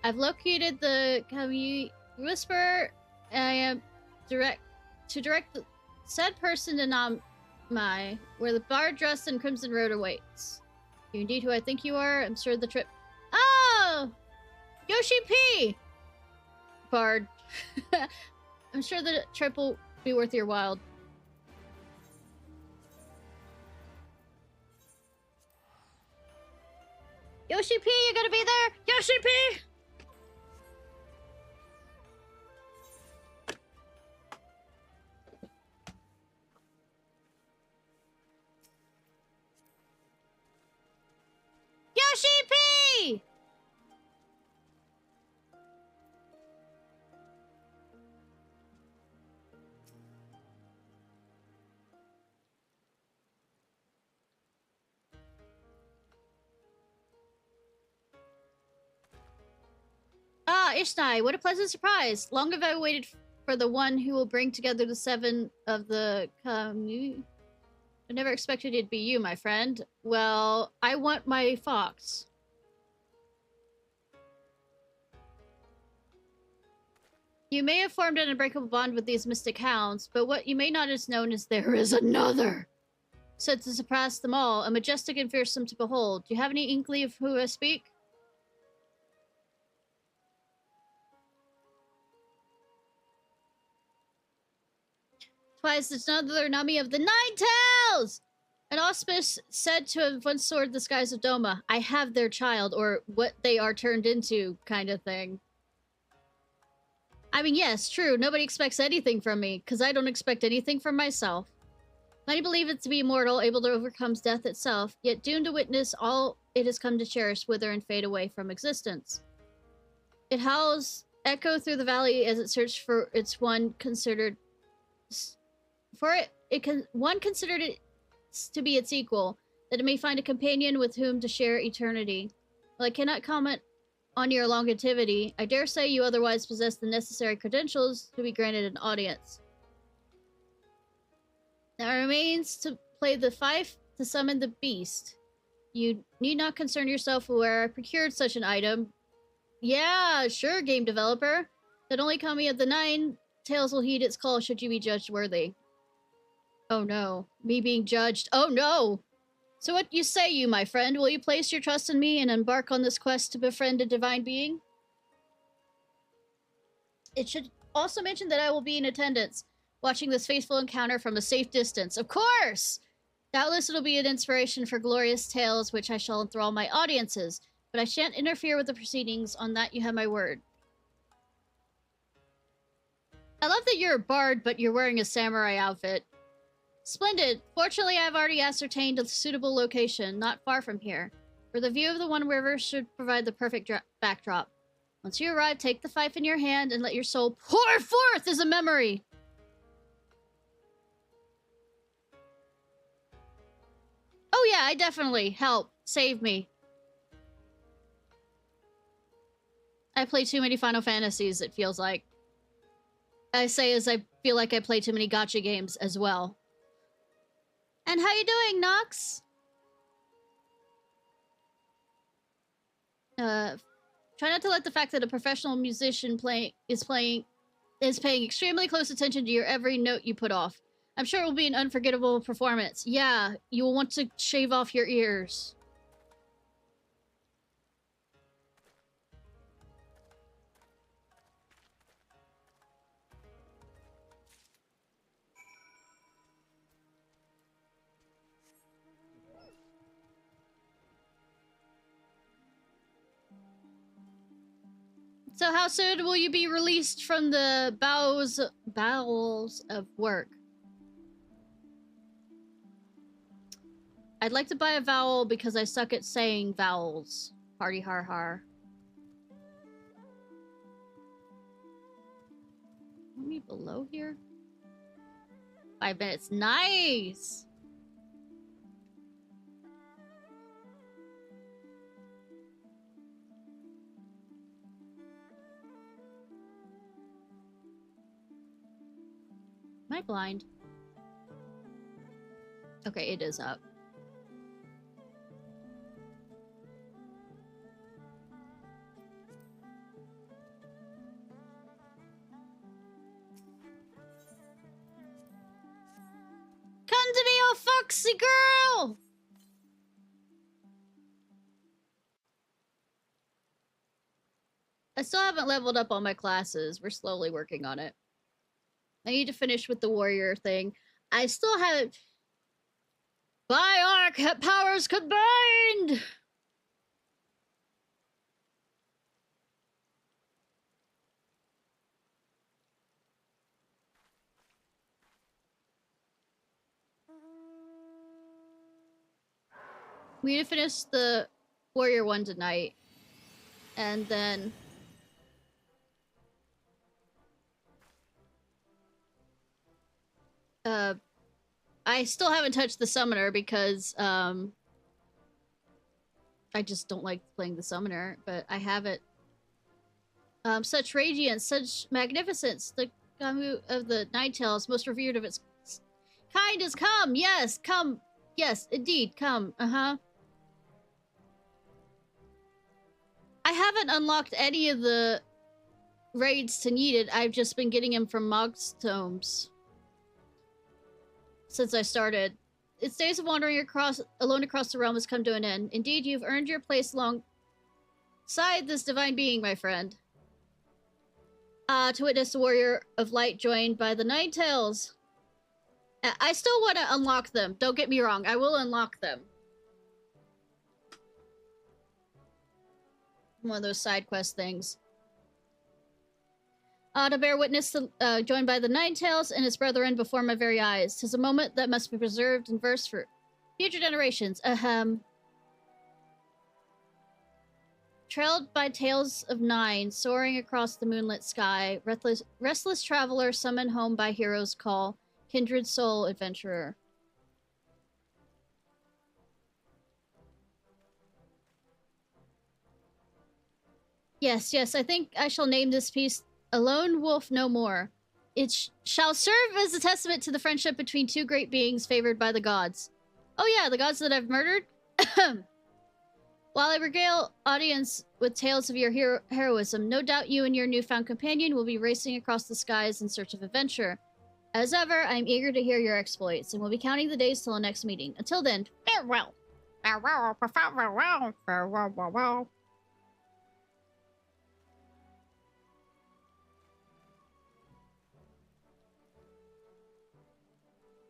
I've located the whisper. I am direct the said person to Namai, where the bard dressed in crimson robe awaits. You indeed who I think you are. I'm sure the trip. Oh, Yoshi P. Bard. I'm sure the trip will be worth your while. Yoshi P, you gonna be there? Yoshi P! Yoshi P! Ah, Ishnai, what a pleasant surprise. Long have I waited for the one who will bring together the seven of the community. I never expected it'd be you, my friend. Well, I want my fox. You may have formed an unbreakable bond with these mystic hounds, but what you may not have known is there is another. Said to surpass them all, a majestic and fearsome to behold. Do you have any inkling of who I speak? Twice it's another Nami of the Nine Tails! An auspice said to have once soared the skies of Doma. I have their child, or what they are turned into, kind of thing. I mean, yes, true, nobody expects anything from me, because I don't expect anything from myself. Many believe it to be immortal, able to overcome death itself, yet doomed to witness all it has come to cherish wither and fade away from existence. It howls echo through the valley as it searched for its one considered... one considered it to be its equal, that it may find a companion with whom to share eternity. While I cannot comment on your longevity, I dare say you otherwise possess the necessary credentials to be granted an audience. Now it remains to play the fife to summon the beast. You need not concern yourself where I procured such an item. Yeah, sure, game developer. That only Kami of the Nine Tails will heed its call should you be judged worthy. Oh no. Me being judged. Oh no! So what you say, you, my friend? Will you place your trust in me and embark on this quest to befriend a divine being? It should also mention that I will be in attendance, watching this faithful encounter from a safe distance. Of course! Doubtless it'll be an inspiration for glorious tales which I shall enthrall my audiences, but I shan't interfere with the proceedings. On that you have my word. I love that you're a bard, but you're wearing a samurai outfit. Splendid. Fortunately, I've already ascertained a suitable location, not far from here, where the view of the One River should provide the perfect backdrop. Once you arrive, take the fife in your hand and let your soul pour forth as a memory. Oh yeah, I definitely. Help. Save me. I play too many Final Fantasies, it feels like. I say as I feel like I play too many gacha games as well. And how you doing, Nox? Try not to let the fact that a professional musician is paying extremely close attention to your every note you put off. I'm sure it will be an unforgettable performance. Yeah, you will want to shave off your ears. So how soon will you be released from the bowels of work? I'd like to buy a vowel because I suck at saying vowels. Party har har. Let me below here. 5 minutes. Nice! Am I blind? Okay, it is up. go, Foxy girl! I still haven't leveled up all my classes. We're slowly working on it. I need to finish with the warrior thing. I still haven't... By our powers combined! We need to finish the warrior one tonight. And then... I still haven't touched the summoner because, I just don't like playing the summoner, but I have it. Such radiance, such magnificence, the Gamu of the Ninetales, most revered of its kind has come! Yes, come! Yes, indeed, come. Uh-huh. I haven't unlocked any of the raids to need it. I've just been getting them from Mog's tomes. Since I started. Its days of wandering alone across the realm has come to an end. Indeed, you've earned your place alongside this divine being, my friend. To witness the warrior of light joined by the Ninetales. I still want to unlock them. Don't get me wrong. I will unlock them. One of those side quest things. To bear witness to, joined by the Ninetales and his brethren before my very eyes. 'Tis a moment that must be preserved in verse for future generations. Ahem. Trailed by tales of nine, soaring across the moonlit sky, restless traveler summoned home by hero's call, kindred soul adventurer. Yes, yes, I think I shall name this piece A Lone Wolf No More. It shall serve as a testament to the friendship between two great beings favored by the gods. Oh yeah, the gods that I've murdered? While I regale audience with tales of your heroism, no doubt you and your newfound companion will be racing across the skies in search of adventure. As ever, I am eager to hear your exploits, and we'll be counting the days till the next meeting. Until then, farewell! Farewell, farewell, farewell, farewell.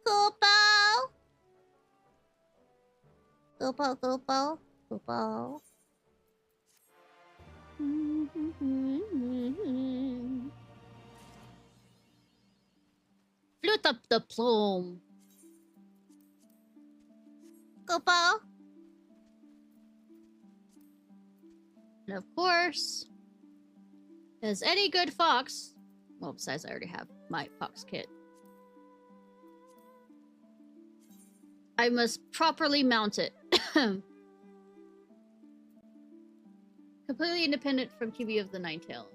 Goopo! Goopo, Goopo, Goopo. Flute up the plume. Goopo. And of course, as any good fox, well, besides I already have my fox kit, I must properly mount it. Completely independent from QB of the Ninetales.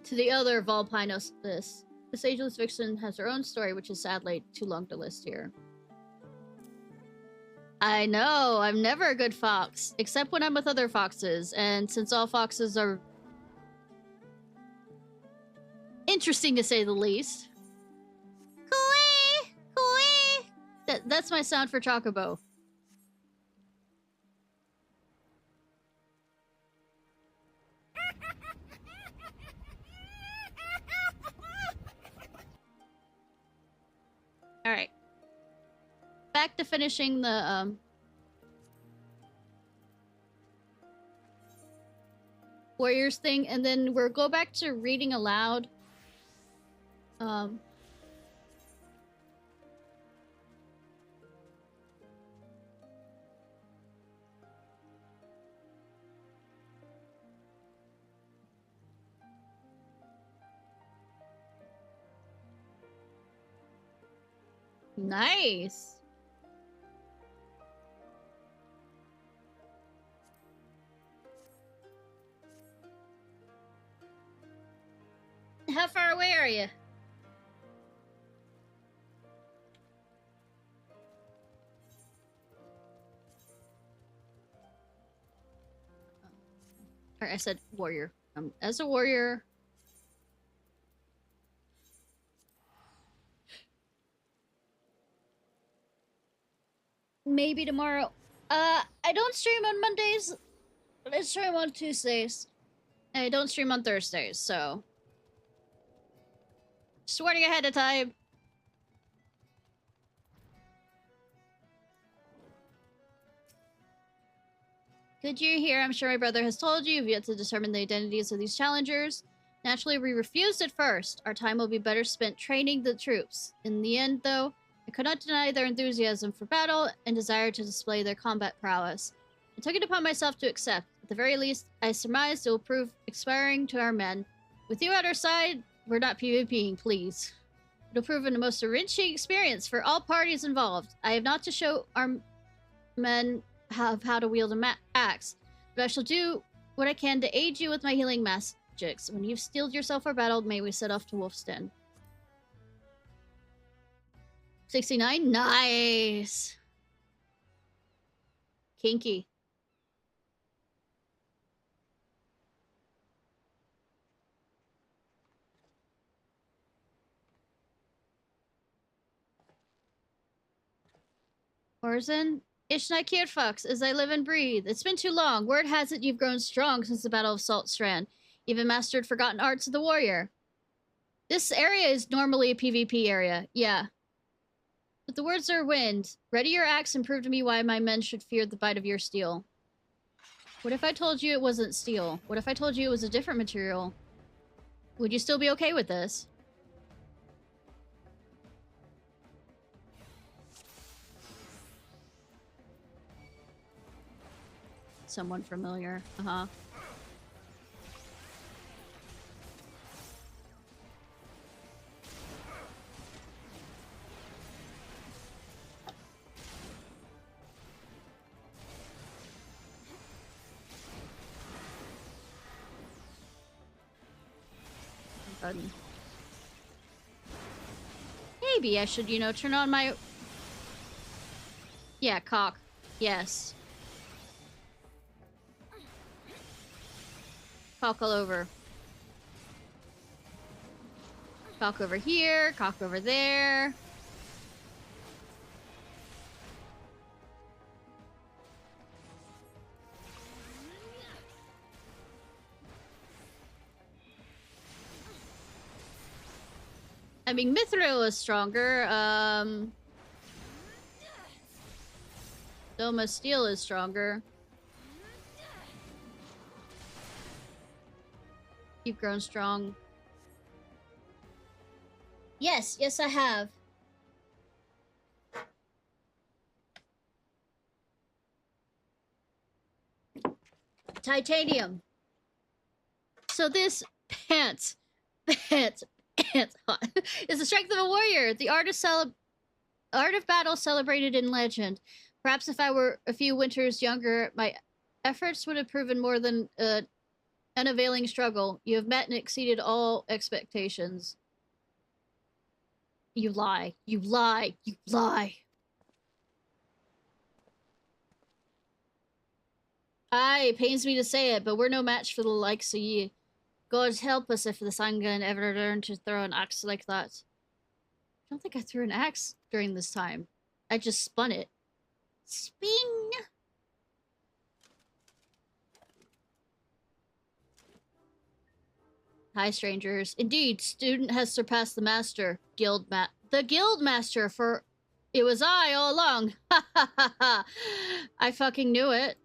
To the other Volpinos, this ageless vixen has her own story, which is sadly too long to list here. I know, I'm never a good fox, except when I'm with other foxes, and since all foxes are interesting to say the least. Cooey! Cooey! That's my sound for Chocobo. Alright. Back to finishing the, Warriors thing, and then we'll go back to reading aloud. Nice. How far away are you? Alright, I said warrior. As a warrior, Maybe tomorrow. I don't stream on Mondays, but I stream on Tuesdays. And I don't stream on Thursdays, so... Just warning ahead of time. Good year here. I'm sure my brother has told you. You've yet to determine the identities of these challengers. Naturally, we refused at first. Our time will be better spent training the troops. In the end, though, I could not deny their enthusiasm for battle and desire to display their combat prowess. I took it upon myself to accept. At the very least, I surmised it will prove inspiring to our men. With you at our side, we're not PvPing, please. It'll prove a most enriching experience for all parties involved. I have not to show our men how to wield an axe, but I shall do what I can to aid you with my healing magics. When you've steeled yourself for battle, may we set off to Wolf's Den. 69? Nice! Kinky. Orzen? Ishnai Ciarfox, as I live and breathe. It's been too long. Word has it you've grown strong since the Battle of Salt Strand. Even mastered forgotten arts of the warrior. This area is normally a PvP area, yeah. But the words are wind. Ready your axe and prove to me why my men should fear the bite of your steel. What if I told you it wasn't steel? What if I told you it was a different material? Would you still be okay with this? Someone familiar. Uh-huh. Button. Maybe I should, you know, turn on my... Yeah, cock. Yes. Cock all over. Cock over here, cock over there. I mean, Mithril is stronger. Doma Steel is stronger. You've grown strong. Yes, yes I have. Titanium. So this pants is the strength of a warrior. The art of battle celebrated in legend. Perhaps if I were a few winters younger, my efforts would have proven more than an unavailing struggle. You have met and exceeded all expectations. You lie. You lie. You lie. Aye, it pains me to say it, but we're no match for the likes of ye. God help us if the Sangan ever learned to throw an axe like that. I don't think I threw an axe during this time. I just spun it. Spin! Hi, strangers. Indeed, student has surpassed the master. The guild master, for it was I all along. Ha ha ha ha. I fucking knew it.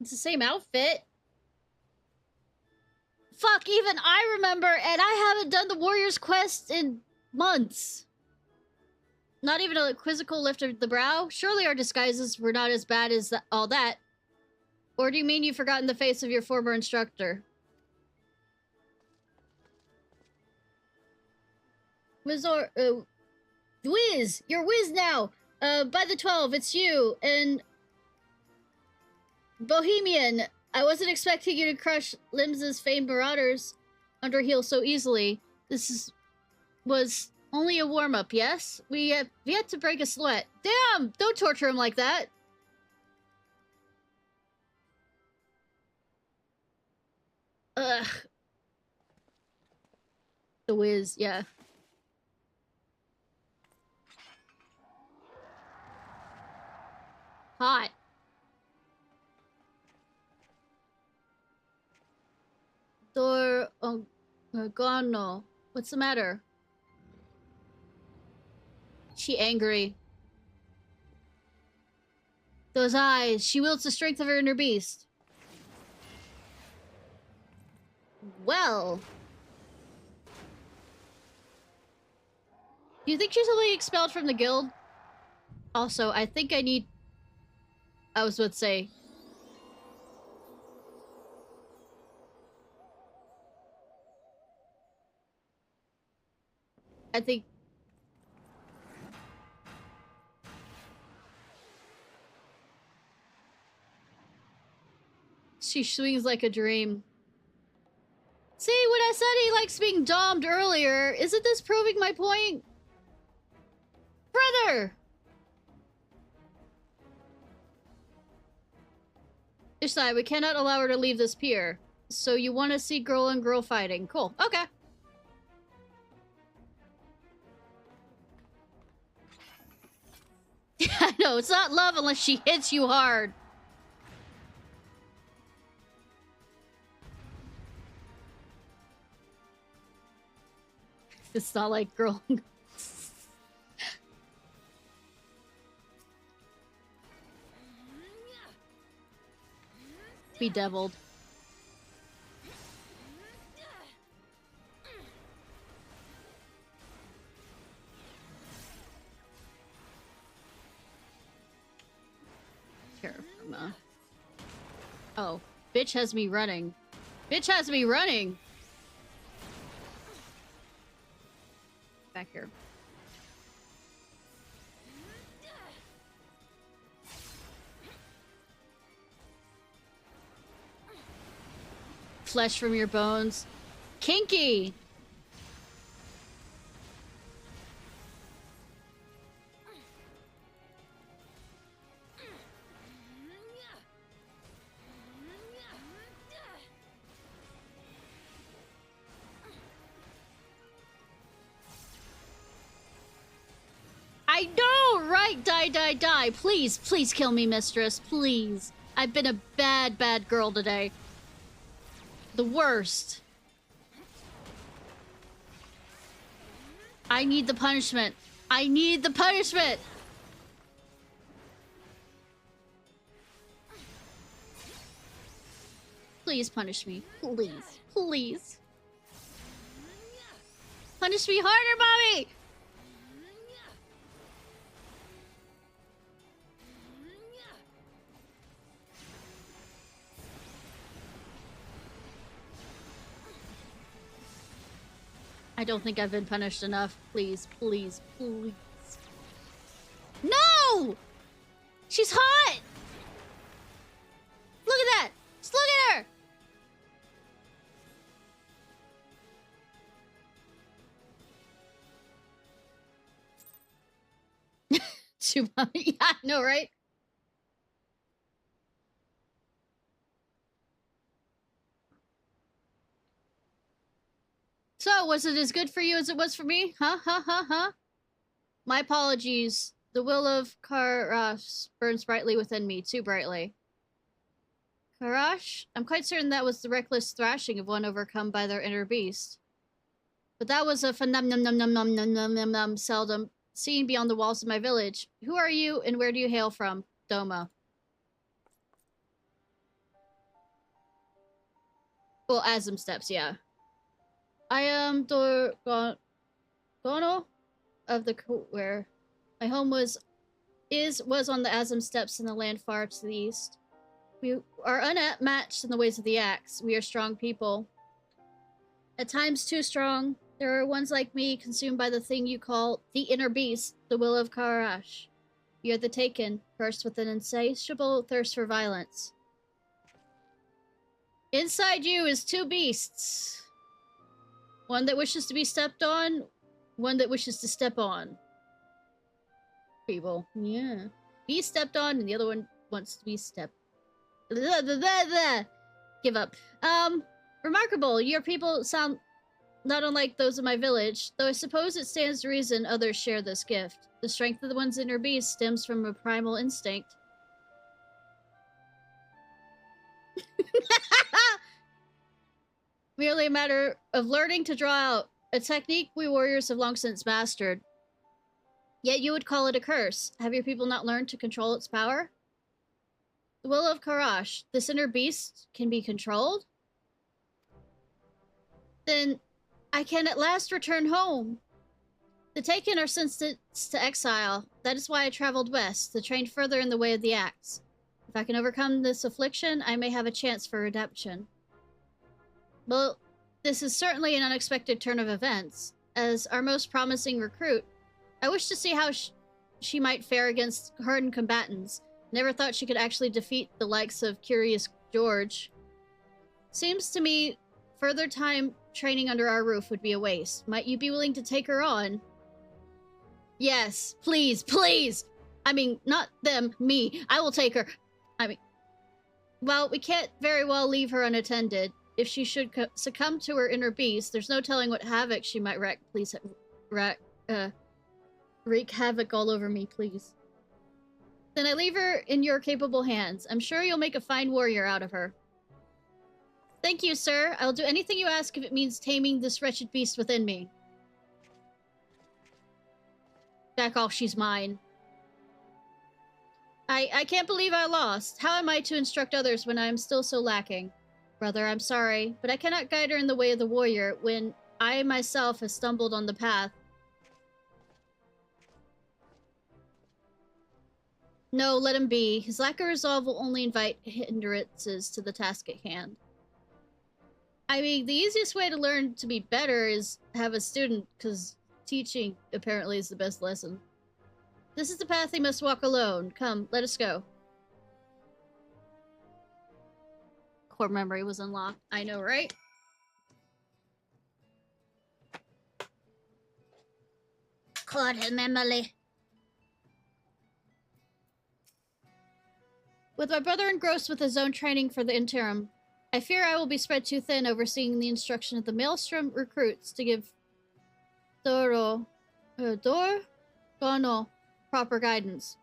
It's the same outfit. Fuck, even I remember, and I haven't done the Warrior's Quest in months. Not even a quizzical lift of the brow? Surely our disguises were not as bad as all that. Or do you mean you've forgotten the face of your former instructor? Wiz! You're Wiz now! By the 12, it's you, and... Bohemian! I wasn't expecting you to crush Lims's famed marauders under heel so easily. Was only a warm-up, yes? We have yet to break a sweat. Damn! Don't torture him like that! Ugh. The Wiz, yeah. Hot. Dorgono. What's the matter? She angry. Those eyes. She wields the strength of her inner beast. Well. Do you think she's only expelled from the guild? Also, I think I need... I was about to say... I think... She swings like a dream. See, when I said he likes being domed earlier, isn't this proving my point? Brother! Ishnai, we cannot allow her to leave this pier. So you want to see girl and girl fighting. Cool. Okay. I know, it's not love unless she hits you hard. It's not like girl. Be deviled. Ciarfox. Oh, bitch has me running. Bitch has me running. Back here. Flesh from your bones. Kinky! I know, right? Die, die, die. Please, please kill me, mistress. Please. I've been a bad, bad girl today. The worst. I need the punishment. I need the punishment. Please punish me. Please. Please. Punish me harder, mommy! I don't think I've been punished enough. Please, please, please. No! She's hot! Look at that! Just look at her! Yeah, I know, right? So, was it as good for you as it was for me? Huh? Huh? Huh? Huh? My apologies. The will of Karash burns brightly within me, too brightly. Karash? I'm quite certain that was the reckless thrashing of one overcome by their inner beast. But that was a phenomenon seldom seen beyond the walls of my village. Who are you, and where do you hail from? Doma. Well, Asm Steps, yeah. I am Dorgono of the where my home was on the Asm Steppes in the land far to the east. We are unmatched in the ways of the axe. We are strong people. At times too strong. There are ones like me consumed by the thing you call the inner beast, the will of Karash. You are the taken, cursed with an insatiable thirst for violence. Inside you is two beasts. One that wishes to be stepped on, one that wishes to step on. People. Yeah. Be stepped on, and the other one wants to be stepped. Give up. Remarkable. Your people sound not unlike those of my village, though I suppose it stands to reason others share this gift. The strength of the one's inner beast stems from a primal instinct. Merely a matter of learning to draw out, a technique we warriors have long since mastered. Yet you would call it a curse. Have your people not learned to control its power? The will of Karash, this inner beast, can be controlled? Then I can at last return home. The Taken are sentenced to exile. That is why I traveled west, to train further in the way of the axe. If I can overcome this affliction, I may have a chance for redemption. Well, this is certainly an unexpected turn of events. As our most promising recruit, I wish to see how she might fare against hardened combatants. Never thought she could actually defeat the likes of Curious Gorge. Seems to me further time training under our roof would be a waste. Might you be willing to take her on? Yes, please, please! I mean, not them, me. I will take her. I mean, well, we can't very well leave her unattended. If she should succumb to her inner beast, there's no telling what havoc she might wreak. Please, wreak havoc all over me, please. Then I leave her in your capable hands. I'm sure you'll make a fine warrior out of her. Thank you, sir. I'll do anything you ask if it means taming this wretched beast within me. Back off, she's mine. I can't believe I lost. How am I to instruct others when I am still so lacking? Brother, I'm sorry, but I cannot guide her in the way of the warrior when I myself have stumbled on the path. No, let him be. His lack of resolve will only invite hindrances to the task at hand. I mean, the easiest way to learn to be better is have a student, because teaching apparently is the best lesson. This is the path they must walk alone. Come, let us go. Core memory was unlocked. I know, right? Core memory. With my brother engrossed with his own training for the interim, I fear I will be spread too thin overseeing the instruction of the Maelstrom recruits to give Dorgono proper guidance.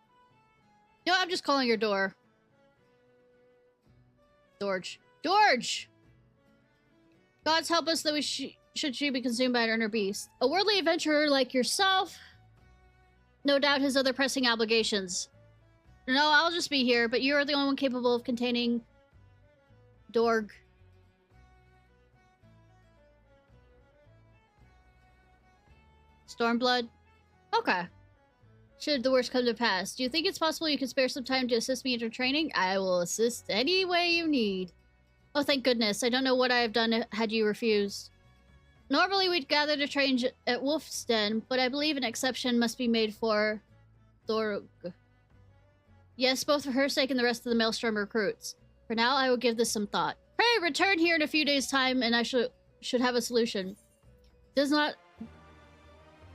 No, I'm just calling her Dor. George! Gods help us that should she be consumed by an inner beast. A worldly adventurer like yourself, no doubt his other pressing obligations. No, I'll just be here, but you are the only one capable of containing Dorg. Stormblood? Okay. Should the worst come to pass. Do you think it's possible you could spare some time to assist me in your training? I will assist any way you need. Oh, thank goodness. I don't know what I have done had you refused. Normally we'd gather to train at Wolf's Den, but I believe an exception must be made for Dorg. Yes, both for her sake and the rest of the Maelstrom recruits. For now, I will give this some thought. Pray, return here in a few days' time, and I should have a solution. Does not...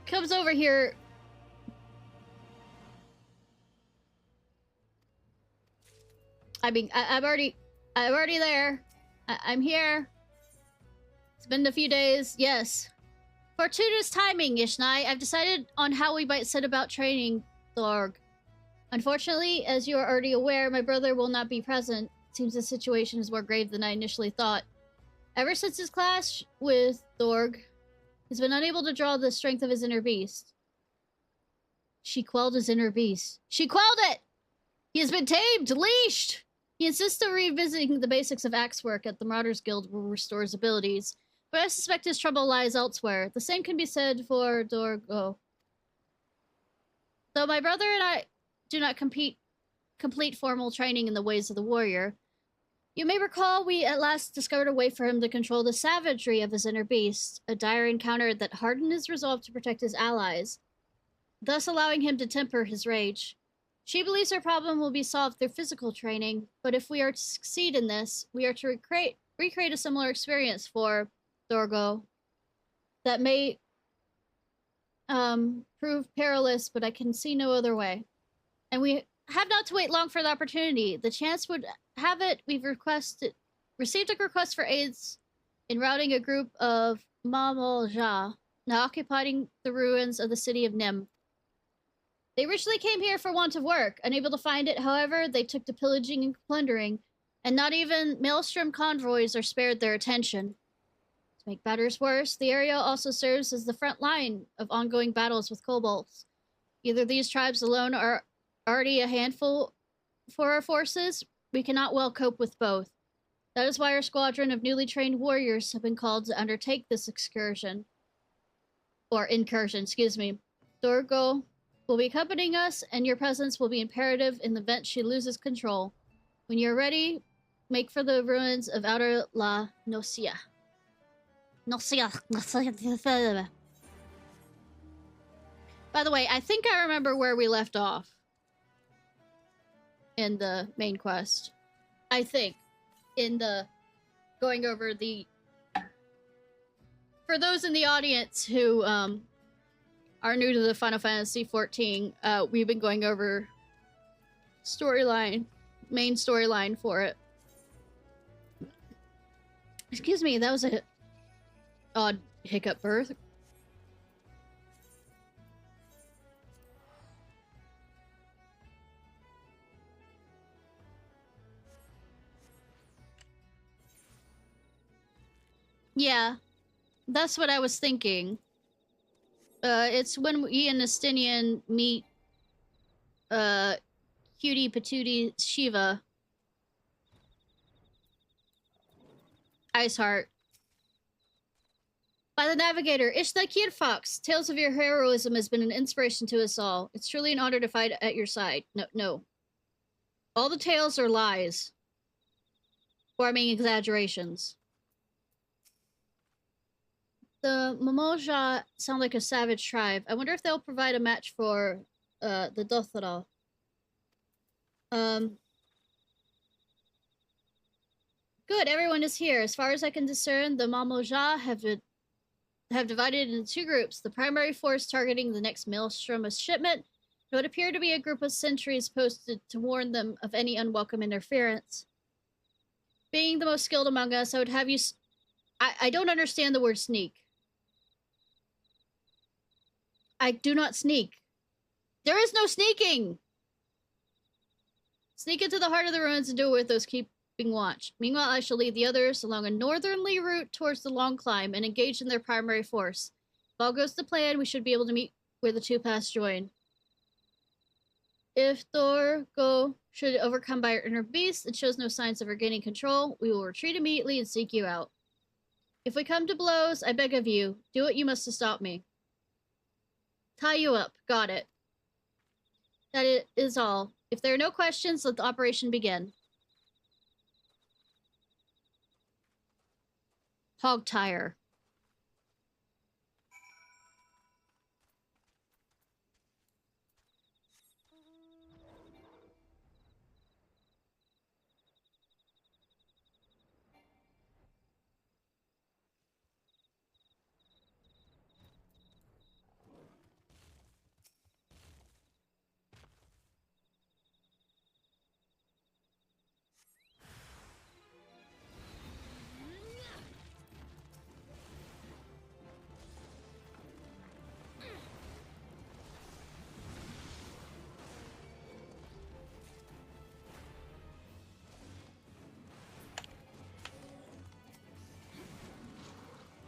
Comes over here... I mean, I'm already there. I'm here. It's been a few days, yes. Fortuitous timing, Ishnai. I've decided on how we might set about training Dorg. Unfortunately, as you are already aware, my brother will not be present. It seems the situation is more grave than I initially thought. Ever since his clash with Dorg, he's been unable to draw the strength of his inner beast. She quelled his inner beast. She quelled it! He has been tamed, leashed! He insists on revisiting the basics of axe work at the Marauders Guild will restore his abilities, but I suspect his trouble lies elsewhere. The same can be said for Dorgo. Though my brother and I do not complete formal training in the ways of the warrior, you may recall we at last discovered a way for him to control the savagery of his inner beast, a dire encounter that hardened his resolve to protect his allies, thus allowing him to temper his rage. She believes her problem will be solved through physical training, but if we are to succeed in this, we are to recreate a similar experience for Dorgo. That may prove perilous, but I can see no other way. And we have not to wait long for the opportunity. The chance would have it we've received a request for aids in routing a group of Mamalja, now occupying the ruins of the city of Nim. They originally came here for want of work. Unable to find it, however, they took to pillaging and plundering. And not even Maelstrom convoys are spared their attention. To make matters worse, the area also serves as the front line of ongoing battles with kobolds. Either these tribes alone are already a handful for our forces, we cannot well cope with both. That is why our squadron of newly trained warriors have been called to undertake this excursion. Or incursion, excuse me. Dorgo will be accompanying us, and your presence will be imperative in the event she loses control. When you're ready, make for the ruins of Outer La Nocia. Nocia. By the way, I think I remember where we left off in the main quest. I think. In the going over the... For those in the audience who are new to the Final Fantasy XIV, we've been going over main storyline for it. Excuse me, that was a odd hiccup birth. Yeah, that's what I was thinking. It's when we and Estinian meet Cutie Patootie Shiva. Iceheart. By the Navigator, Ishnai Ciarfox. Tales of your heroism has been an inspiration to us all. It's truly an honor to fight at your side. No. All the tales are lies. Or I mean exaggerations. The Mamoja sound like a savage tribe. I wonder if they'll provide a match for the Dothra. Good, everyone is here. As far as I can discern, the Mamoja have divided into two groups. The primary force targeting the next maelstrom of shipment. It would appear to be a group of sentries posted to warn them of any unwelcome interference. Being the most skilled among us, I would have you... I don't understand the word sneak. I do not sneak. There is no sneaking! Sneak into the heart of the ruins and do it with those keeping watch. Meanwhile, I shall lead the others along a northerly route towards the long climb and engage in their primary force. If all goes to plan, we should be able to meet where the two paths join. If Dorgo should overcome by our inner beast and shows no signs of regaining control, we will retreat immediately and seek you out. If we come to blows, I beg of you, do what you must to stop me. Tie you up. Got it. That is all. If there are no questions, let the operation begin. Hog tire.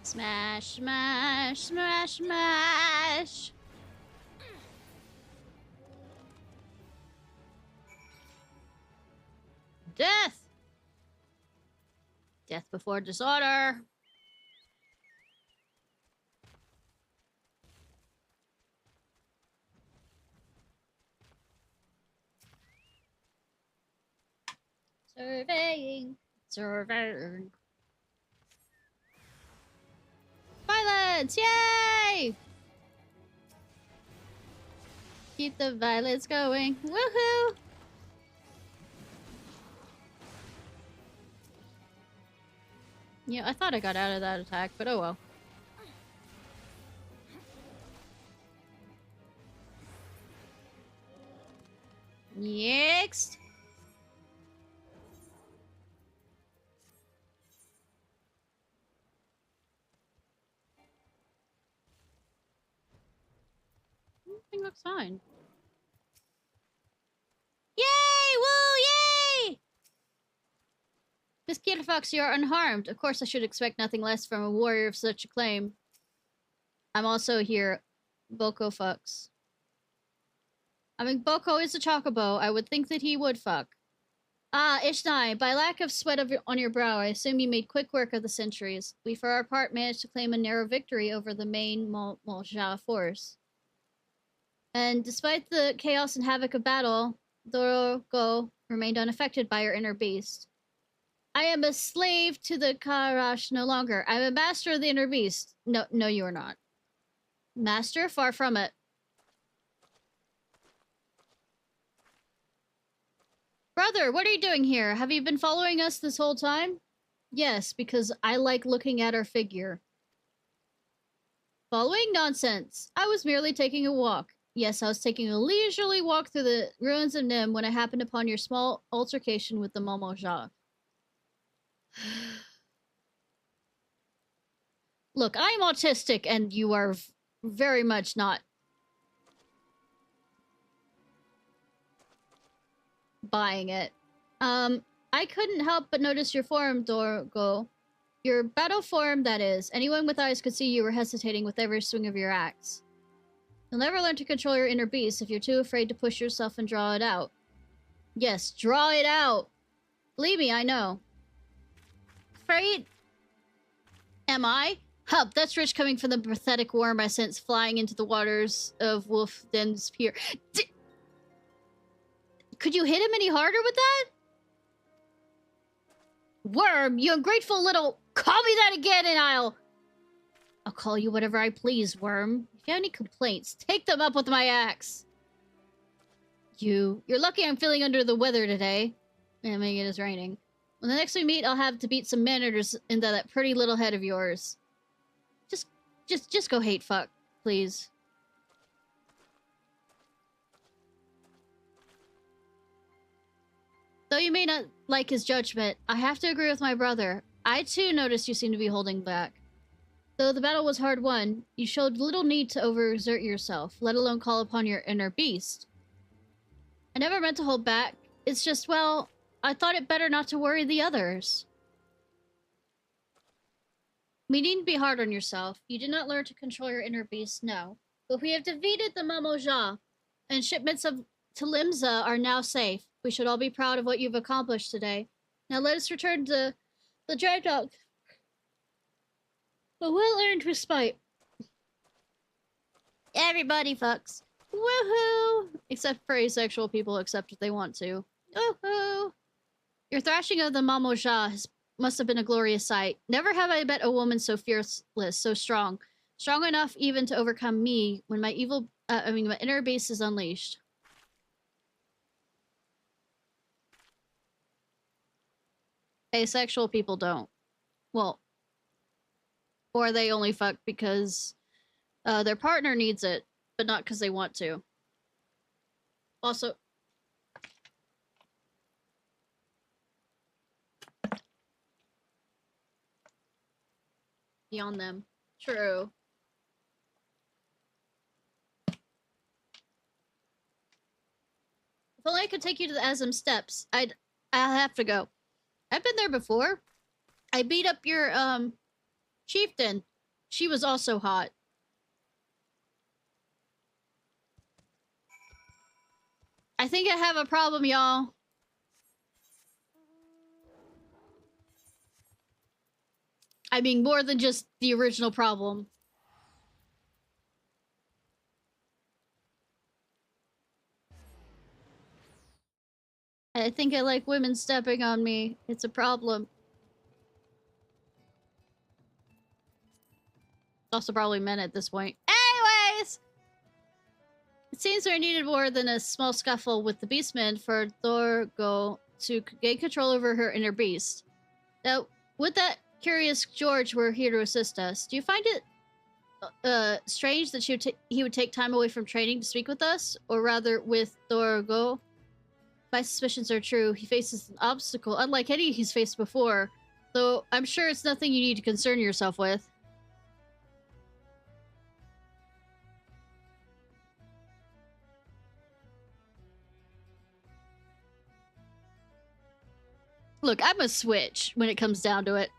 Smash, smash, smash, smash! Death! Death before disorder! Surveying. Violence! Yay! Keep the violence going. Woohoo! Yeah, I thought I got out of that attack, but oh well. Next! Everything looks fine. Yay! Woo! Yay! Miss Ciarfox, you are unharmed. Of course I should expect nothing less from a warrior of such acclaim. I'm also here. Boko fucks. I mean, Boko is a chocobo. I would think that he would fuck. Ah, Ishnai, by lack of sweat on your brow, I assume you made quick work of the sentries. We, for our part, managed to claim a narrow victory over the main Molja force. And despite the chaos and havoc of battle, Dorgo remained unaffected by her inner beast. I am a slave to the Karash no longer. I'm a master of the inner beast. No, you are not. Master? Far from it. Brother, what are you doing here? Have you been following us this whole time? Yes, because I like looking at our figure. Following? Nonsense. I was merely taking a walk. Yes, I was taking a leisurely walk through the ruins of Nim when I happened upon your small altercation with the Momoja. Look, I'm autistic and you are very much not buying it. I couldn't help but notice your form, Dorgo. Your battle form, that is. Anyone with eyes could see you were hesitating with every swing of your axe. You'll never learn to control your inner beast if you're too afraid to push yourself and draw it out. Yes, draw it out! Believe me, I know. Afraid? Am I? Huh, that's rich coming from the pathetic worm I sense flying into the waters of Wolf Den's Pier. Could you hit him any harder with that? Worm, you ungrateful little... Call me that again and I'll call you whatever I please, Worm. If you have any complaints, take them up with my axe. You're lucky I'm feeling under the weather today. I mean, it is raining. When the next we meet, I'll have to beat some manners into that pretty little head of yours. Just go hate fuck, please. Though you may not like his judgment, I have to agree with my brother. I too noticed you seem to be holding back. Though the battle was hard won, you showed little need to overexert yourself, let alone call upon your inner beast. I never meant to hold back. It's just, well, I thought it better not to worry the others. We needn't be hard on yourself. You did not learn to control your inner beast, no. But we have defeated the Mamoja, and shipments to Limza are now safe. We should all be proud of what you've accomplished today. Now let us return to the Dreadnought. A well-earned respite. Everybody fucks. Woohoo! Except for asexual people, except if they want to. Woohoo! Your thrashing of the Mamoja must have been a glorious sight. Never have I met a woman so fearless, so strong. Strong enough even to overcome me when my my inner beast is unleashed. Asexual people don't. Well, or they only fuck because their partner needs it, but not because they want to. Also, beyond them. True. If only I could take you to the Azim Steps. I'll have to go. I've been there before. I beat up your, chieftain. She was also hot. I think I have a problem, y'all. I mean, more than just the original problem. I think I like women stepping on me. It's a problem. Also probably men at this point. Anyways! It seems we needed more than a small scuffle with the Beastman for Dorgo to gain control over her inner beast. Now, with that, Curious George were here to assist us. Do you find it strange that he would take time away from training to speak with us? Or rather, with Dorgo? My suspicions are true. He faces an obstacle unlike any he's faced before. Though I'm sure it's nothing you need to concern yourself with. Look, I'm a switch when it comes down to it.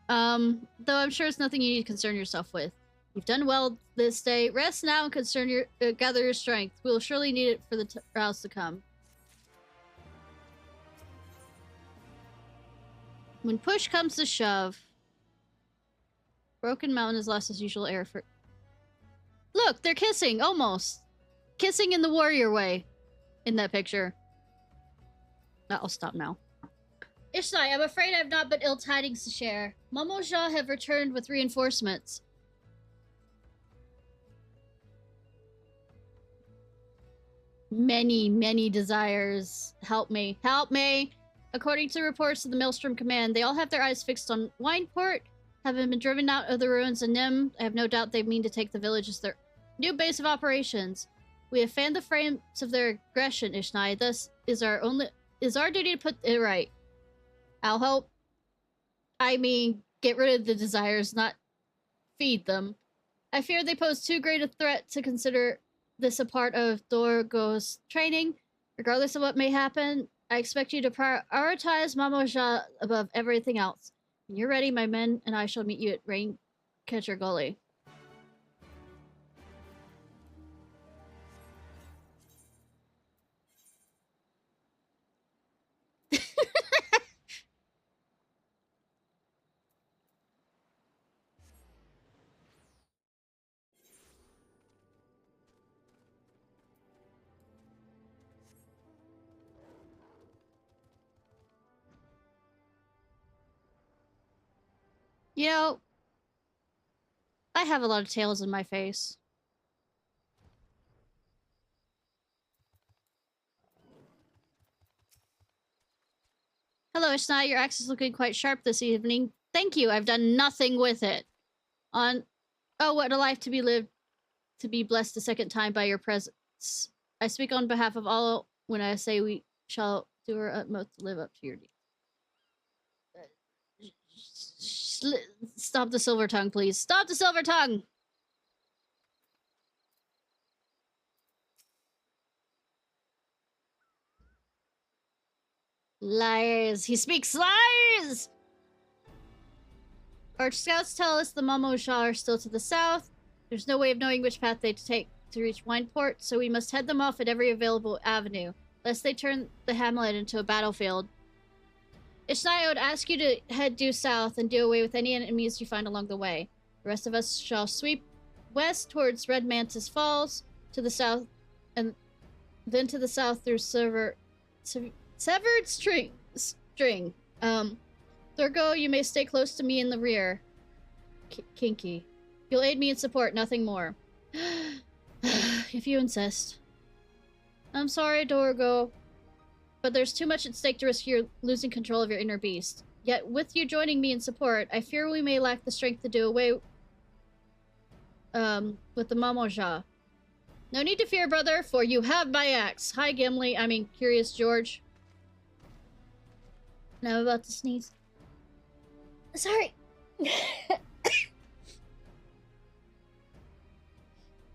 Though I'm sure it's nothing you need to concern yourself with. You've done well this day. Rest now and gather your strength. We will surely need it for the rounds to come. When push comes to shove, Broken Mountain has lost its usual air for... Look, they're kissing, almost. Kissing in the warrior way in that picture. I'll stop now. Ishnai, I'm afraid I have not but ill tidings to share. Mamoja have returned with reinforcements. Many desires. Help me. Help me! According to reports of the Maelstrom Command, they all have their eyes fixed on Wineport, having been driven out of the ruins of Nim. I have no doubt they mean to take the village as their new base of operations. We have fanned the flames of their aggression, Ishnai. Thus is our duty to put it right. I'll help. I mean, get rid of the desires, not feed them. I fear they pose too great a threat to consider this a part of Dorgo's training. Regardless of what may happen, I expect you to prioritize Mamoja above everything else. When you're ready, my men and I shall meet you at Raincatcher Gully. You know, I have a lot of tails in my face. Hello, Ishnai. Your axe is looking quite sharp this evening. Thank you. I've done nothing with it. Oh, what a life to be lived, to be blessed a second time by your presence. I speak on behalf of all when I say we shall do our utmost to live up to your needs. Stop the silver tongue, please. Stop the silver tongue! Liars! He speaks lies! Our scouts tell us the Mamoja are still to the south. There's no way of knowing which path they take to reach Wineport, so we must head them off at every available avenue, lest they turn the hamlet into a battlefield. Ishnai, I would ask you to head due south and do away with any enemies you find along the way. The rest of us shall sweep west towards Red Mantis Falls, to the south, and then to the south through Severed String. Dorgo, you may stay close to me in the rear. Kinky. You'll aid me in support, nothing more. If you insist. I'm sorry, Dorgo, but there's too much at stake to risk your losing control of your inner beast. Yet, with you joining me in support, I fear we may lack the strength to do away with the Mamoja. No need to fear, brother, for you have my axe. Hi, Curious George. Now I'm about to sneeze. Sorry.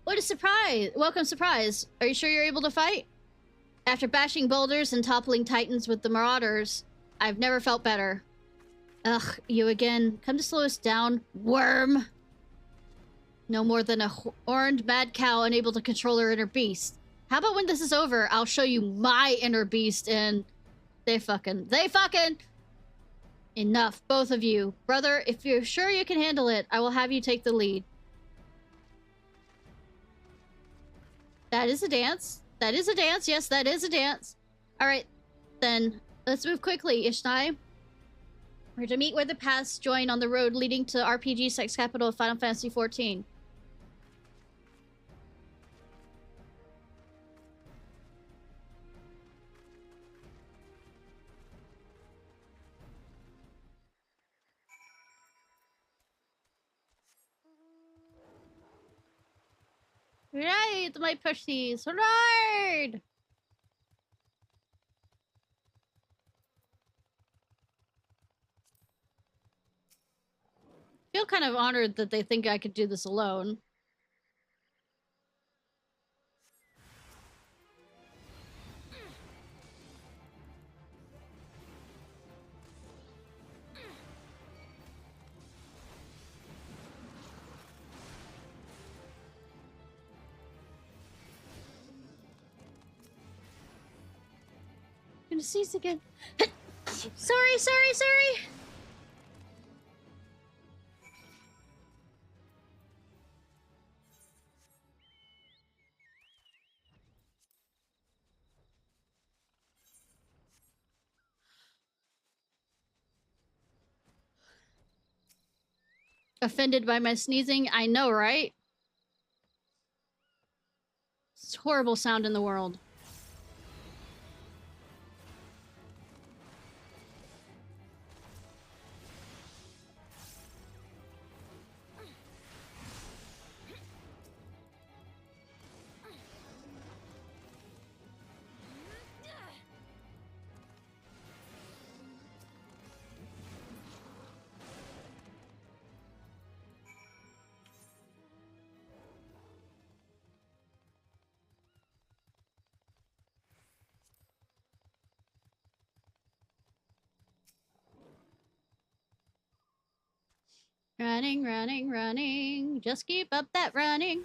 What a surprise! Welcome surprise. Are you sure you're able to fight? After bashing boulders and toppling titans with the marauders, I've never felt better. Ugh, you again. Come to slow us down, worm. No more than a horned mad cow unable to control her inner beast. How about when this is over, I'll show you my inner beast and... They fucking... Enough, both of you. Brother, if you're sure you can handle it, I will have you take the lead. That is a dance. That is a dance. Yes, that is a dance. Alright, then. Let's move quickly, Ishnai. We're to meet where the paths join on the road leading to RPG sex capital of Final Fantasy XIV. Right, my pushies. Right! I feel kind of honored that they think I could do this alone. gonna sneeze again. Sorry, sorry, sorry! Offended by my sneezing? I know, right? It's a horrible sound in the world. Running, running, running. Just keep up that running.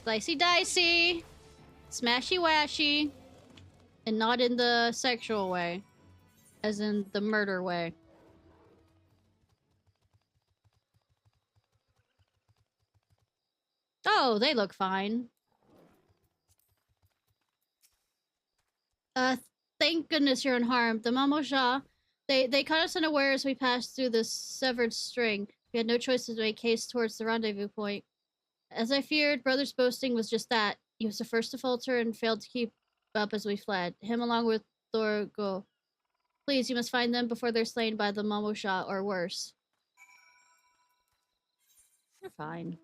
Slicey dicey. Smashy washy. And not in the sexual way. As in the murder way. Oh, they look fine. Thank goodness you're unharmed. The Mamosha, they caught us unaware as we passed through this severed string. We had no choice to make haste towards the rendezvous point. As I feared, Brother's boasting was just that. He was the first to falter and failed to keep up as we fled. Him along with Dorgo. Please, you must find them before they're slain by the Mamosha or worse. They're fine.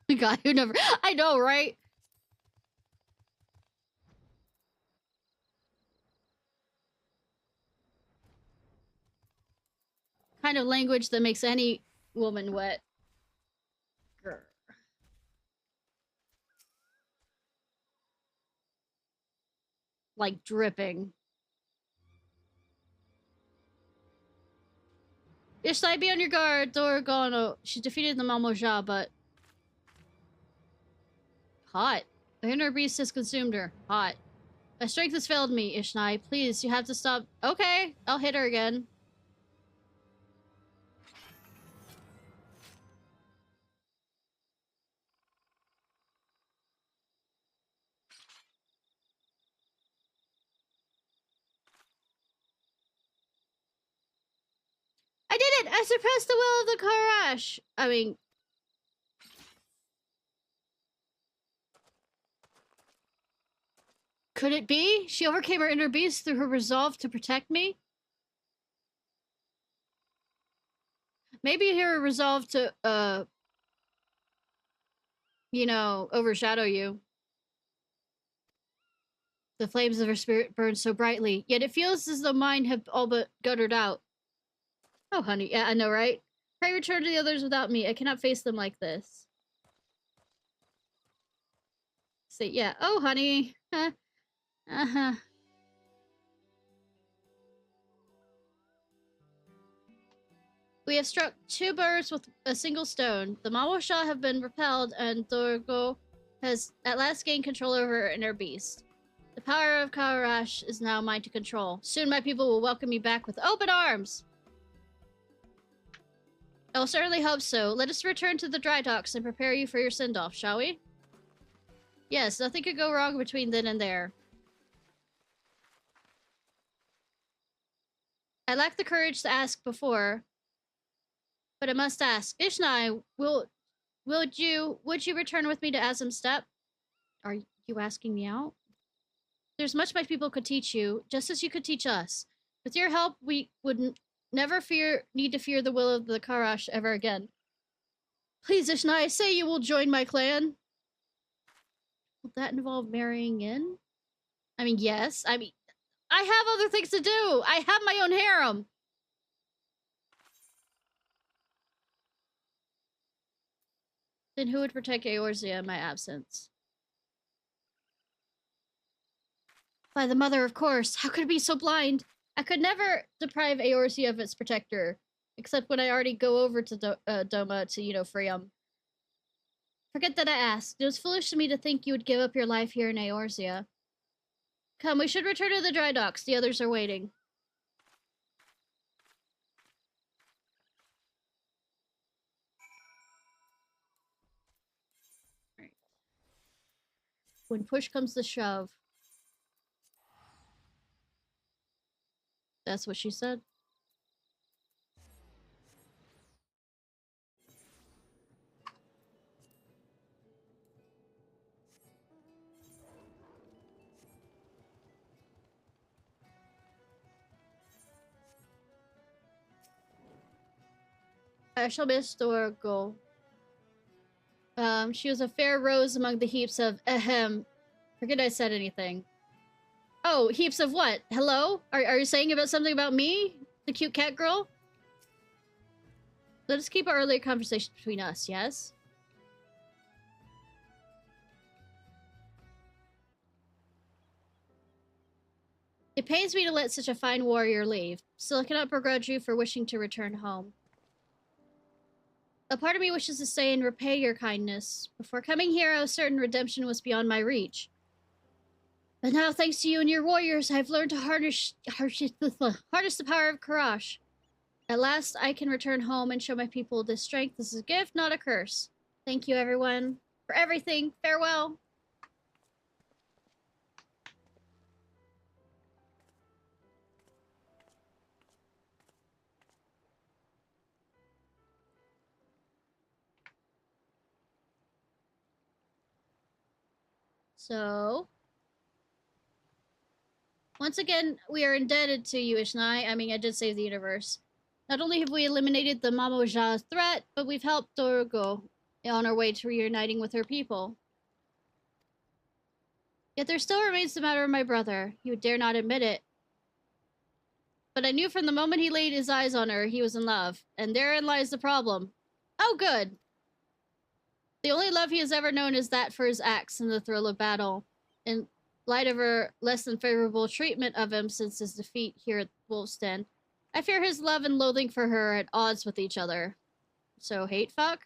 The guy who never... I know, right? Kind of language that makes any woman wet. Grr. Like dripping. Ishnai, be on your guard. Dorgono. She defeated the Mamoja, but... Hot. The inner beast has consumed her. Hot. My strength has failed me, Ishnai. Please, you have to stop. Okay, I'll hit her again. I did it! I suppressed the will of the Karash! I mean... Could it be? She overcame her inner beast through her resolve to protect me? Maybe her resolve to, you know, overshadow you. The flames of her spirit burn so brightly, yet it feels as though mine have all but guttered out. Oh, honey, yeah, I know, right? Pray return to the others without me. I cannot face them like this. Say, yeah. Oh, honey. Uh-huh. We have struck 2 birds with a single stone. The Mawasha have been repelled, and Dorgo has at last gained control over her inner beast. The power of Karash is now mine to control. Soon my people will welcome me back with open arms! I will certainly hope so. Let us return to the dry docks and prepare you for your send-off, shall we? Yes, nothing could go wrong between then and there. I lacked the courage to ask before, but I must ask. Ishnai, would you return with me to Azim's Step? Are you asking me out? There's much my people could teach you, just as you could teach us. With your help, we would never need to fear the will of the Karash ever again. Please, Ishnai, say you will join my clan. Will that involve marrying in? I mean, yes. I mean, I have other things to do. I have my own harem. Then who would protect Eorzea in my absence? By the mother, of course. How could it be so blind? I could never deprive Eorzea of its protector, except when I already go over to Doma to, free him. Forget that I asked. It was foolish of me to think you would give up your life here in Eorzea. Come, we should return to the dry docks. The others are waiting. Right. When push comes to shove. That's what she said. I shall miss Dorgo. She was a fair rose among the heaps of Forget I said anything. Oh, heaps of what? Hello? Are you saying about something about me? The cute cat girl? Let us keep our earlier conversation between us, yes? It pains me to let such a fine warrior leave. Still, I cannot begrudge you for wishing to return home. A part of me wishes to stay and repay your kindness. Before coming here, I was certain redemption was beyond my reach. But now, thanks to you and your warriors, I've learned to harness the power of Karash. At last, I can return home and show my people this strength. This is a gift, not a curse. Thank you, everyone, for everything. Farewell. So, once again, we are indebted to you, Ishnai. I mean, I did save the universe. Not only have we eliminated the Mamoja threat, but we've helped Dorgo on our way to reuniting with her people. Yet there still remains the matter of my brother. He would dare not admit it. But I knew from the moment he laid his eyes on her, he was in love. And therein lies the problem. Oh, good. The only love he has ever known is that for his axe and the thrill of battle. In light of her less than favorable treatment of him since his defeat here at Wolf's Den, I fear his love and loathing for her are at odds with each other. So, hate fuck?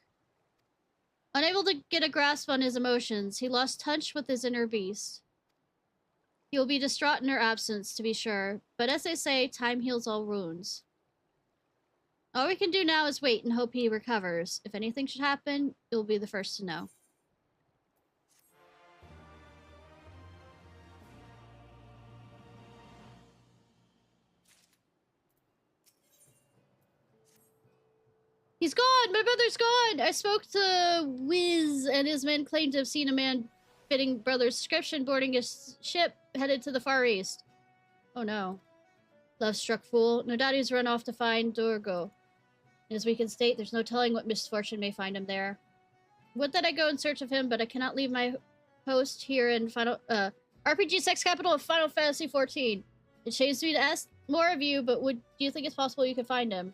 Unable to get a grasp on his emotions, he lost touch with his inner beast. He will be distraught in her absence, to be sure, but as they say, time heals all wounds. All we can do now is wait and hope he recovers. If anything should happen, you'll be the first to know. He's gone! My brother's gone! I spoke to Wiz, and his men claimed to have seen a man fitting brother's description boarding a ship headed to the Far East. Oh no. Love-struck fool. No doubt he's run off to find Dorgo. And as we can state, there's no telling what misfortune may find him there. Would that I go in search of him, but I cannot leave my post here in RPG sex capital of Final Fantasy XIV. It shames me to ask more of you, but do you think it's possible you could find him?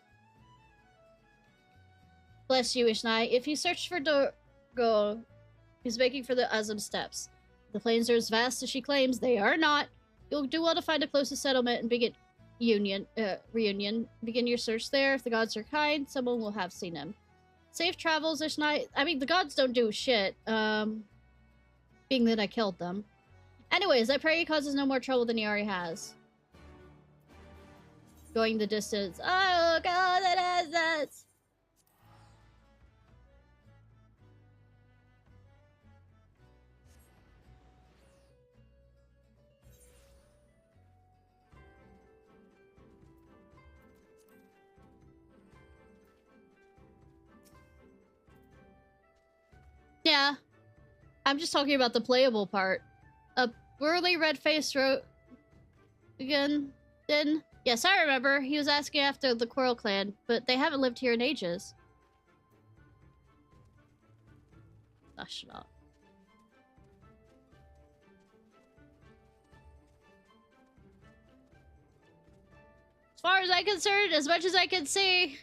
Bless you, Ishnai. If you search for Dorgo, he's making for the Azam steppes. The plains are as vast as she claims. They are not. You'll do well to find a closest settlement and begin reunion. Begin your search there. If the gods are kind, someone will have seen him. Safe travels, Ishnai. I mean, the gods don't do shit. Being that I killed them. Anyways, I pray he causes no more trouble than he already has. Going the distance. Oh, God, that has that. Yeah. I'm just talking about the playable part. A burly red-faced again. Then yes, I remember. He was asking after the Quarrel Clan, but they haven't lived here in ages. Oh, shut up. As far as I'm concerned, as much as I can see.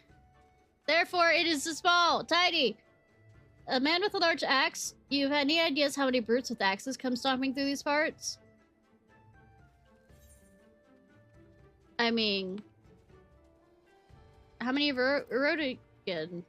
Therefore, it is small, tiny. a man with a large axe. You have any ideas how many brutes with axes come stomping through these parts? I mean, how many rode again?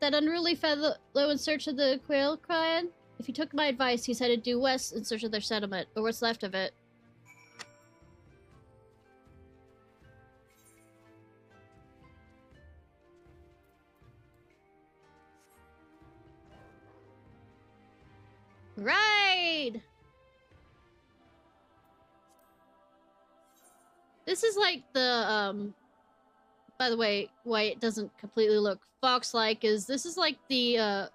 That unruly fellow in search of the Quail clan? If he took my advice, he's headed due west in search of their settlement, or what's left of it. Ride! This is like the, by the way, why it doesn't completely look fox-like is this is like the,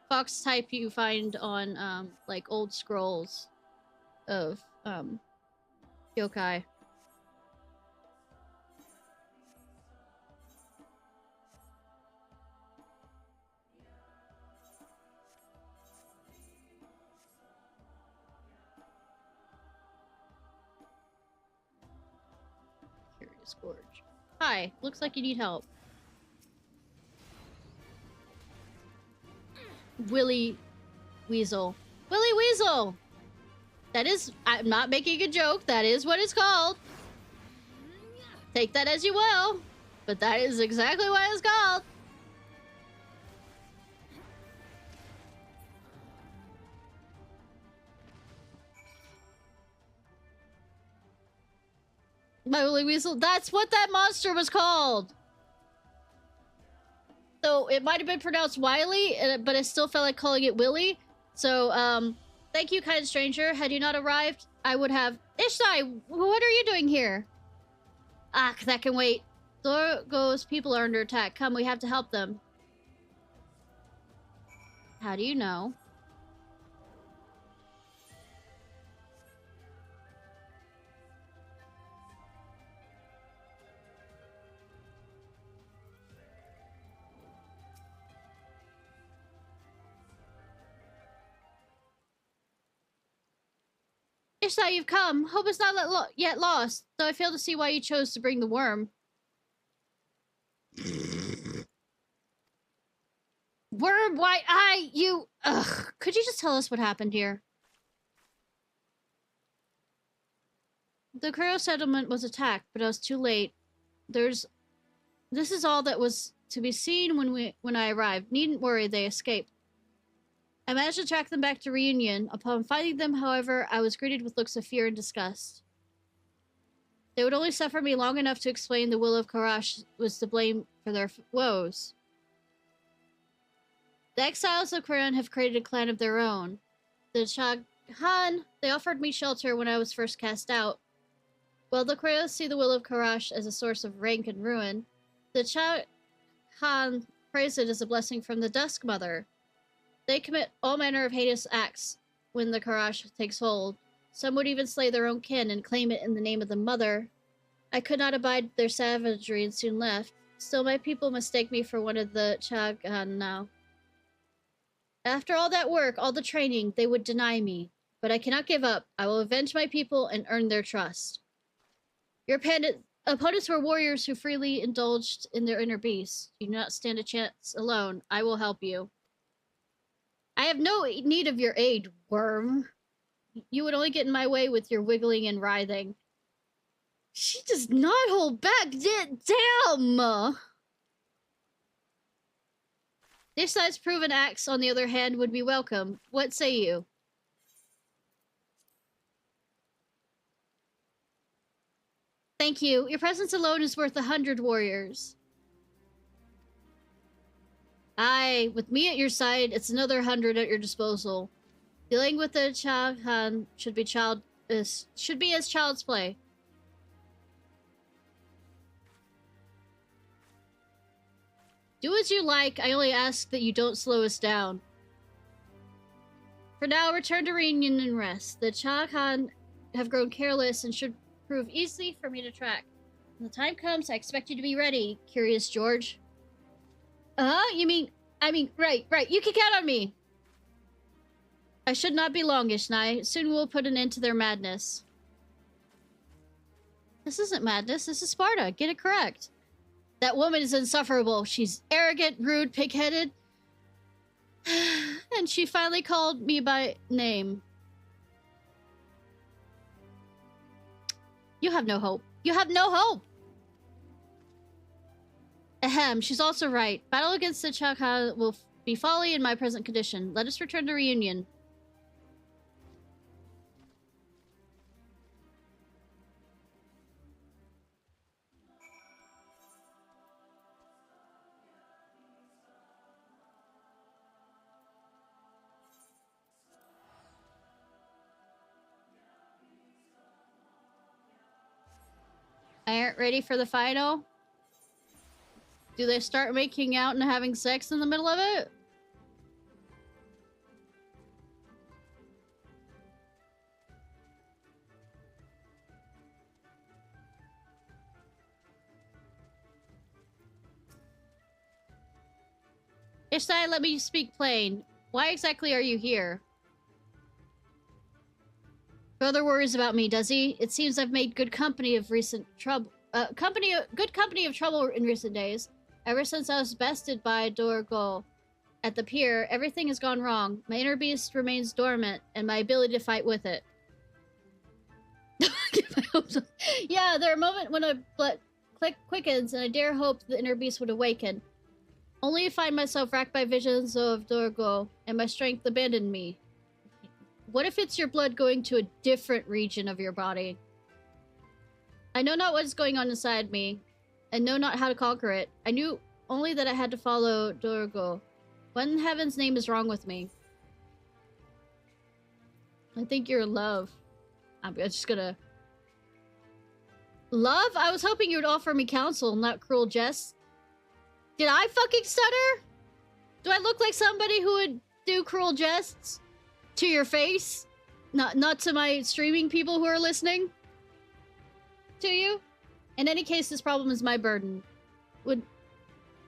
fox type you find on, like, old scrolls of, yokai. Curious Gorge. Hi, looks like you need help. Willy Weasel. Willy Weasel! That is, I'm not making a joke, that is what it's called. Take that as you will, but that is exactly what it's called. My Willy Weasel, that's what that monster was called! So it might have been pronounced Wily, but I still felt like calling it Willy. So, thank you, kind stranger. Had you not arrived, I would have... Ishnai, what are you doing here? Ah, that can wait. Dorgo's people are under attack. Come, we have to help them. How do you know? Ishnai, you've come. Hope it's not yet lost, though I fail to see why you chose to bring the worm. Worm, why you... Ugh, could you just tell us what happened here? The Crow settlement was attacked, but I was too late. This is all that was to be seen when I arrived. Needn't worry, they escaped. I managed to track them back to Reunion. Upon finding them, however, I was greeted with looks of fear and disgust. They would only suffer me long enough to explain the will of Karash was to blame for their woes. The exiles of Koran have created a clan of their own. The Chaghan, they offered me shelter when I was first cast out. While the Koreans see the will of Karash as a source of rank and ruin, the Chaghan praise it as a blessing from the Dusk Mother. They commit all manner of heinous acts when the Karash takes hold. Some would even slay their own kin and claim it in the name of the Mother. I could not abide their savagery and soon left. Still, my people mistake me for one of the Chaghan now. After all that work, all the training, they would deny me. But I cannot give up. I will avenge my people and earn their trust. Your opponents were warriors who freely indulged in their inner beasts. You do not stand a chance alone. I will help you. I have no need of your aid, worm. You would only get in my way with your wiggling and writhing. She does not hold back. Damn! Ishnai's proven axe, on the other hand, would be welcome. What say you? Thank you. Your presence alone is worth 100 warriors. Aye, with me at your side, it's another 100 at your disposal. Dealing with the Chaghan should be as child's play. Do as you like, I only ask that you don't slow us down. For now, return to Reunion and rest. The Chaghan have grown careless and should prove easy for me to track. When the time comes, I expect you to be ready, Curious George. Right, you can count on me! I should not be long, Ishnai. Soon we'll put an end to their madness. This isn't madness. This is Sparta. Get it correct. That woman is insufferable. She's arrogant, rude, pig-headed. And she finally called me by name. You have no hope. You have no hope! Ahem, she's also right. Battle against the Chaka will be folly in my present condition. Let us return to reunion. I aren't ready for the final? Do they start making out and having sex in the middle of it? Ishnai, let me speak plain. Why exactly are you here? Brother worries about me, does he? It seems I've made good company of recent trouble. Good company of trouble in recent days. Ever since I was bested by Dorgo at the pier, everything has gone wrong. My inner beast remains dormant, and my ability to fight with it. Yeah, there are moments when a blood quickens, and I dare hope the inner beast would awaken. Only to find myself racked by visions of Dorgo, and my strength abandoned me. What if it's your blood going to a different region of your body? I know not what is going on inside me, and know not how to conquer it. I knew only that I had to follow Dorgo. What in heaven's name is wrong with me? I think you're love. I'm just gonna... Love? I was hoping you would offer me counsel, not cruel jests. Did I fucking stutter? Do I look like somebody who would do cruel jests? To your face? Not to my streaming people who are listening? To you? In any case, this problem is my burden. Would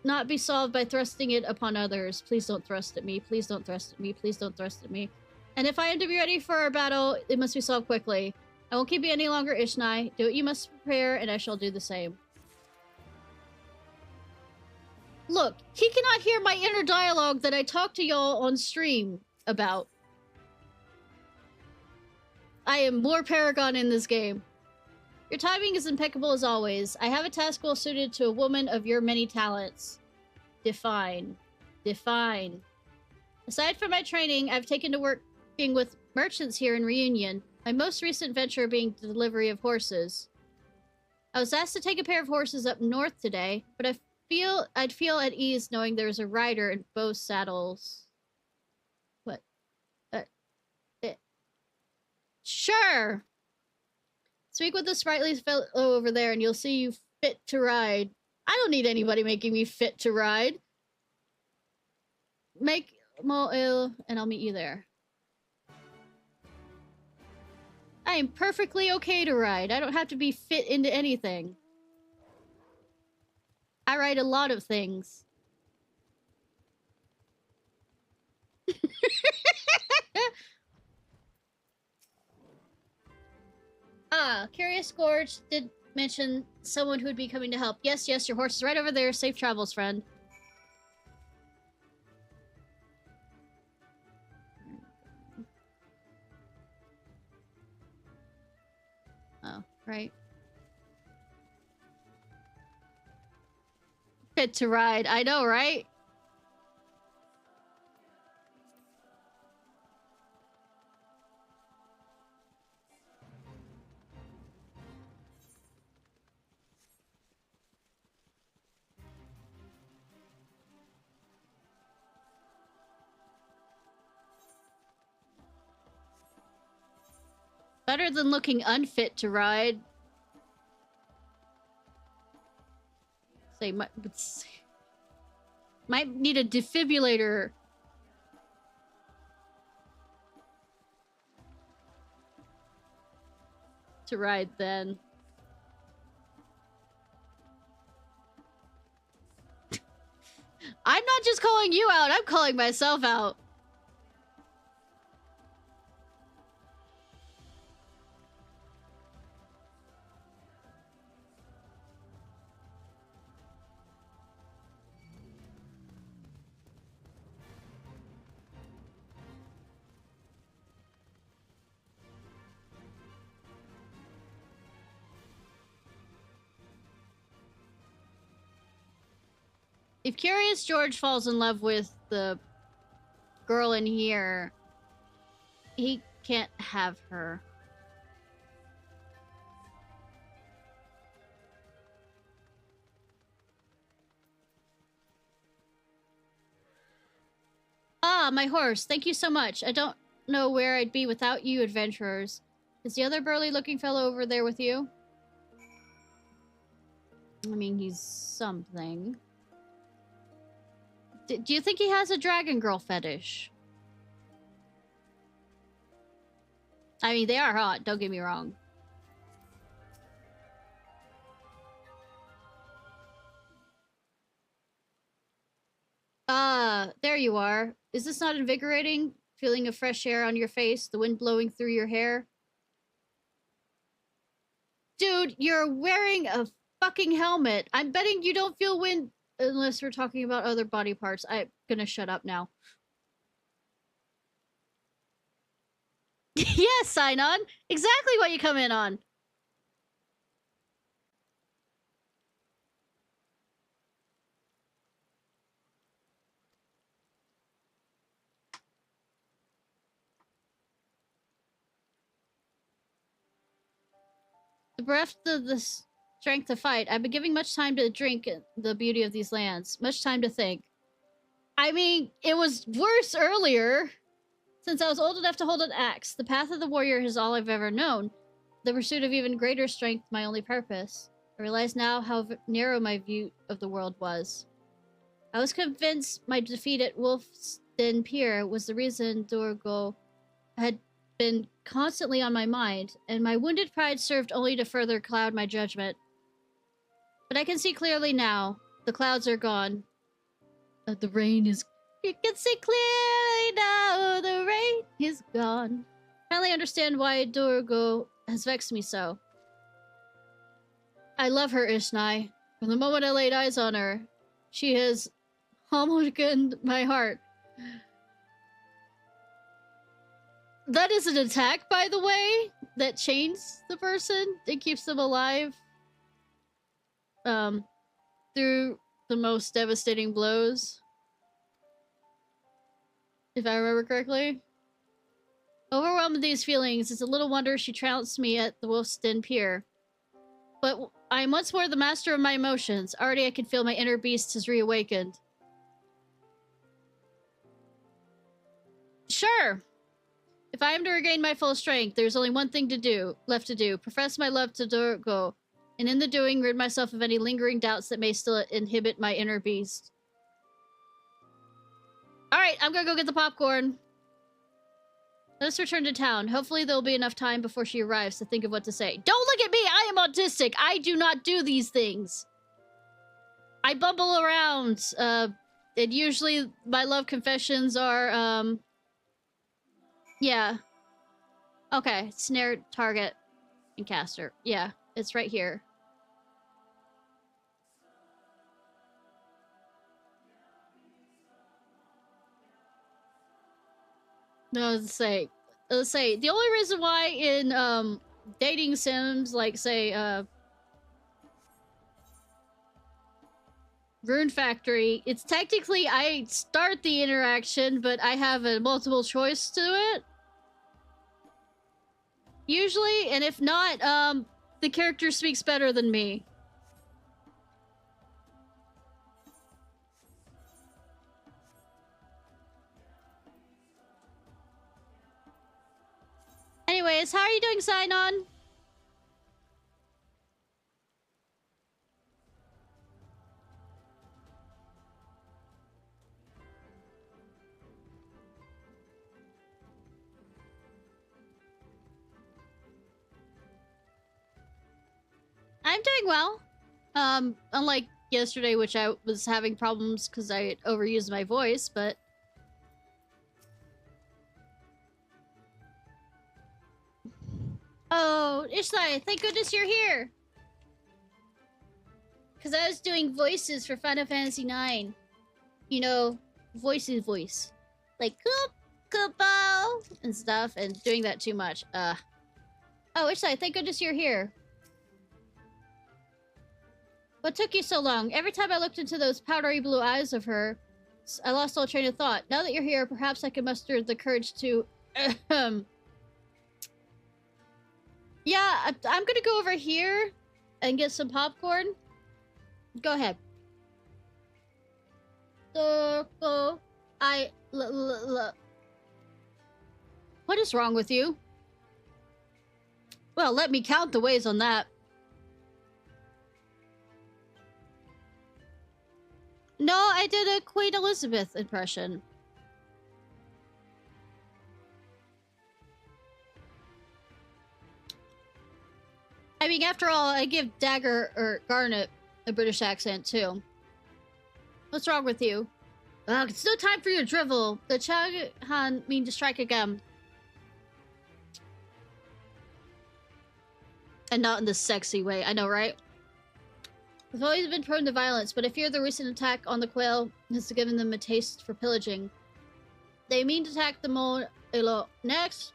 not be solved by thrusting it upon others. Please don't thrust at me. Please don't thrust at me. Please don't thrust at me. And if I am to be ready for our battle, it must be solved quickly. I won't keep you any longer, Ishnai. Do what you must prepare, and I shall do the same. Look, he cannot hear my inner dialogue that I talk to y'all on stream about. I am more Paragon in this game. Your timing is impeccable as always. I have a task well suited to a woman of your many talents. Define. Define. Aside from my training, I've taken to working with merchants here in Reunion. My most recent venture being the delivery of horses. I was asked to take a pair of horses up north today, but I'd feel at ease knowing there's a rider in both saddles. What? Sure! Speak with the sprightly fellow over there and you'll see you fit to ride. I don't need anybody making me fit to ride. Make more ill and I'll meet you there. I am perfectly okay to ride. I don't have to be fit into anything. I ride a lot of things. Curious Gorge did mention someone who would be coming to help. Yes, yes, your horse is right over there. Safe travels, friend. Oh, right. Fit to ride. I know, right? Better than looking unfit to ride. Say, might need a defibrillator. To ride then. I'm not just calling you out, I'm calling myself out. If Curious George falls in love with the girl in here, he can't have her. Ah, my horse. Thank you so much. I don't know where I'd be without you, adventurers. Is the other burly-looking fellow over there with you? I mean, he's something. Do you think he has a dragon girl fetish? I mean, they are hot, don't get me wrong. Ah, there you are. Is this not invigorating? Feeling of fresh air on your face, the wind blowing through your hair? Dude, you're wearing a fucking helmet. I'm betting you don't feel wind unless we're talking about other body parts. I'm gonna shut up now. Yes, sign on. Exactly what you come in on. The breath of the strength to fight. I've been giving much time to drink the beauty of these lands. Much time to think. I mean, it was worse earlier. Since I was old enough to hold an axe, the path of the warrior is all I've ever known. The pursuit of even greater strength, my only purpose. I realize now how narrow my view of the world was. I was convinced my defeat at Wolf's Den Pier was the reason Dorgo had been constantly on my mind, and my wounded pride served only to further cloud my judgment. But I can see clearly now. The clouds are gone. The rain is... You can see clearly now the rain is gone. I finally understand why Dorgo has vexed me so. I love her, Ishnai. From the moment I laid eyes on her, she has awakened my heart. That is an attack, by the way, that chains the person and keeps them alive. Through the most devastating blows. If I remember correctly. Overwhelmed with these feelings, it's a little wonder she trounced me at the Wolf's Den Pier. But I am once more the master of my emotions. Already I can feel my inner beast has reawakened. Sure! If I am to regain my full strength, there's only one thing left to do. Profess my love to Dorgo, and in the doing, rid myself of any lingering doubts that may still inhibit my inner beast. Alright, I'm gonna go get the popcorn. Let us return to town. Hopefully there'll be enough time before she arrives to think of what to say. Don't look at me! I am autistic! I do not do these things! I bumble around, and usually my love confessions are, yeah. Okay, snare, target, and caster. Yeah, it's right here. No, let's say, the only reason why in, dating sims, like, say, Rune Factory, it's technically, I start the interaction, but I have a multiple choice to it. Usually, and if not, the character speaks better than me. Anyways, how are you doing, Sign-On? I'm doing well. Unlike yesterday, which I was having problems because I overused my voice, but... Oh, Ishnai, thank goodness you're here! Because I was doing voices for Final Fantasy IX. You know, voice. Like, Kupo, and stuff, and doing that too much. Oh, Ishnai, thank goodness you're here. What took you so long? Every time I looked into those powdery blue eyes of her, I lost all train of thought. Now that you're here, perhaps I can muster the courage to... Yeah, I'm gonna go over here and get some popcorn. Go ahead. What is wrong with you? Well, let me count the ways on that. No, I did a Queen Elizabeth impression. I mean, after all, I give Dagger or Garnet a British accent, too. What's wrong with you? It's no time for your drivel. The Chaghan mean to strike again. And not in this sexy way, I know, right? I've always been prone to violence, but I fear the recent attack on the quail has given them a taste for pillaging. They mean to attack the Mo-Ilo next.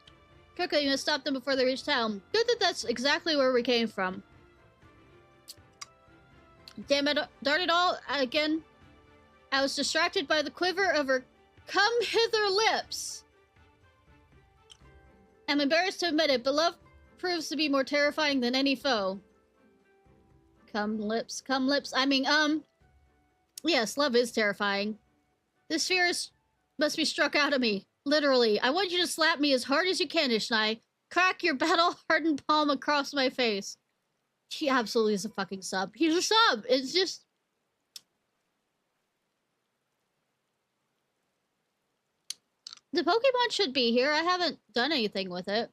Quickly, you must stop them before they reach town. Good that that's exactly where we came from. Damn it, darn it all, again. I was distracted by the quiver of her come-hither lips. I'm embarrassed to admit it, but love proves to be more terrifying than any foe. Come lips, come lips. I mean, yes, love is terrifying. This fear must be struck out of me. Literally. I want you to slap me as hard as you can, Ishnai. Crack your battle-hardened palm across my face. He absolutely is a fucking sub. He's a sub. It's just... The Pokemon should be here. I haven't done anything with it.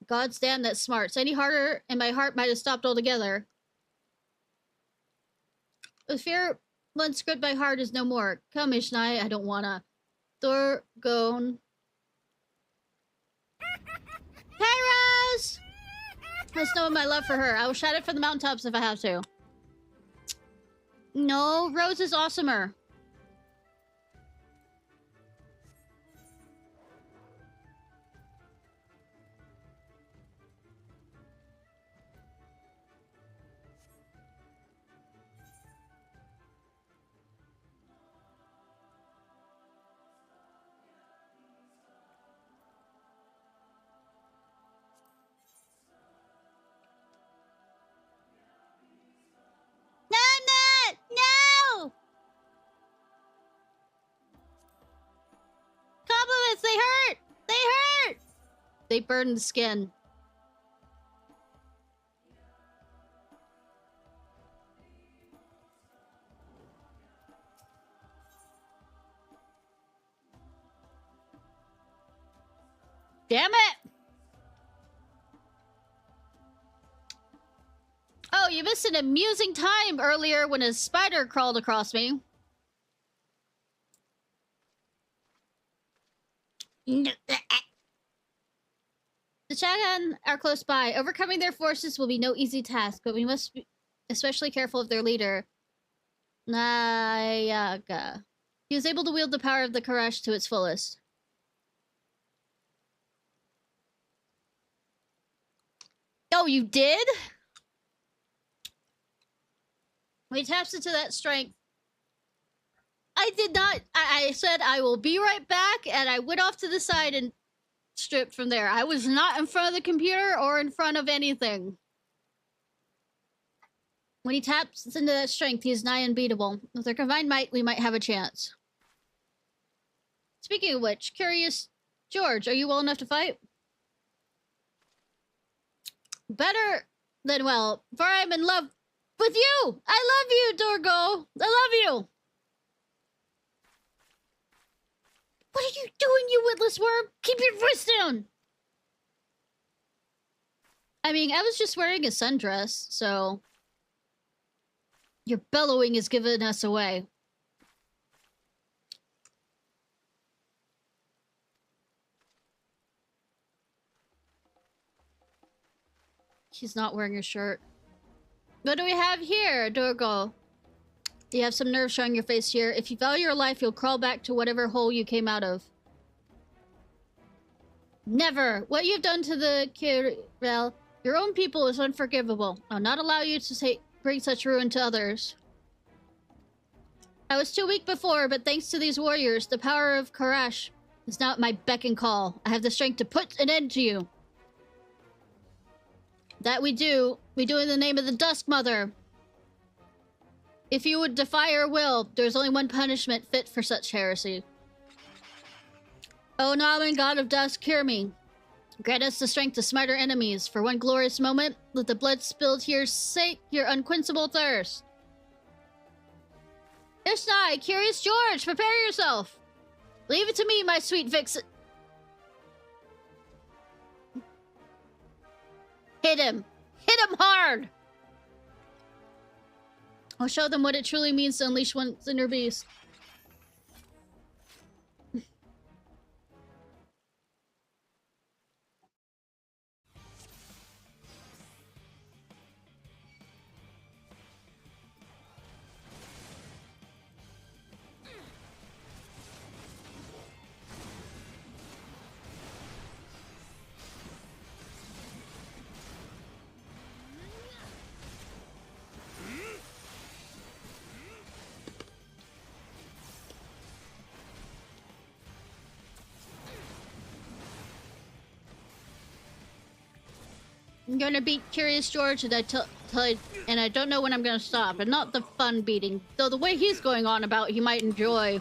God's damn, that's smart. Any harder and my heart might have stopped altogether. The fear once gripped my heart is no more. Come, Ishnai, I don't wanna. Dorgono. Hey, Rose! I know my love for her. I will shout it from the mountaintops if I have to. No, Rose is awesomer. No! Compliments, they hurt! They hurt! They burn the skin. Damn it! Oh, you missed an amusing time earlier when a spider crawled across me. The Chaghan are close by. Overcoming their forces will be no easy task, but we must be especially careful of their leader, Nayaga. He was able to wield the power of the Karash to its fullest. Oh, you did? When he taps into that strength, I did not. I said I will be right back, and I went off to the side and stripped from there. I was not in front of the computer or in front of anything. When he taps into that strength, he is nigh unbeatable. With our combined might, we might have a chance. Speaking of which, Curious George, are you well enough to fight? Better than well, for I am in love with you! I love you, Dorgo! I love you! What are you doing, you witless worm? Keep your voice down! I mean, I was just wearing a sundress, so... Your bellowing is giving us away. He's not wearing a shirt. What do we have here, Dorgo? You have some nerve showing your face here. If you value your life, you'll crawl back to whatever hole you came out of. Never! What you've done to the Kirel Your own people is unforgivable. I'll not allow you to bring such ruin to others. I was too weak before, but thanks to these warriors, the power of Karash is now at my beck and call. I have the strength to put an end to you. That we do. We do in the name of the Dusk Mother. If you would defy her will, there's only one punishment fit for such heresy. O Namen, God of Dusk, hear me. Grant us the strength to smite our enemies. For one glorious moment, let the blood spilled here sate your unquenchable thirst. Ishnai, Curious George, prepare yourself. Leave it to me, my sweet vixen. Hit him. Hit him hard. I'll show them what it truly means to unleash one's inner beast. I'm gonna beat Curious George, and I don't know when I'm gonna stop. And not the fun beating, though the way he's going on about he might enjoy.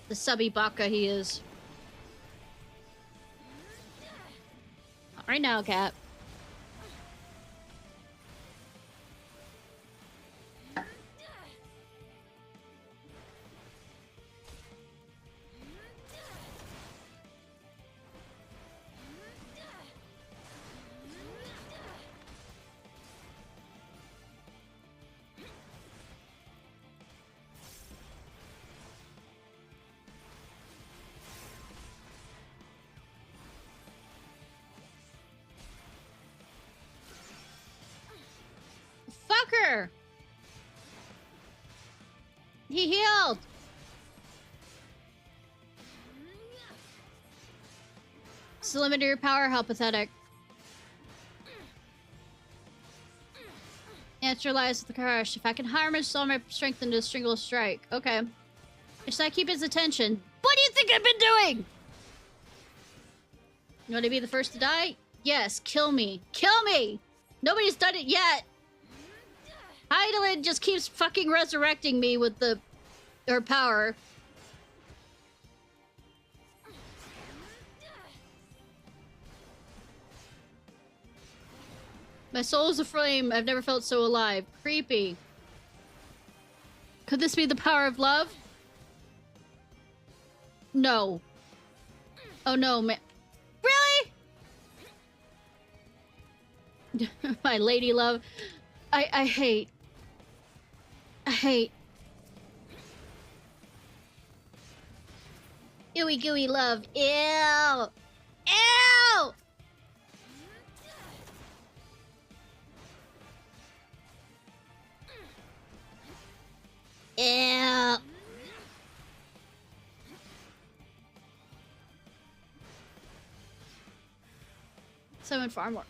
The subby baka he is. Not right now, cat. Fucker! He healed! It's the limit of your power, how pathetic. Answer lies with the Karash. If I can harness all my strength into a single strike. Okay. Should I keep his attention? What do you think I've been doing? You want to be the first to die? Yes, kill me. Kill me! Nobody's done it yet! Heidelin just keeps fucking resurrecting me with her power. My soul is aflame. I've never felt so alive. Creepy. Could this be the power of love? No. Oh no, man. Really? My lady love. I hate. Ooey gooey love. Ew. Ew! Ew. Summon far more.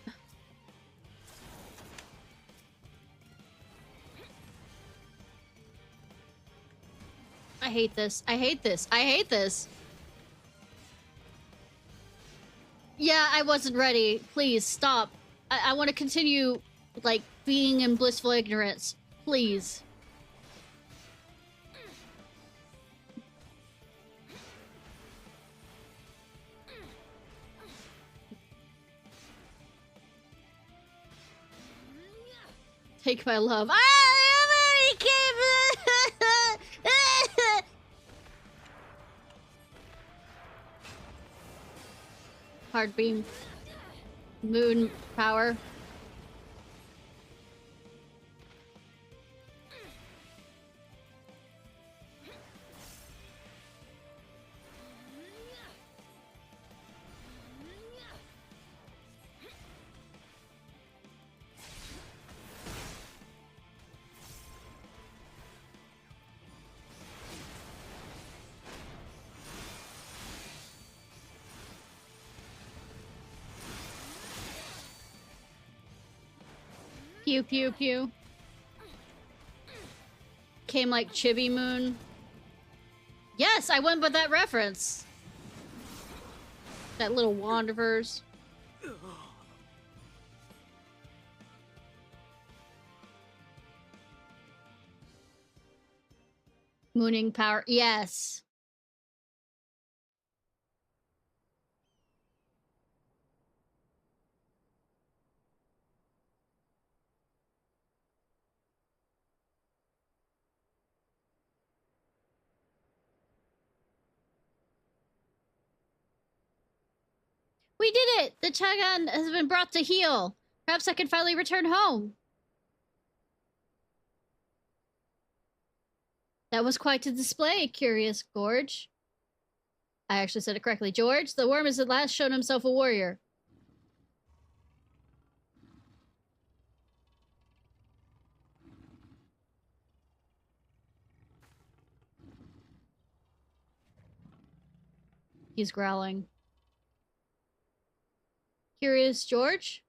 I hate this. I hate this. I hate this. Yeah, I wasn't ready. Please, stop. I want to continue, like, being in blissful ignorance. Please. Take my love. Hard beam. Moon power. Pew pew pew. Came like Chibi Moon. Yes, I went with that reference. That little wand of hers. Mooning power. Yes. We did it! The Chagan has been brought to heel. Perhaps I can finally return home. That was quite a display, Curious Gorge. I actually said it correctly. George, the worm has at last shown himself a warrior. He's growling. Curious George?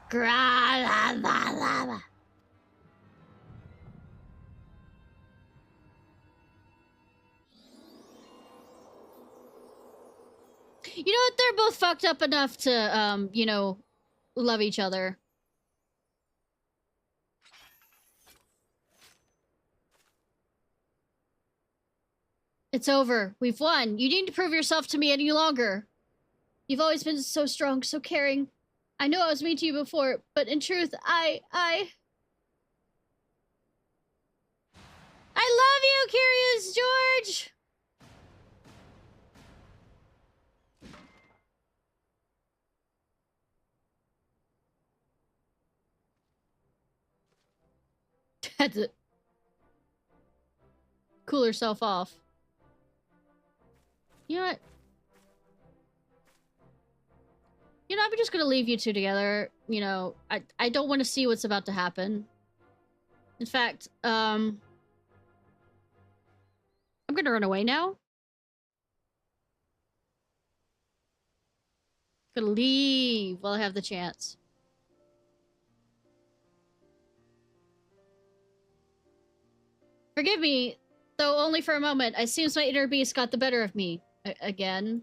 Gra-la-la-la-la. You know what? They're both fucked up enough to, you know, love each other. It's over. We've won. You need to prove yourself to me any longer. You've always been so strong, so caring. I know I was mean to you before, but in truth, I love you, Curious George! Had to cool herself off. You know what? You know, I'm just gonna leave you two together. You know, I don't want to see what's about to happen. In fact, I'm gonna run away now. Gonna leave while I have the chance. Forgive me, though only for a moment. It seems my inner beast got the better of me. Again.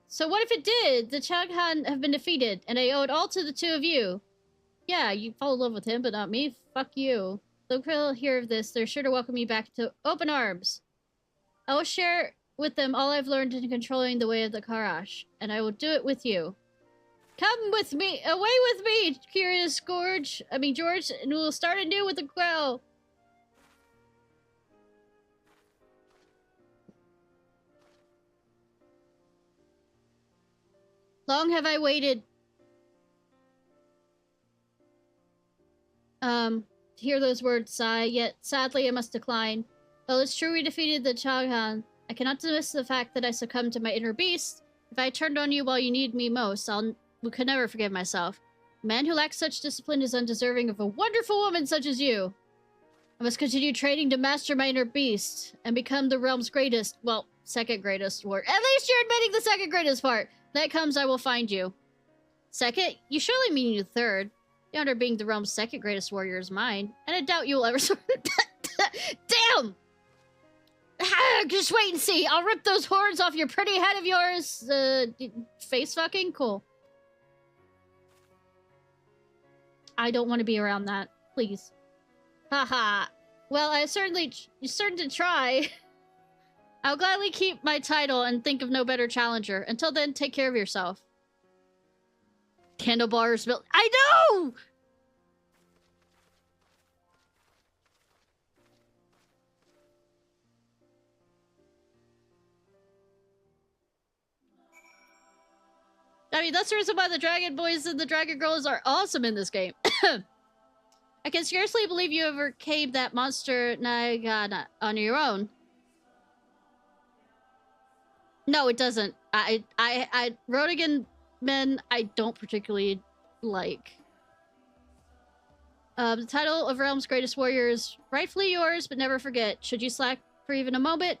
So what if it did? The Chaghan have been defeated, and I owe it all to the two of you. Yeah, you fall in love with him, but not me. Fuck you. Though they'll hear of this, they're sure to welcome me back to open arms. I will share with them all I've learned in controlling the way of the Karash, and I will do it with you. Come with me, away with me, Curious Gorge. George, and we'll start anew with a growl. Long have I waited, to hear those words sigh, yet sadly I must decline. Though it's true we defeated the Chaghan, I cannot dismiss the fact that I succumbed to my inner beast. If I turned on you while you need me most, could never forgive myself. A man who lacks such discipline is undeserving of a wonderful woman such as you. I must continue training to master my inner beast and become the realm's greatest, well, second greatest warrior. At least you're admitting the second greatest part. That comes, I will find you. Second? You surely mean you third. The honor of being the realm's second greatest warrior is mine, and I doubt you will ever Damn! Just wait and see. I'll rip those horns off your pretty head of yours. Face fucking? Cool. I don't want to be around that. Please. Haha. Well, I certainly to try. I'll gladly keep my title and think of no better challenger. Until then, take care of yourself. Handlebars built. I know! That's the reason why the Dragon Boys and the Dragon Girls are awesome in this game. I can scarcely believe you overcame that monster Nagana on your own. No, it doesn't. Rodigan men, I don't particularly like. The title of Realm's greatest warrior is rightfully yours, but never forget, should you slack for even a moment?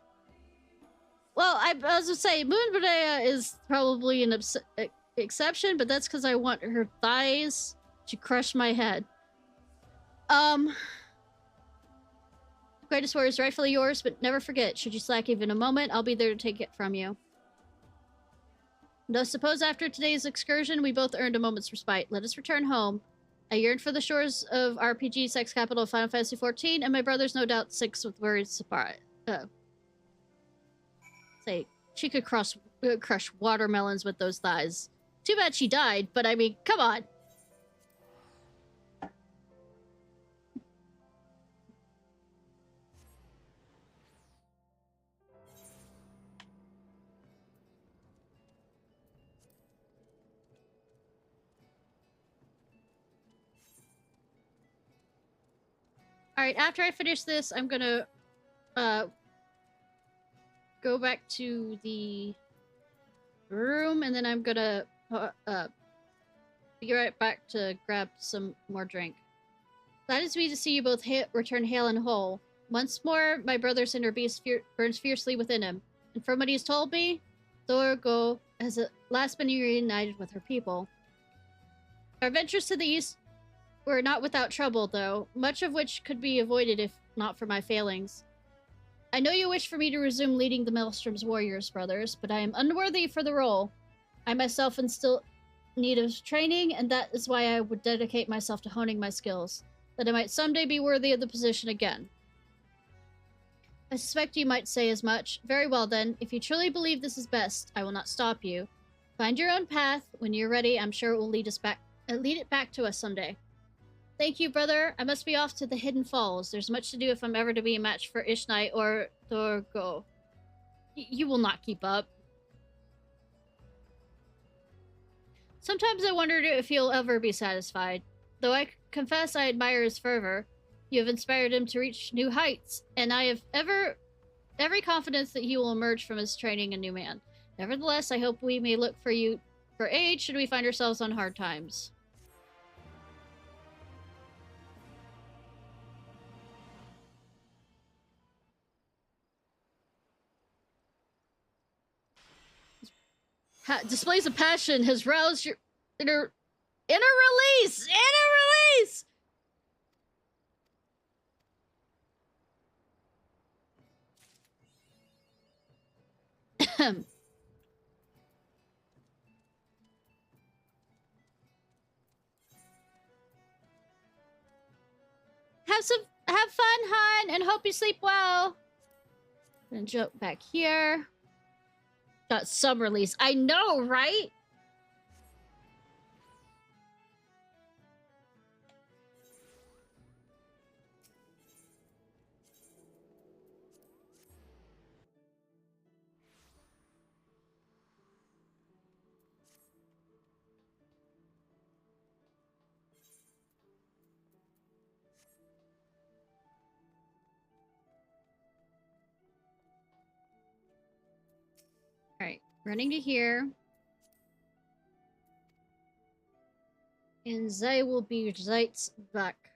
Well, I was gonna say, Moon Badea is probably an exception, but that's because I want her thighs to crush my head. Greatest warrior is rightfully yours, but never forget, should you slack even a moment, I'll be there to take it from you. Though suppose after today's excursion, we both earned a moment's respite. Let us return home. I yearn for the shores of RPG sex capital of Final Fantasy XIV, and my brother's no doubt 6 with worried surprise. Say, she could crush watermelons with those thighs. Too bad she died, but I mean, come on. Alright, after I finish this, I'm gonna go back to the room, and then I'm gonna be right back to grab some more drink. Glad it's me to see you both return hale and whole. Once more, my brother's inner beast burns fiercely within him, and from what he's told me, Dorgo has at last been reunited with her people. Our ventures to the east were not without trouble, though, much of which could be avoided if not for my failings. I know you wish for me to resume leading the Maelstrom's warriors, brothers, but I am unworthy for the role. I myself am still in need of training, and that is why I would dedicate myself to honing my skills, that I might someday be worthy of the position again. I suspect you might say as much. Very well, then. If you truly believe this is best, I will not stop you. Find your own path. When you're ready, I'm sure it will lead it back to us someday. Thank you, brother. I must be off to the Hidden Falls. There's much to do if I'm ever to be a match for Ishnai or Dorgo. You will not keep up. Sometimes I wondered if he'll ever be satisfied. Though I confess I admire his fervor. You have inspired him to reach new heights, and I have every confidence that he will emerge from his training a new man. Nevertheless, I hope we may look for you for aid should we find ourselves on hard times. Displays of passion has roused your inner release! Inner release! Have fun, hon, and hope you sleep well. Gonna jump back here. Got some release. I know, right? Alright, running to here. And they will be right back.